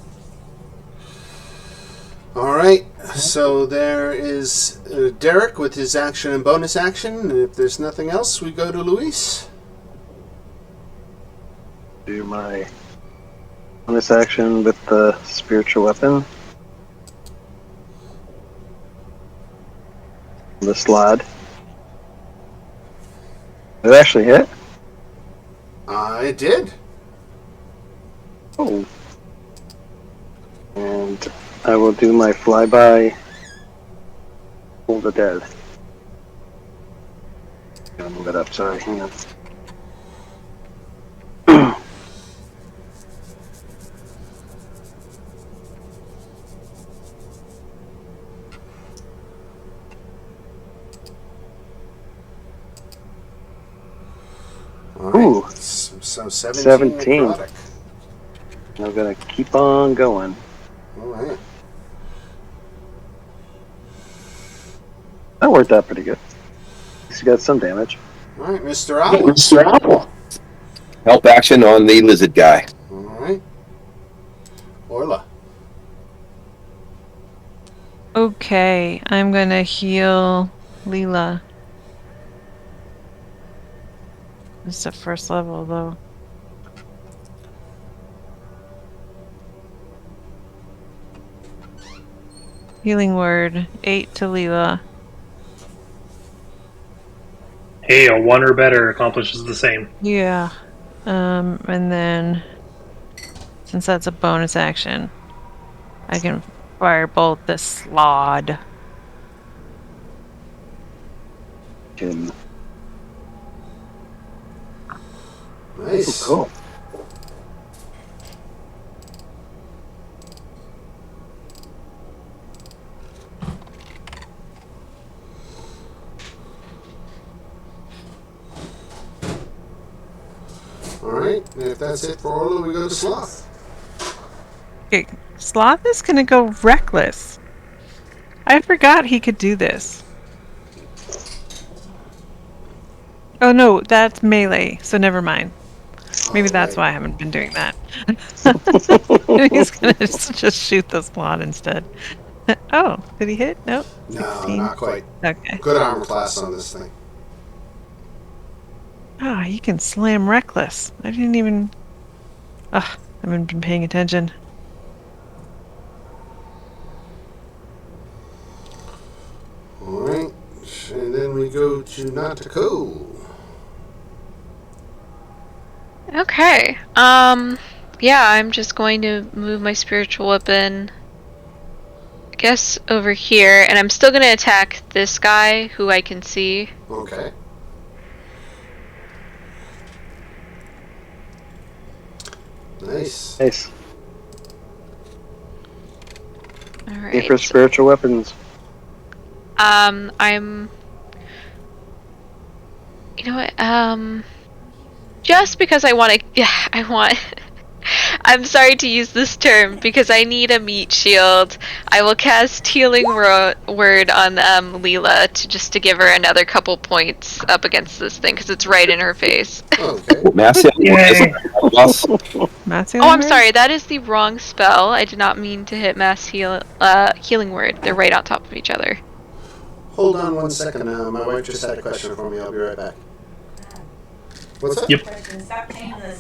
Alright, so there is Derek with his action and bonus action. And if there's nothing else, we go to Luis. Do my bonus action with the spiritual weapon. The slide. Did it actually hit? It did. Oh. And I will do my flyby. Hold the dead. Gotta move it up, sorry, hang on. So 17. 17. necrotic. I'm gonna keep on going. All right. That worked out pretty good. At least you got some damage. All right, Mr. Owl. Help action on the lizard guy. All right. Orla. Okay, I'm gonna heal Leela. It's the first level, though. Healing word, 8 to Leela. Hey, a 1 or better accomplishes the same. Yeah. And then, since that's a bonus action, I can firebolt the slod. Can- Nice. Cool. All right. And if that's it for Orla, we go to Sloth. Okay, Sloth is gonna go reckless. I forgot he could do this. Oh no, that's melee, so never mind. Maybe that's why I haven't been doing that. He's gonna just shoot the slot instead. Oh, did he hit? Nope. No, 16. not quite. Okay. Good armor class on this thing. Ah, you can slam reckless. I didn't even. Ugh, I haven't been paying attention. All right. And then we go to Natako. Okay. Yeah, I'm just going to move my spiritual weapon, I guess, over here, and I'm still going to attack this guy who I can see. Okay. Nice. Nice. All Aim for right. spiritual weapons. I'm. You know what? Just because I want to. Yeah, I want. I'm sorry to use this term because I need a meat shield. I will cast Healing Word on Leela to give her another couple points up against this thing because it's right in her face. Okay. Mass Yay. boss. Matt's Oh, I'm sorry. That is the wrong spell. I did not mean to hit Healing Word. They're right on top of each other. Hold on one second. My wife just had a question for me. I'll be right back. What's that? Yep.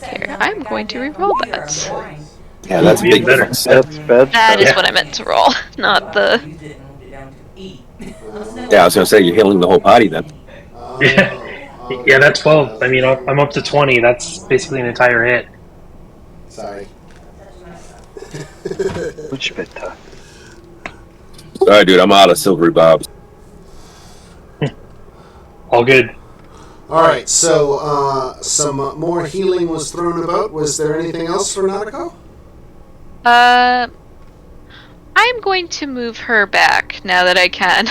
Here, I'm going to re-roll that. Yeah, that's a Even big better. difference. That's bad. That is Yeah. what I meant to roll, not the. Yeah, I was gonna say you're healing the whole party then. Yeah, that's 12. I mean, I'm up to 20. That's basically an entire hit. Sorry. Much better. Sorry, dude, I'm out of silvery bobs. All good. All right. So some more healing was thrown about. Was there anything else for Natako? I'm going to move her back now that I can.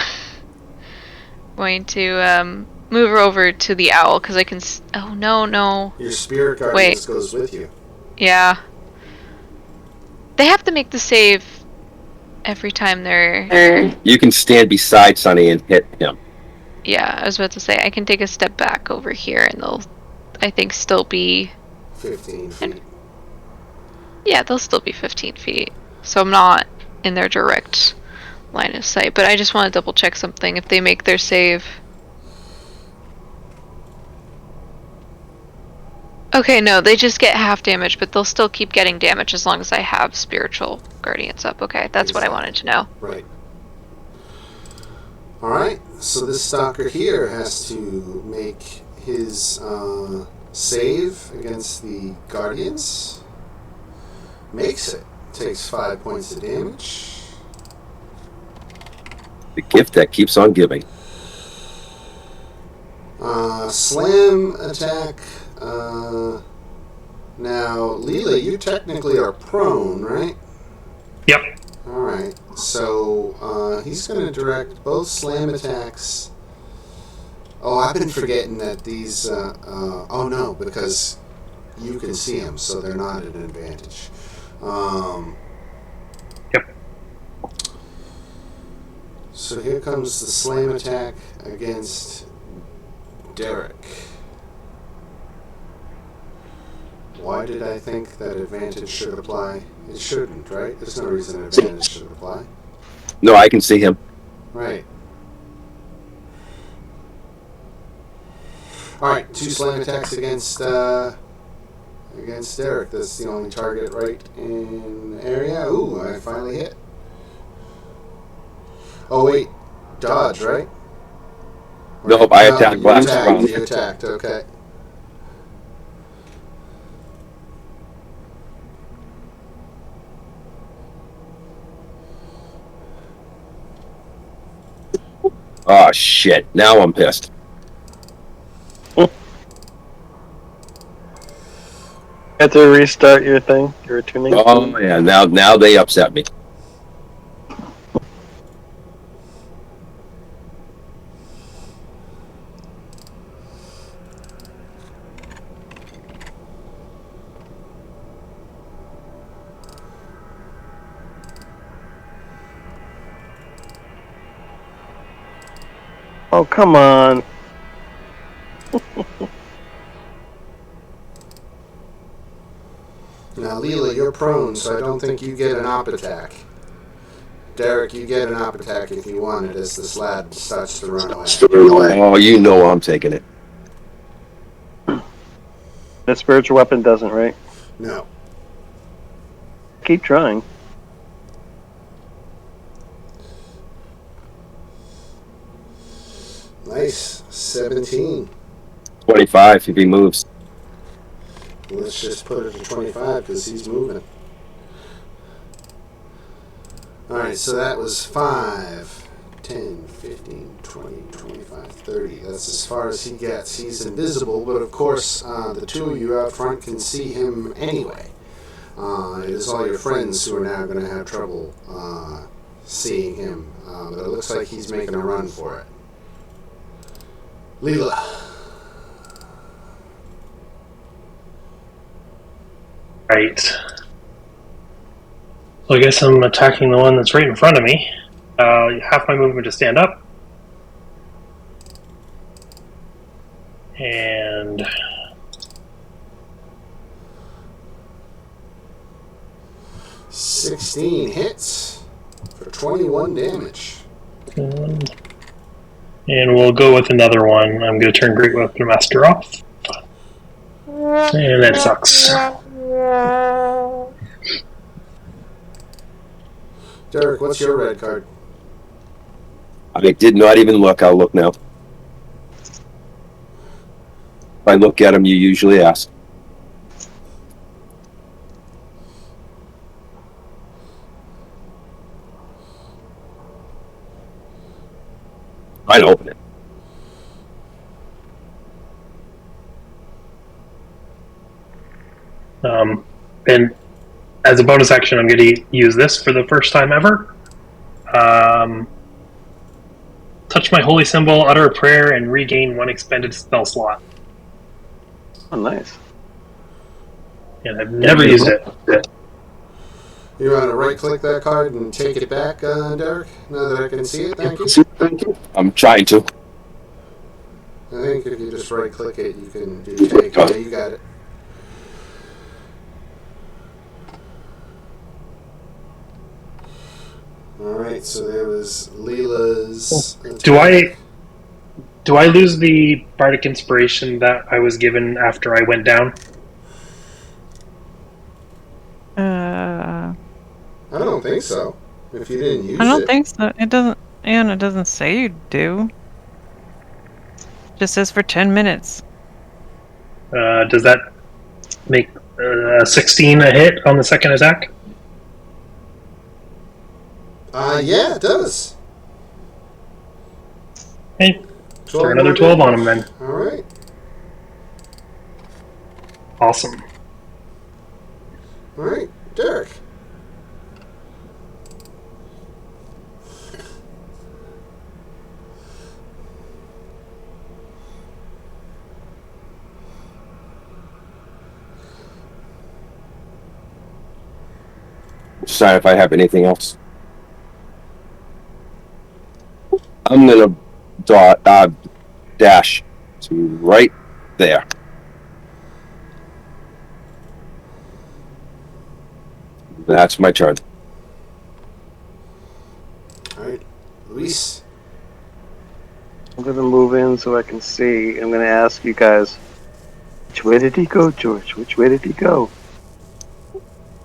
Going to move her over to the owl because I can. Oh no. Your spirit guardians goes with you. Yeah. They have to make the save every time they're. You can stand beside Sonny and hit him. Yeah, I was about to say I can take a step back over here and they'll, I think, still be. 15 feet. Yeah, they'll still be 15 feet. So I'm not in their direct line of sight. But I just want to double check something if they make their save. Okay, no, they just get half damage, but they'll still keep getting damage as long as I have spiritual guardians up. Okay, that's what I wanted to know. Right. All right. So this stalker here has to make his save against the guardians. Makes it. Takes 5 points of damage. The gift that keeps on giving. Slam attack. Now, Leela, you technically are prone, right? Yep. Alright, so he's going to direct both slam attacks. Oh, I've been forgetting that these. Oh no, because you can see them, so they're not at an advantage. Yep. So here comes the slam attack against Derek. Why did I think that advantage should apply? It shouldn't, right? There's no reason advantage should apply. No, I can see him. Right. Alright, 2 slam attacks against Derek. That's the only target right in area. Ooh, I finally hit. Oh wait, dodge, right? Nope, I attacked you last attacked, round. You attacked, okay. Oh shit! Now I'm pissed. Had to restart your thing, your tuning. Oh yeah, now they upset me. Oh, come on. Now, Leela, you're prone, so I don't think you get an op attack. Derek, you get an op attack if you want it as the slab starts to run away. Oh, you know I'm taking it. The spiritual weapon doesn't, right? No. Keep trying. Nice. 17. 25 if he moves. Let's just put it to 25 because he's moving. Alright, so that was 5, 10, 15, 20, 25, 30. That's as far as he gets. He's invisible, but of course, the 2 of you out front can see him anyway. It is all your friends who are now going to have trouble seeing him. But it looks like he's making a run for it. Leela. Right. So I guess I'm attacking the one that's right in front of me. Half my movement to stand up. And 16 hits for 21 damage. and we'll go with another one. I'm going to turn Great Weapon Master off. And that sucks. Derek, what's your red card? I did not even look. I'll look now. If I look at him, you usually ask. I'd open it. And as a bonus action, I'm going to use this for the first time ever. Touch my holy symbol, utter a prayer, and regain 1 expended spell slot. Oh, nice. And I've never used it. You want to right-click that card and take it back, Derek? Now that I can see it, thank you. I'm trying to. I think if you just right-click it, you can do take. Yeah, you got it. Alright, so there was Leela's attack. Do I lose the bardic inspiration that I was given after I went down? Uh, I don't think so. If you didn't use it. I don't think so. It doesn't. And it doesn't say you do. Just says for 10 minutes. Does that make 16 a hit on the second attack? Yeah, it does. Hey, throw another 12 on him then. Alright. Awesome. Alright, Derek. decide if I have anything else. I'm gonna dash to right there. That's my turn. All right, Luis. I'm gonna move in so I can see. I'm gonna ask you guys, which way did he go, George? Which way did he go?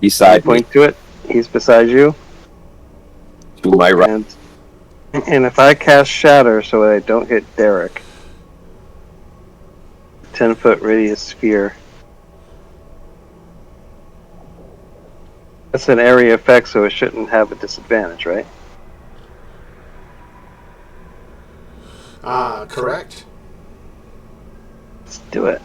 Beside me, Point to it. He's beside you. to my right. And if I cast Shatter so I don't hit Derek, 10-foot radius sphere. That's an area effect, so it shouldn't have a disadvantage, right? Correct. Let's do it.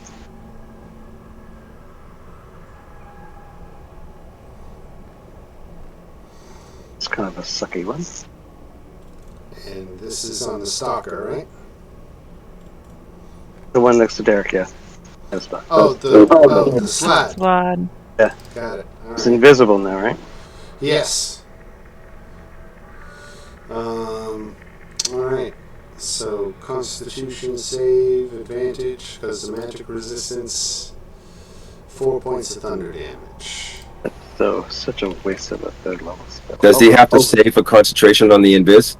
It's kind of a sucky one. And this is on the stalker, right? The one next to Derek, yeah. That's not. Oh, the slab. Slod. Got it. All It's right. invisible now, right? Yes. All right. So Constitution save advantage because of magic resistance. 4 points of thunder damage. So such a waste of a third level spell. Does he have to save for concentration on the invis?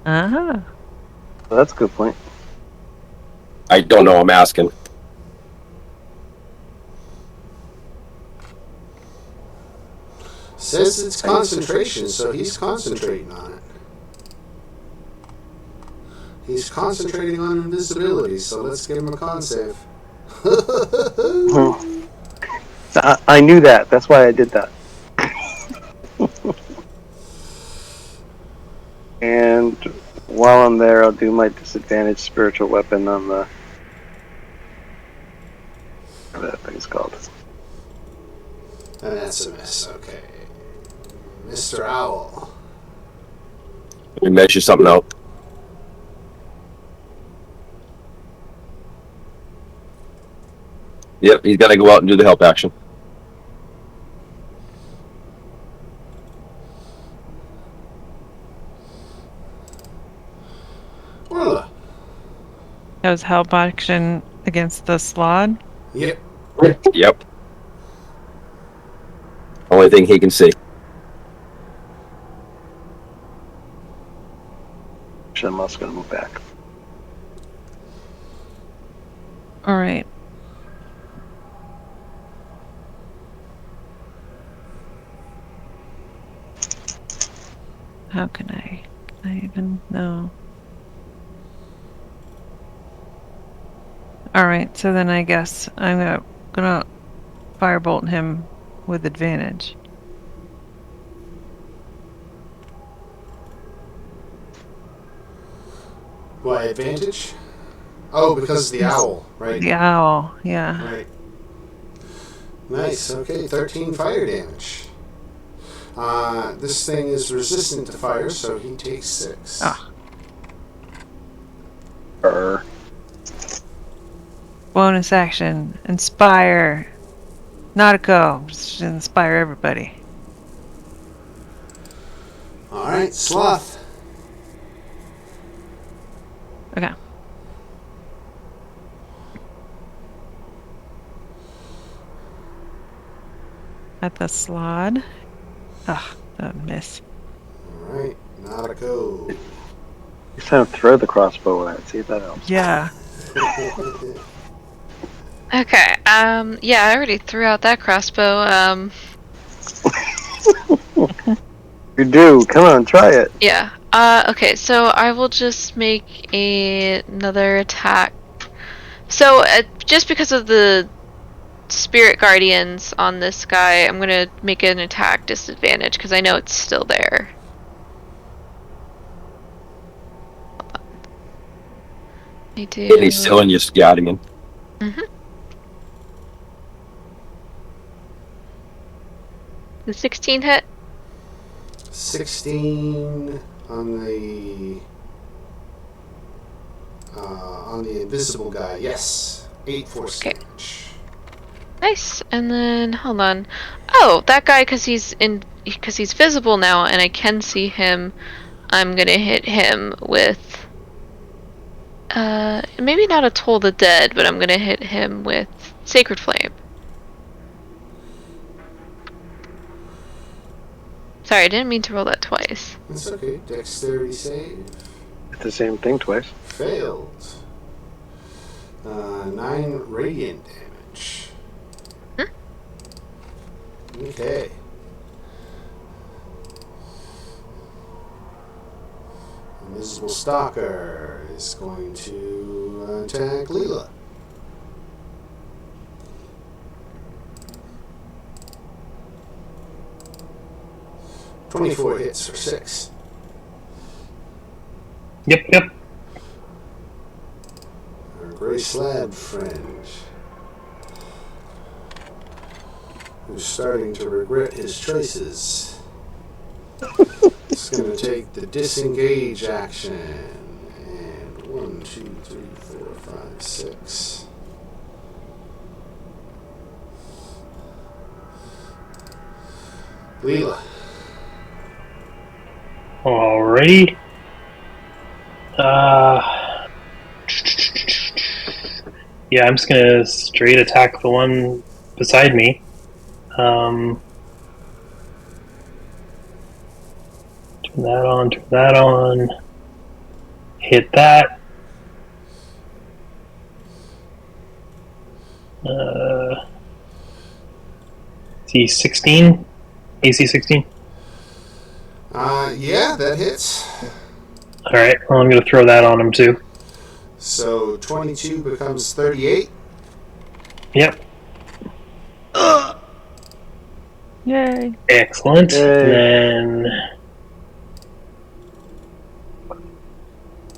Ah. Well, that's a good point. I don't know. I'm asking. Says it's concentration, so he's concentrating on it. He's concentrating on invisibility, so let's give him a con save. I knew that. That's why I did that. And while I'm there, I'll do my disadvantage spiritual weapon on the... whatever that thing's called. And that's a miss, okay. Mr. Owl. Let me measure something out. Yep, he's got to go out and do the help action. Orla. That was help action against the slod. Yep. Yep. Only thing he can see. I'm also going to move back. All right. How can I even know? All right, so then I guess I'm gonna firebolt him with advantage. Why advantage? Oh, because of the owl, right? The owl, yeah. Right. Nice. Okay, 13 fire damage. This thing is resistant to fire, so he takes 6. Ah. Bonus action, inspire. Nautico, just inspire everybody. All right, Sloth. Okay. At the slod. Ugh, a miss. All right, Nautico. Just kind of throw the crossbow at it, see if that helps. Yeah. Okay, yeah, I already threw out that crossbow. You do. Come on, try it. Yeah. Okay, so I will just make another attack. So, just because of the spirit guardians on this guy, I'm gonna make an attack disadvantage, because I know it's still there. I do. And he's still in your scouting. Mm-hmm. The 16 hit? 16 on the invisible guy. Yes, 8 force Okay. damage. Nice. And then hold on. Oh, that guy, because he's visible now, and I can see him. I'm gonna hit him with maybe not a Toll the Dead, but I'm gonna hit him with Sacred Flame. Sorry, I didn't mean to roll that twice. That's okay. Dexterity save. It's the same thing twice. Failed. 9 radiant damage. Okay. Invisible Stalker is going to attack Leela. "24 hits for 6. Yep. Our gray slab friend, who's starting to regret his choices, is going to take the disengage action. And 1, 2, 3, 4, 5, 6. Leela. Alrighty. Yeah, I'm just gonna straight attack the one beside me. Turn that on. Hit that. See 16? AC 16? Yeah, that hits. Alright, well, I'm gonna throw that on him too. So 22 becomes 38. Yep. Yay. Excellent. Yay. And then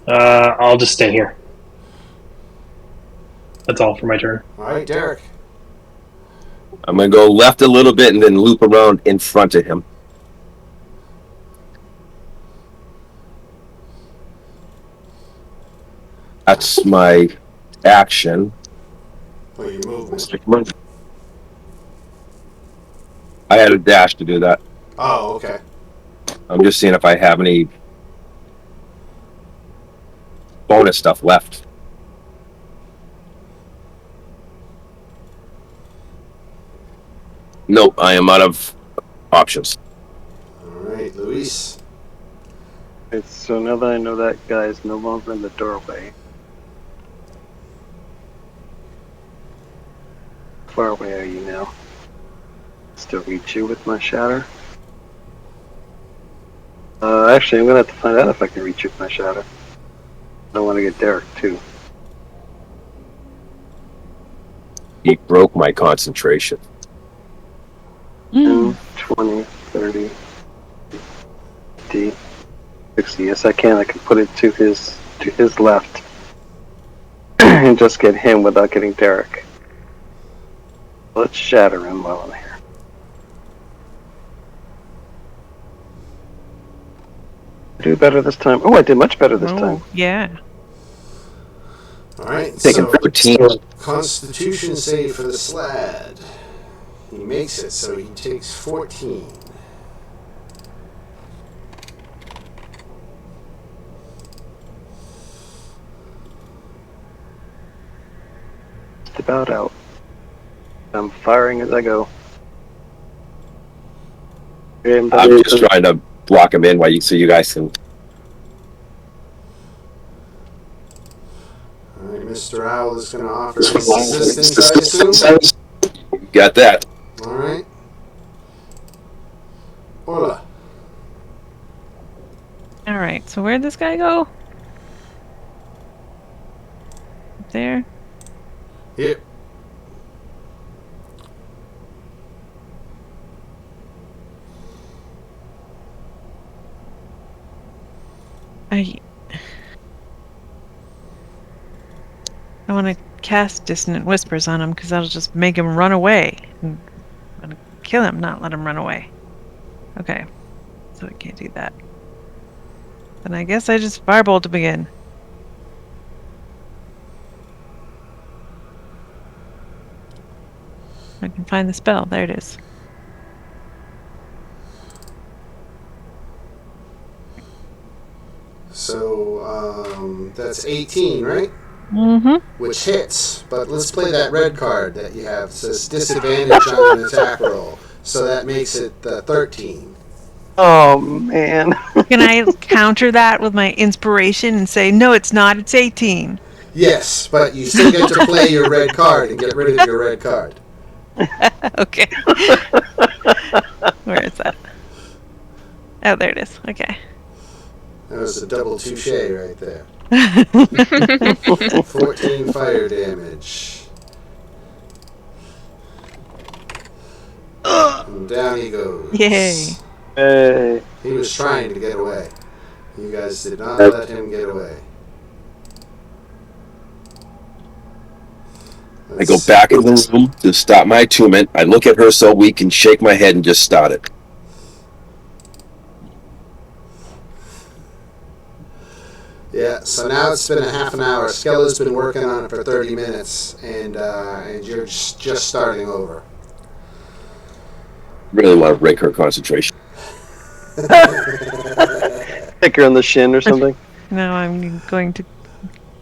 I'll just stay here. That's all for my turn. All right, Derek. I'm going to go left a little bit and then loop around in front of him. That's my action. Oh, your movement. I had a dash to do that. Oh, okay. I'm just seeing if I have any bonus stuff left. Nope, I am out of options. All right, Luis. So now that I know that guy is no longer in the doorway, how far away are you now? Still reach you with my shatter? Actually, I'm gonna have to find out if I can reach you with my shatter. I don't want to get Derek too. He broke my concentration. 10, 20, 30, 50, 60. Yes, I can. I can put it to his left and just get him without getting Derek. Let's shatter him while I'm here. Do better this time. Oh, I did much better this time. Yeah. All right, Taking so 13. Constitution save for the Slad. He makes it, so he takes 14. Just about out. I'm firing as I go. I'm just trying to block him in so you guys can. All right, Mr. Owl is going to offer his assistance, I assume. Got that. All right. Hola. All right. So where'd this guy go? Up there. Yep. I want to cast Dissonant Whispers on him because that'll just make him run away. I'm gonna kill him, not let him run away. Okay. So I can't do that. Then I guess I just firebolt him again. can find the spell. There it is. So that's 18, right? Mm-hmm. Which hits. But let's play that red card that you have. It says disadvantage on an attack roll. So that makes it 13. Oh man. Can I counter that with my inspiration and say, no, it's not, it's 18? Yes, but you still get to play your red card and get rid of your red card. Okay. Where is that? Oh, there it is. Okay. That was a double touche right there. 14 fire damage. And down he goes. Yay. Hey. He was trying to get away. You guys did not let him get away. I go back in the room to stop my attunement. I look at her so weak and shake my head and just start it. Yeah, so now it's been a half an hour. Skella's been working on it for 30 minutes, and you're just starting over. Really want to break her concentration. Stick her on the shin or something. Now I'm going to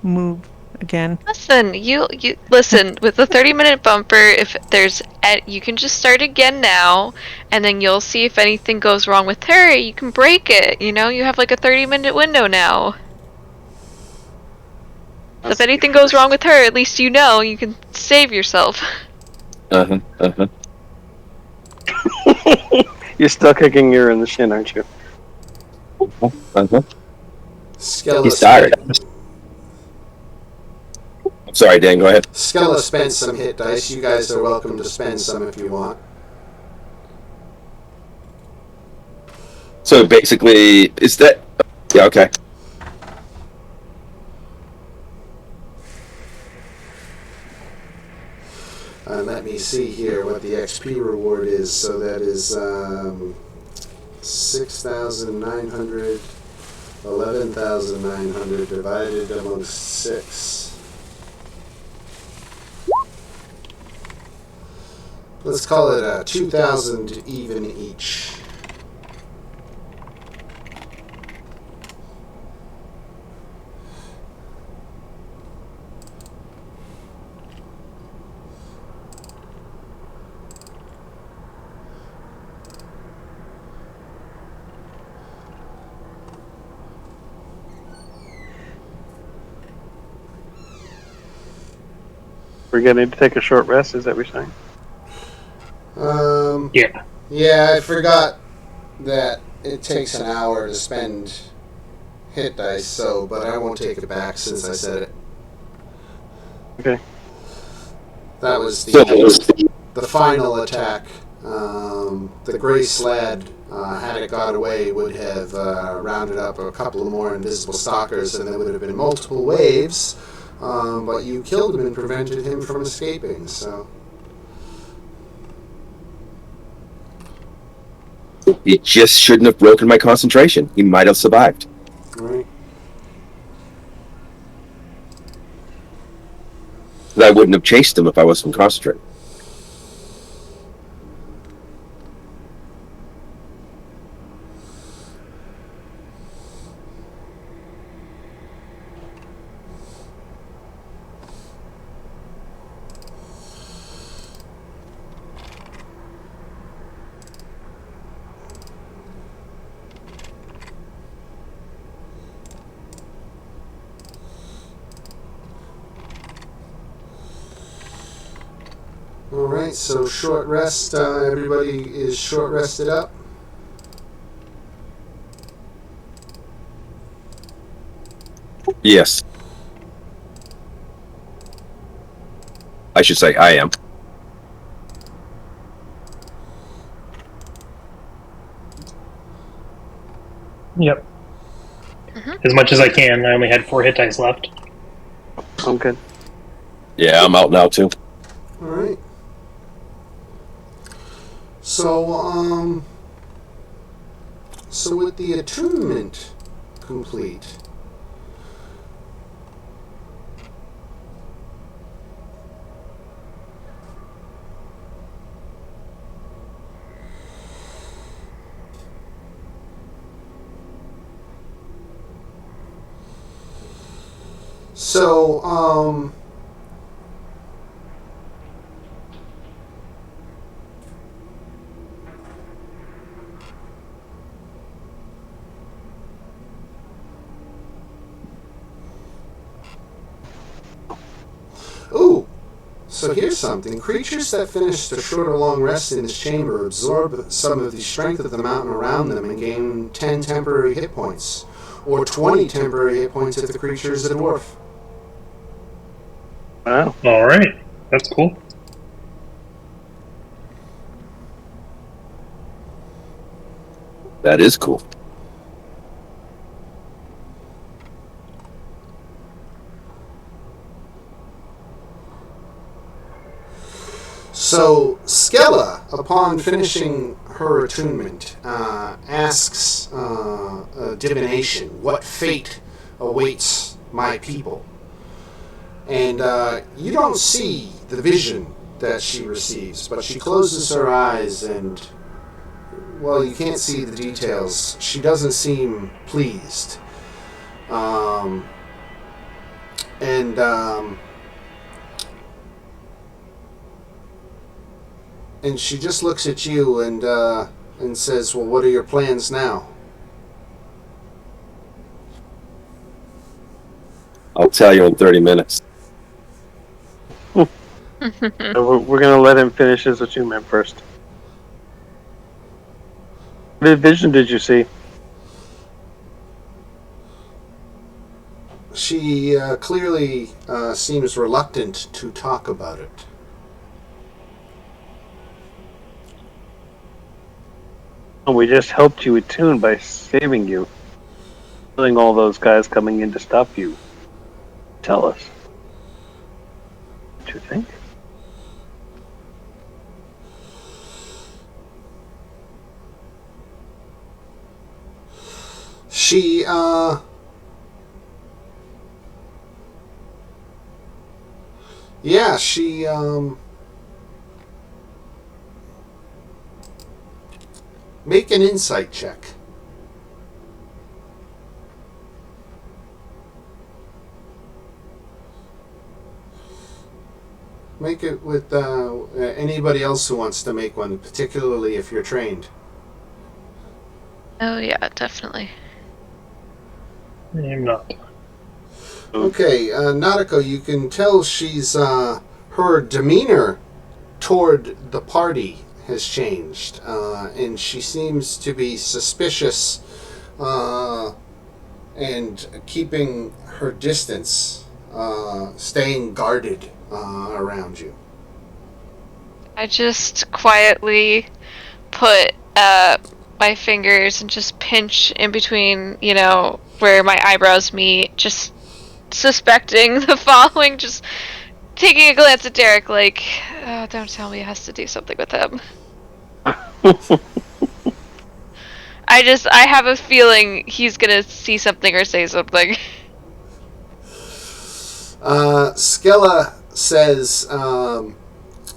move again. Listen, you listen with the 30-minute bumper. If there's, you can just start again now, and then you'll see if anything goes wrong with her. You can break it. You know, you have like a 30-minute window now. So if anything goes wrong with her, at least you know you can save yourself. You're still kicking her in the shin, aren't you? Skella He's tired. I'm sorry, Dan, go ahead. Skella spent some hit dice. You guys are welcome to spend some if you want. So basically, is that... Yeah, okay. Let me see here what the XP reward is. So that is 6,900, 11,900 divided amongst 6. Let's call it 2,000 even each. We're getting to take a short rest, is that what you're saying? Yeah. Yeah, I forgot that it takes an hour to spend hit dice, but I won't take it back since I said it. Okay. That was the final attack. The Gray Sled, had it got away, would have rounded up a couple of more invisible stalkers, and there would have been multiple waves. But you killed him and prevented him from escaping, so... He just shouldn't have broken my concentration. He might have survived. Right. I wouldn't have chased him if I wasn't concentrating. Alright, so short rest. Everybody is short rested up. Yes. I should say I am. Yep. As much as I can. I only had 4 hit dice left. I'm good. Yeah, I'm out now too. Alright. So, so with the attunement complete, So, ooh. So here's something. Creatures that finish a short or long rest in this chamber absorb some of the strength of the mountain around them and gain 10 temporary hit points, or 20 temporary hit points if the creature is a dwarf. Wow. All right, that's cool. That is cool. So Skella, upon finishing her attunement, asks divination, "What fate awaits my people?" And you don't see the vision that she receives, but she closes her eyes and, well, you can't see the details. She doesn't seem pleased. And she just looks at you and says, "Well, what are your plans now?" I'll tell you in 30 minutes. So we're gonna let him finish his attunement first. What vision did you see? She clearly seems reluctant to talk about it. Oh, we just helped you attune by saving you. Killing all those guys coming in to stop you. Tell us. What you think? She, yeah, she, make an insight check. Make it with anybody else who wants to make one, particularly if you're trained. Oh yeah, definitely. I'm not. Okay, Nautico, you can tell she's, her demeanor toward the party has changed, and she seems to be suspicious and keeping her distance, staying guarded around you. I just quietly put my fingers and just pinch in between, where my eyebrows meet, just suspecting the following, just taking a glance at Derek like, don't tell me he has to do something with him. I have a feeling he's gonna see something or say something. Skella says,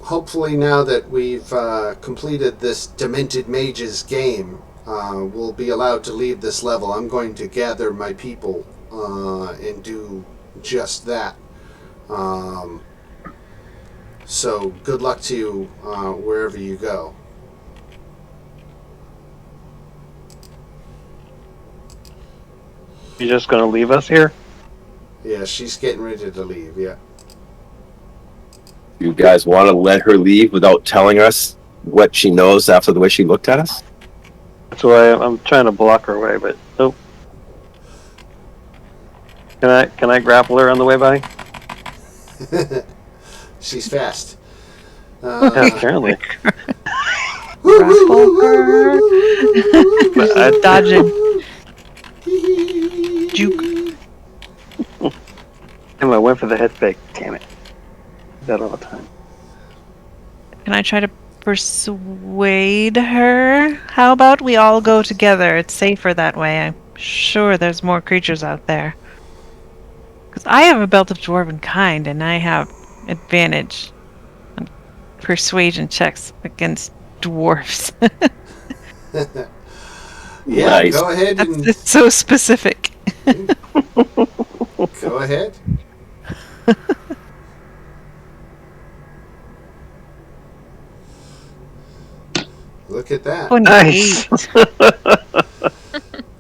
hopefully now that we've completed this Demented Mages game, we'll be allowed to leave this level. I'm going to gather my people and do just that. So good luck to you wherever you go. You just gonna leave us here? Yeah, she's getting ready to leave, yeah. You guys want to let her leave without telling us what she knows after the way she looked at us? That's why I'm trying to block her way, but nope. Can I grapple her on the way by? She's fast. Yeah, apparently. Grapple her. Dodging. Juke. Damn, I went for the head fake. Damn it. Do that all the time. Can I try to persuade her? How about we all go together? It's safer that way. I'm sure there's more creatures out there. Because I have a belt of dwarven kind, and I have advantage on persuasion checks against dwarves. Yeah, Nice. go ahead and It's so specific. go ahead. Look at that. 28. Nice.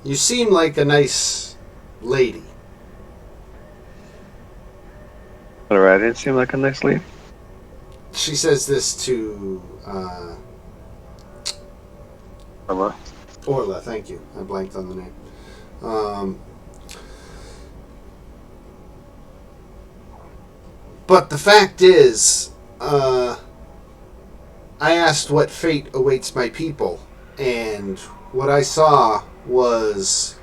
You seem like a nice lady. Alright, I didn't seem like a nice lady. She says this to Emma. Orla. Thank you. I blanked on the name. But the fact is, I asked what fate awaits my people, and what I saw was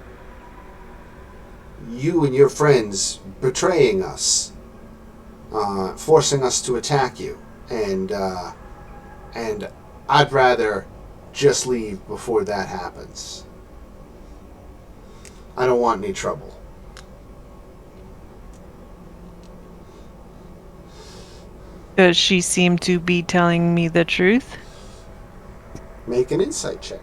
you and your friends betraying us, forcing us to attack you, and I'd rather just leave before that happens. I don't want any trouble. Does she seem to be telling me the truth? Make an insight check.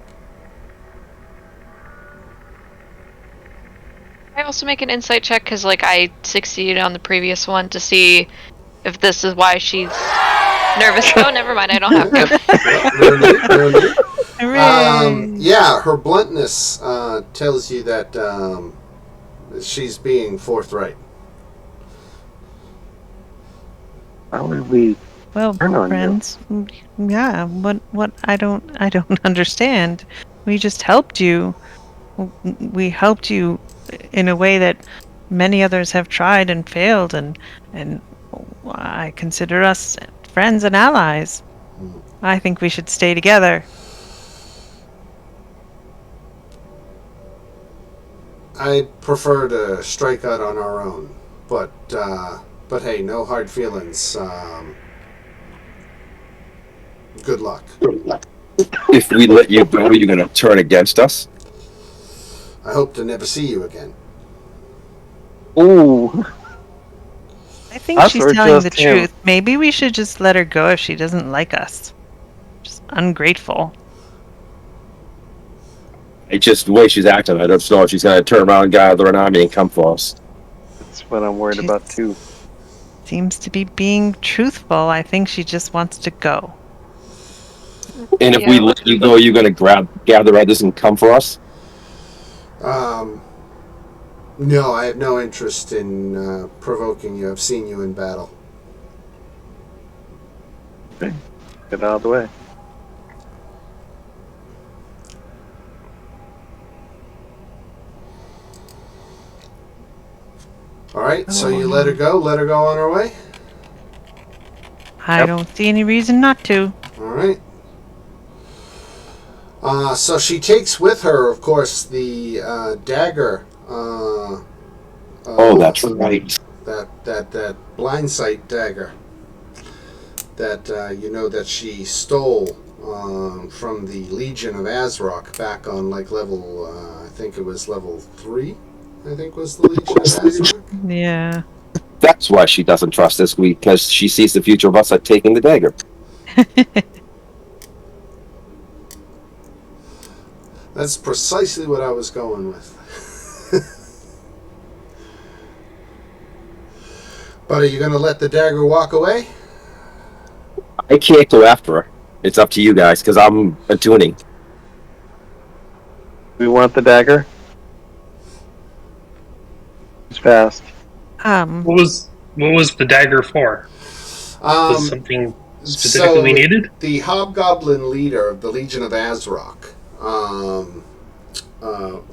I also make an insight check because, like, I succeeded on the previous one to see if this is why she's nervous. Oh, never mind. I don't have to. Really? Hooray! Yeah, her bluntness tells you that she's being forthright. How would we Well, turn on you? friends, yeah. What? I don't understand. We just helped you. We helped you in a way that many others have tried and failed, and I consider us friends and allies. I think we should stay together. I'd prefer to strike out on our own, but hey, no hard feelings. Good luck. If we let you go, you're going to turn against us? I hope to never see you again. Ooh. I think Us she's or telling the just him? truth. Maybe we should just let her go if she doesn't like us. Just ungrateful. It's just the way she's acting. I don't know if she's going to turn around, gather an army, and come for us. That's what I'm worried about too. Seems to be being truthful. I think she just wants to go. And if Yeah. we let you go, you're going to gather others and come for us? No, I have no interest in provoking you. I've seen you in battle. Get out of the way. All right, so you let her go on her way? I Yep. don't see any reason not to. All right. So she takes with her, of course, the dagger. Oh, that's right. That blind sight dagger. That that she stole from the Legion of Azrock back on like level. I think it was level 3. I think was the Legion of Azrock. Yeah. That's why she doesn't trust us, because she sees the future of us at taking the dagger. That's precisely what I was going with. But are you going to let the dagger walk away? I can't go after her. It's up to you guys, because I'm attuning. We want the dagger. It's fast. What was the dagger for? Was something specifically we needed? The hobgoblin leader of the Legion of Azrock,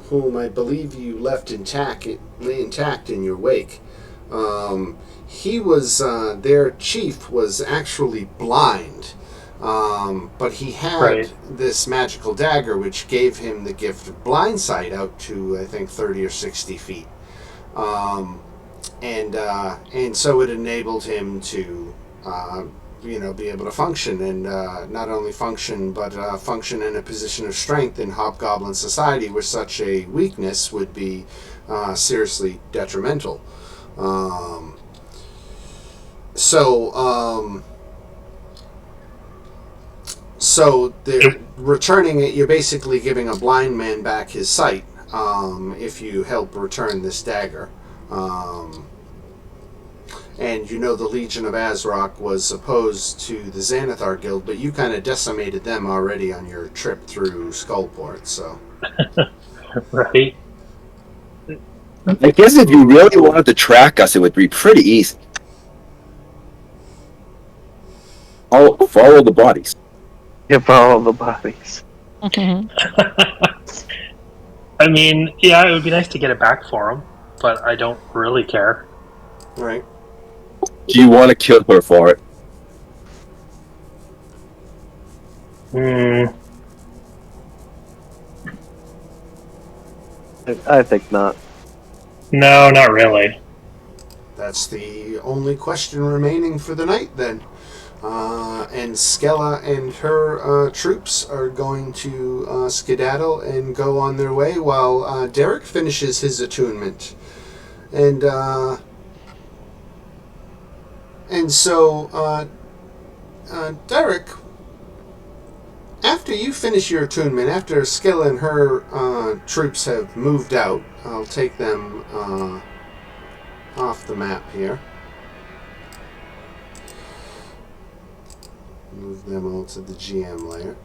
whom I believe you left intact in your wake, he was their chief was actually blind, but he had Right. this magical dagger which gave him the gift of blind sight out to I think 30 or 60 feet. And so it enabled him to, be able to function, and not only function, but function in a position of strength in Hobgoblin society, where such a weakness would be seriously detrimental. So they're returning it. You're basically giving a blind man back his sight if you help return this dagger. And you know the Legion of Azrock was opposed to the Xanathar Guild, but you kind of decimated them already on your trip through Skullport, so... Right? I guess if you really wanted to track us, it would be pretty easy. Follow the bodies. You follow the bodies. I mean, yeah, it would be nice to get it back for him, but I don't really care. Right. Do you want to kill her for it? Hmm. I think not. No, not really. That's the only question remaining for the night, then. And Skella and her troops are going to skedaddle and go on their way while Derek finishes his attunement. And so, Derek, after you finish your attunement, after Skella and her troops have moved out, I'll take them off the map here. Move them all to the GM layer.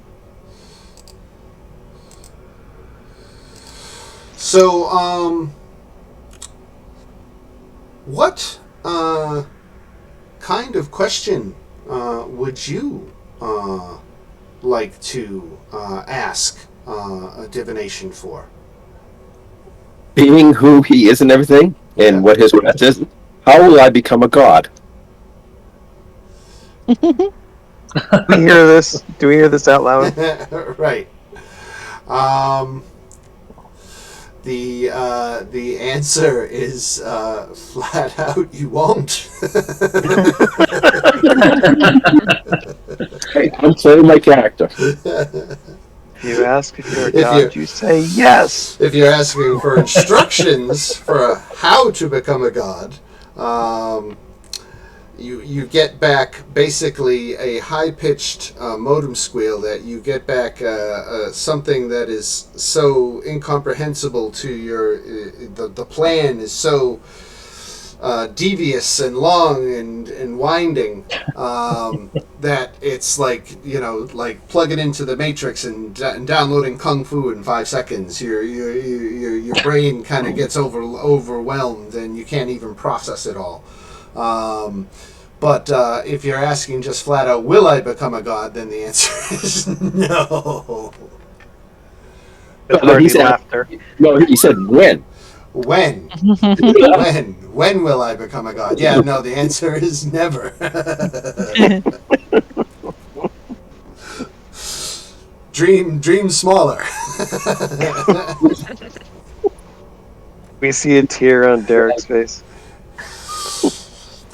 So, what kind of question would you like to ask a divination for? Being who he is and everything, and what his rest is, how will I become a god? Do we hear this? Do we hear this out loud? Right. The answer is flat out you won't. Hey, I'm playing my character. You ask if you're a If god, you say yes. If you're asking for instructions for how to become a god, you get back basically a high-pitched modem squeal that you get back something that is so incomprehensible to your the plan is so devious and long and winding that it's like, you know, like plugging into the Matrix and downloading Kung Fu in 5 seconds. Your brain kind of gets overwhelmed and you can't even process it all. But if you're asking just flat out, will I become a god, then the answer is no. It's No, he already said- laughter. No, he said when. When? When will I become a god? Yeah, no, the answer is never. Dream smaller. We see a tear on Derek's face.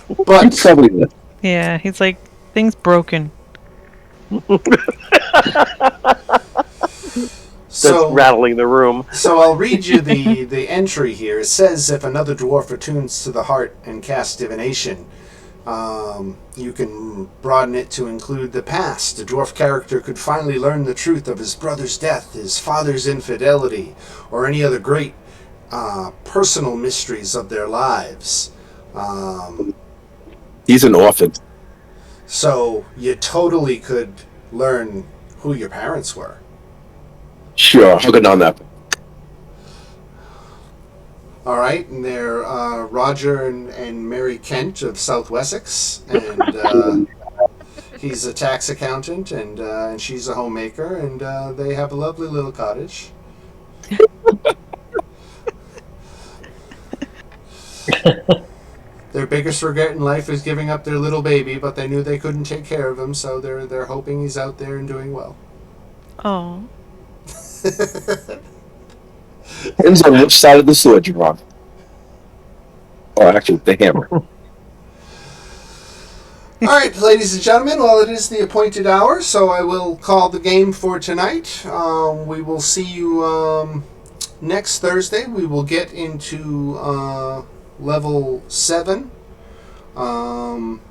You But probably will. Yeah, he's like, things broken. That's rattling the room. So I'll read you the entry here. It says, if another dwarf attunes to the heart and casts divination, you can broaden it to include the past. The dwarf character could finally learn the truth of his brother's death, his father's infidelity, or any other great personal mysteries of their lives. He's an orphan. So you totally could learn who your parents were. Sure, I'll go down that. All right, and they're Roger and Mary Kent of South Wessex, and he's a tax accountant, and she's a homemaker, and they have a lovely little cottage. Their biggest regret in life is giving up their little baby, but they knew they couldn't take care of him, so they're hoping he's out there and doing well. Oh. Depends on which side of the sword you're on. Or actually, the hammer. All right, ladies and gentlemen, well, it is the appointed hour, so I will call the game for tonight. We will see you next Thursday. We will get into level 7. And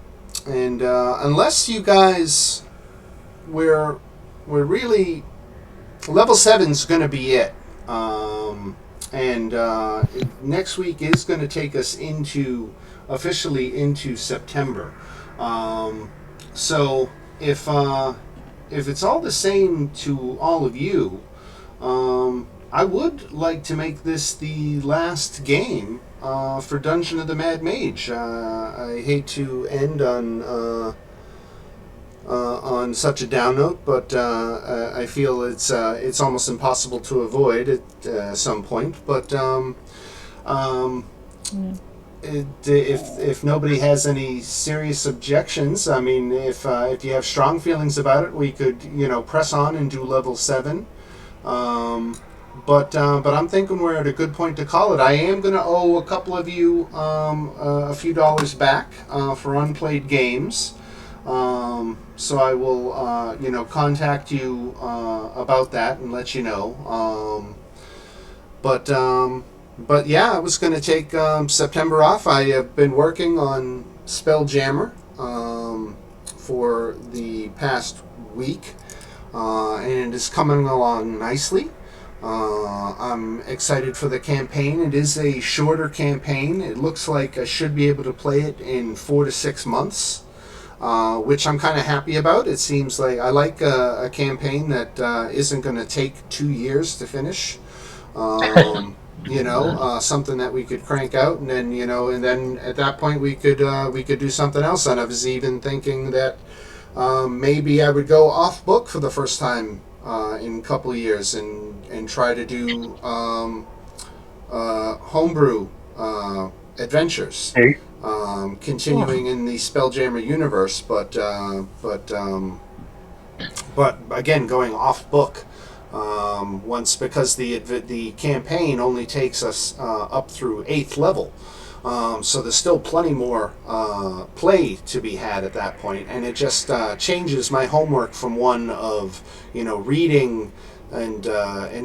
unless you guys, we're really... Level 7's going to be it. Next week is going to take us into officially into September. So if it's all the same to all of you, I would like to make this the last game for Dungeon of the Mad Mage. I hate to end on such a down note, but I feel it's almost impossible to avoid at some point. But if nobody has any serious objections, I mean, if you have strong feelings about it, we could press on and do level 7. But I'm thinking we're at a good point to call it. I am going to owe a couple of you a few dollars back for unplayed games. So I will, contact you about that and let you know. But yeah, I was going to take September off. I have been working on Spelljammer for the past week, and it is coming along nicely. I'm excited for the campaign. It is a shorter campaign. It looks like I should be able to play it in 4 to 6 months. Which I'm kind of happy about. It seems like I like a campaign that isn't going to take 2 years to finish. Something that we could crank out, and then and then at that point we could do something else. And I was even thinking that maybe I would go off book for the first time in a couple of years and try to do homebrew adventures. Hey. Continuing in the Spelljammer universe, but again going off book once, because the campaign only takes us up through 8th level, so there's still plenty more play to be had at that point, and it just changes my homework from one of reading and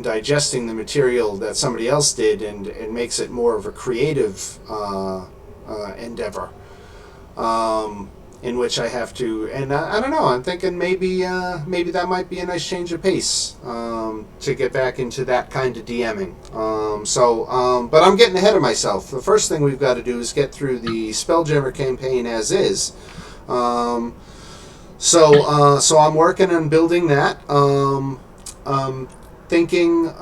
digesting the material that somebody else did, and makes it more of a creative endeavor, in which I have to, and I don't know, I'm thinking maybe that might be a nice change of pace, to get back into that kind of DMing. But I'm getting ahead of myself. The first thing we've got to do is get through the Spelljammer campaign as is. So I'm working on building that. Thinking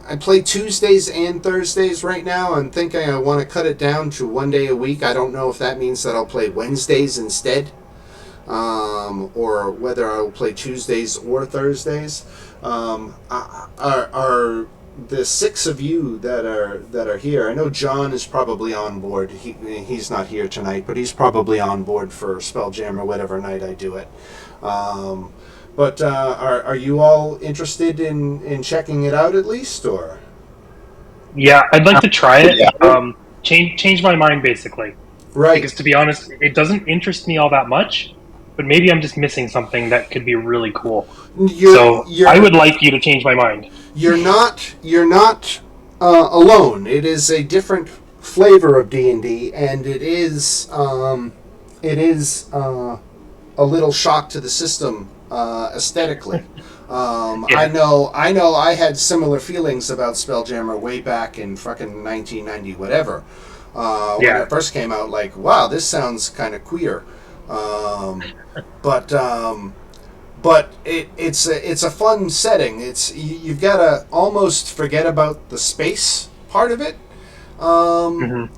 I play Tuesdays and Thursdays right now. I'm thinking I want to cut it down to 1 day a week. I don't know if that means that I'll play Wednesdays instead, or whether I'll play Tuesdays or Thursdays. Are the 6 of you that are here? I know John is probably on board. He's not here tonight, but he's probably on board for Spelljammer whatever night I do it. But are you all interested in checking it out at least, or? Yeah, I'd like to try it. Change my mind, basically. Right. Because to be honest, it doesn't interest me all that much, but maybe I'm just missing something that could be really cool. I would like you to change my mind. You're not alone. It is a different flavor of D&D, and it is a little shock to the system. Aesthetically, yeah. I know I had similar feelings about Spelljammer way back in fucking 1990 whatever, when it first came out. Like, wow, this sounds kind of queer, but it's a fun setting. You've got to almost forget about the space part of it, and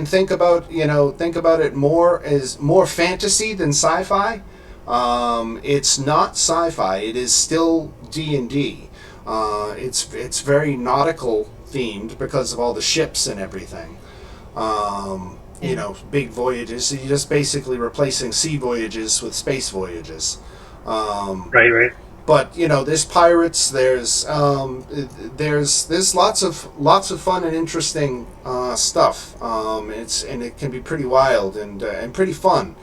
think about it more as more fantasy than sci-fi. It's not sci-fi. It is still D&D. It's very nautical themed because of all the ships and everything. Big voyages. So you're just basically replacing sea voyages with space voyages. Right. But there's pirates. There's lots of fun and interesting stuff. It can be pretty wild and pretty fun.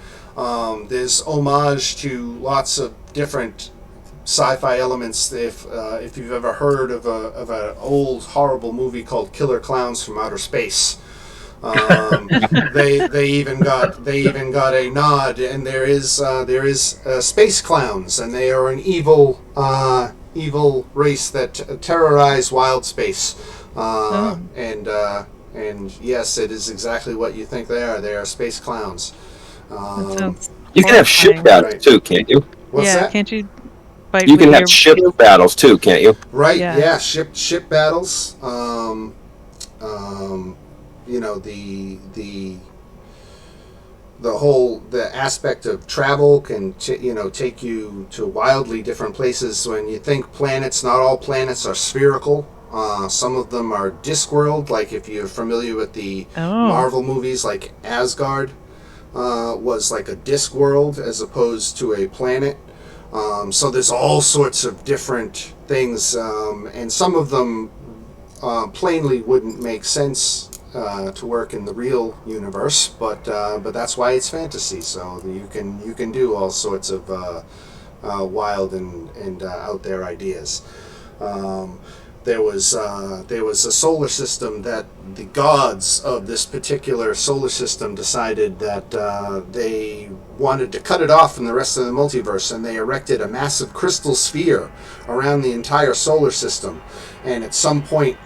There's homage to lots of different sci-fi elements. If you've ever heard of an old horrible movie called Killer Clowns from Outer Space, they even got a nod. And there is space clowns, and they are an evil race that terrorize wild space. And yes, it is exactly what you think they are. They are space clowns. That sounds You can have ship horrifying. battles Right. too, can't you? What's Yeah, that? can't you fight You with can your have ship battles too, can't you? Right. Yeah. Yeah. Ship battles. You know, the aspect of travel can take you to wildly different places. When you think planets, not all planets are spherical. Some of them are Discworld, like if you're familiar with the Marvel movies, like Asgard was like a disc world as opposed to a planet. So there's all sorts of different things, and some of them plainly wouldn't make sense to work in the real universe, but that's why it's fantasy. So you can do all sorts of wild and out there ideas. There was a solar system that the gods of this particular solar system decided that they wanted to cut it off from the rest of the multiverse, and they erected a massive crystal sphere around the entire solar system. And at some point,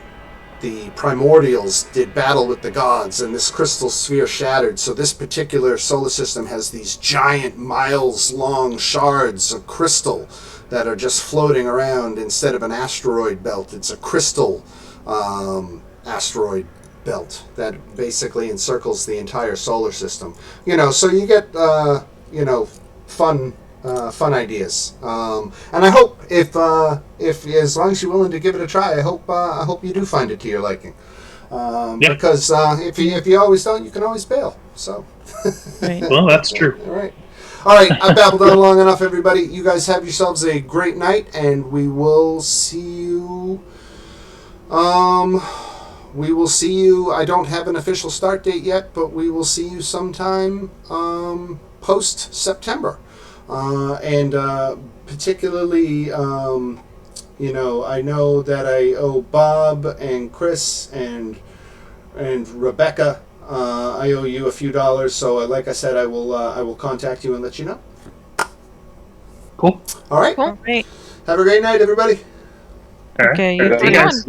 the primordials did battle with the gods, and this crystal sphere shattered. So this particular solar system has these giant, miles-long shards of crystal that are just floating around instead of an asteroid belt. It's a crystal asteroid belt that basically encircles the entire solar system. So you get fun ideas. And I hope if as long as you're willing to give it a try, I hope you do find it to your liking. Because if you always don't, you can always bail. So. Right. Well, that's true. All right, I've babbled on long enough, everybody. You guys have yourselves a great night, and we will see you. We will see you. I don't have an official start date yet, but we will see you sometime post September, and particularly. I know that I owe Bob and Chris and Rebecca. I owe you a few dollars, so like I said, I will contact you and let you know. Cool. All right. Cool. All right. Have a great night, everybody. All right. Okay, you See too. guys.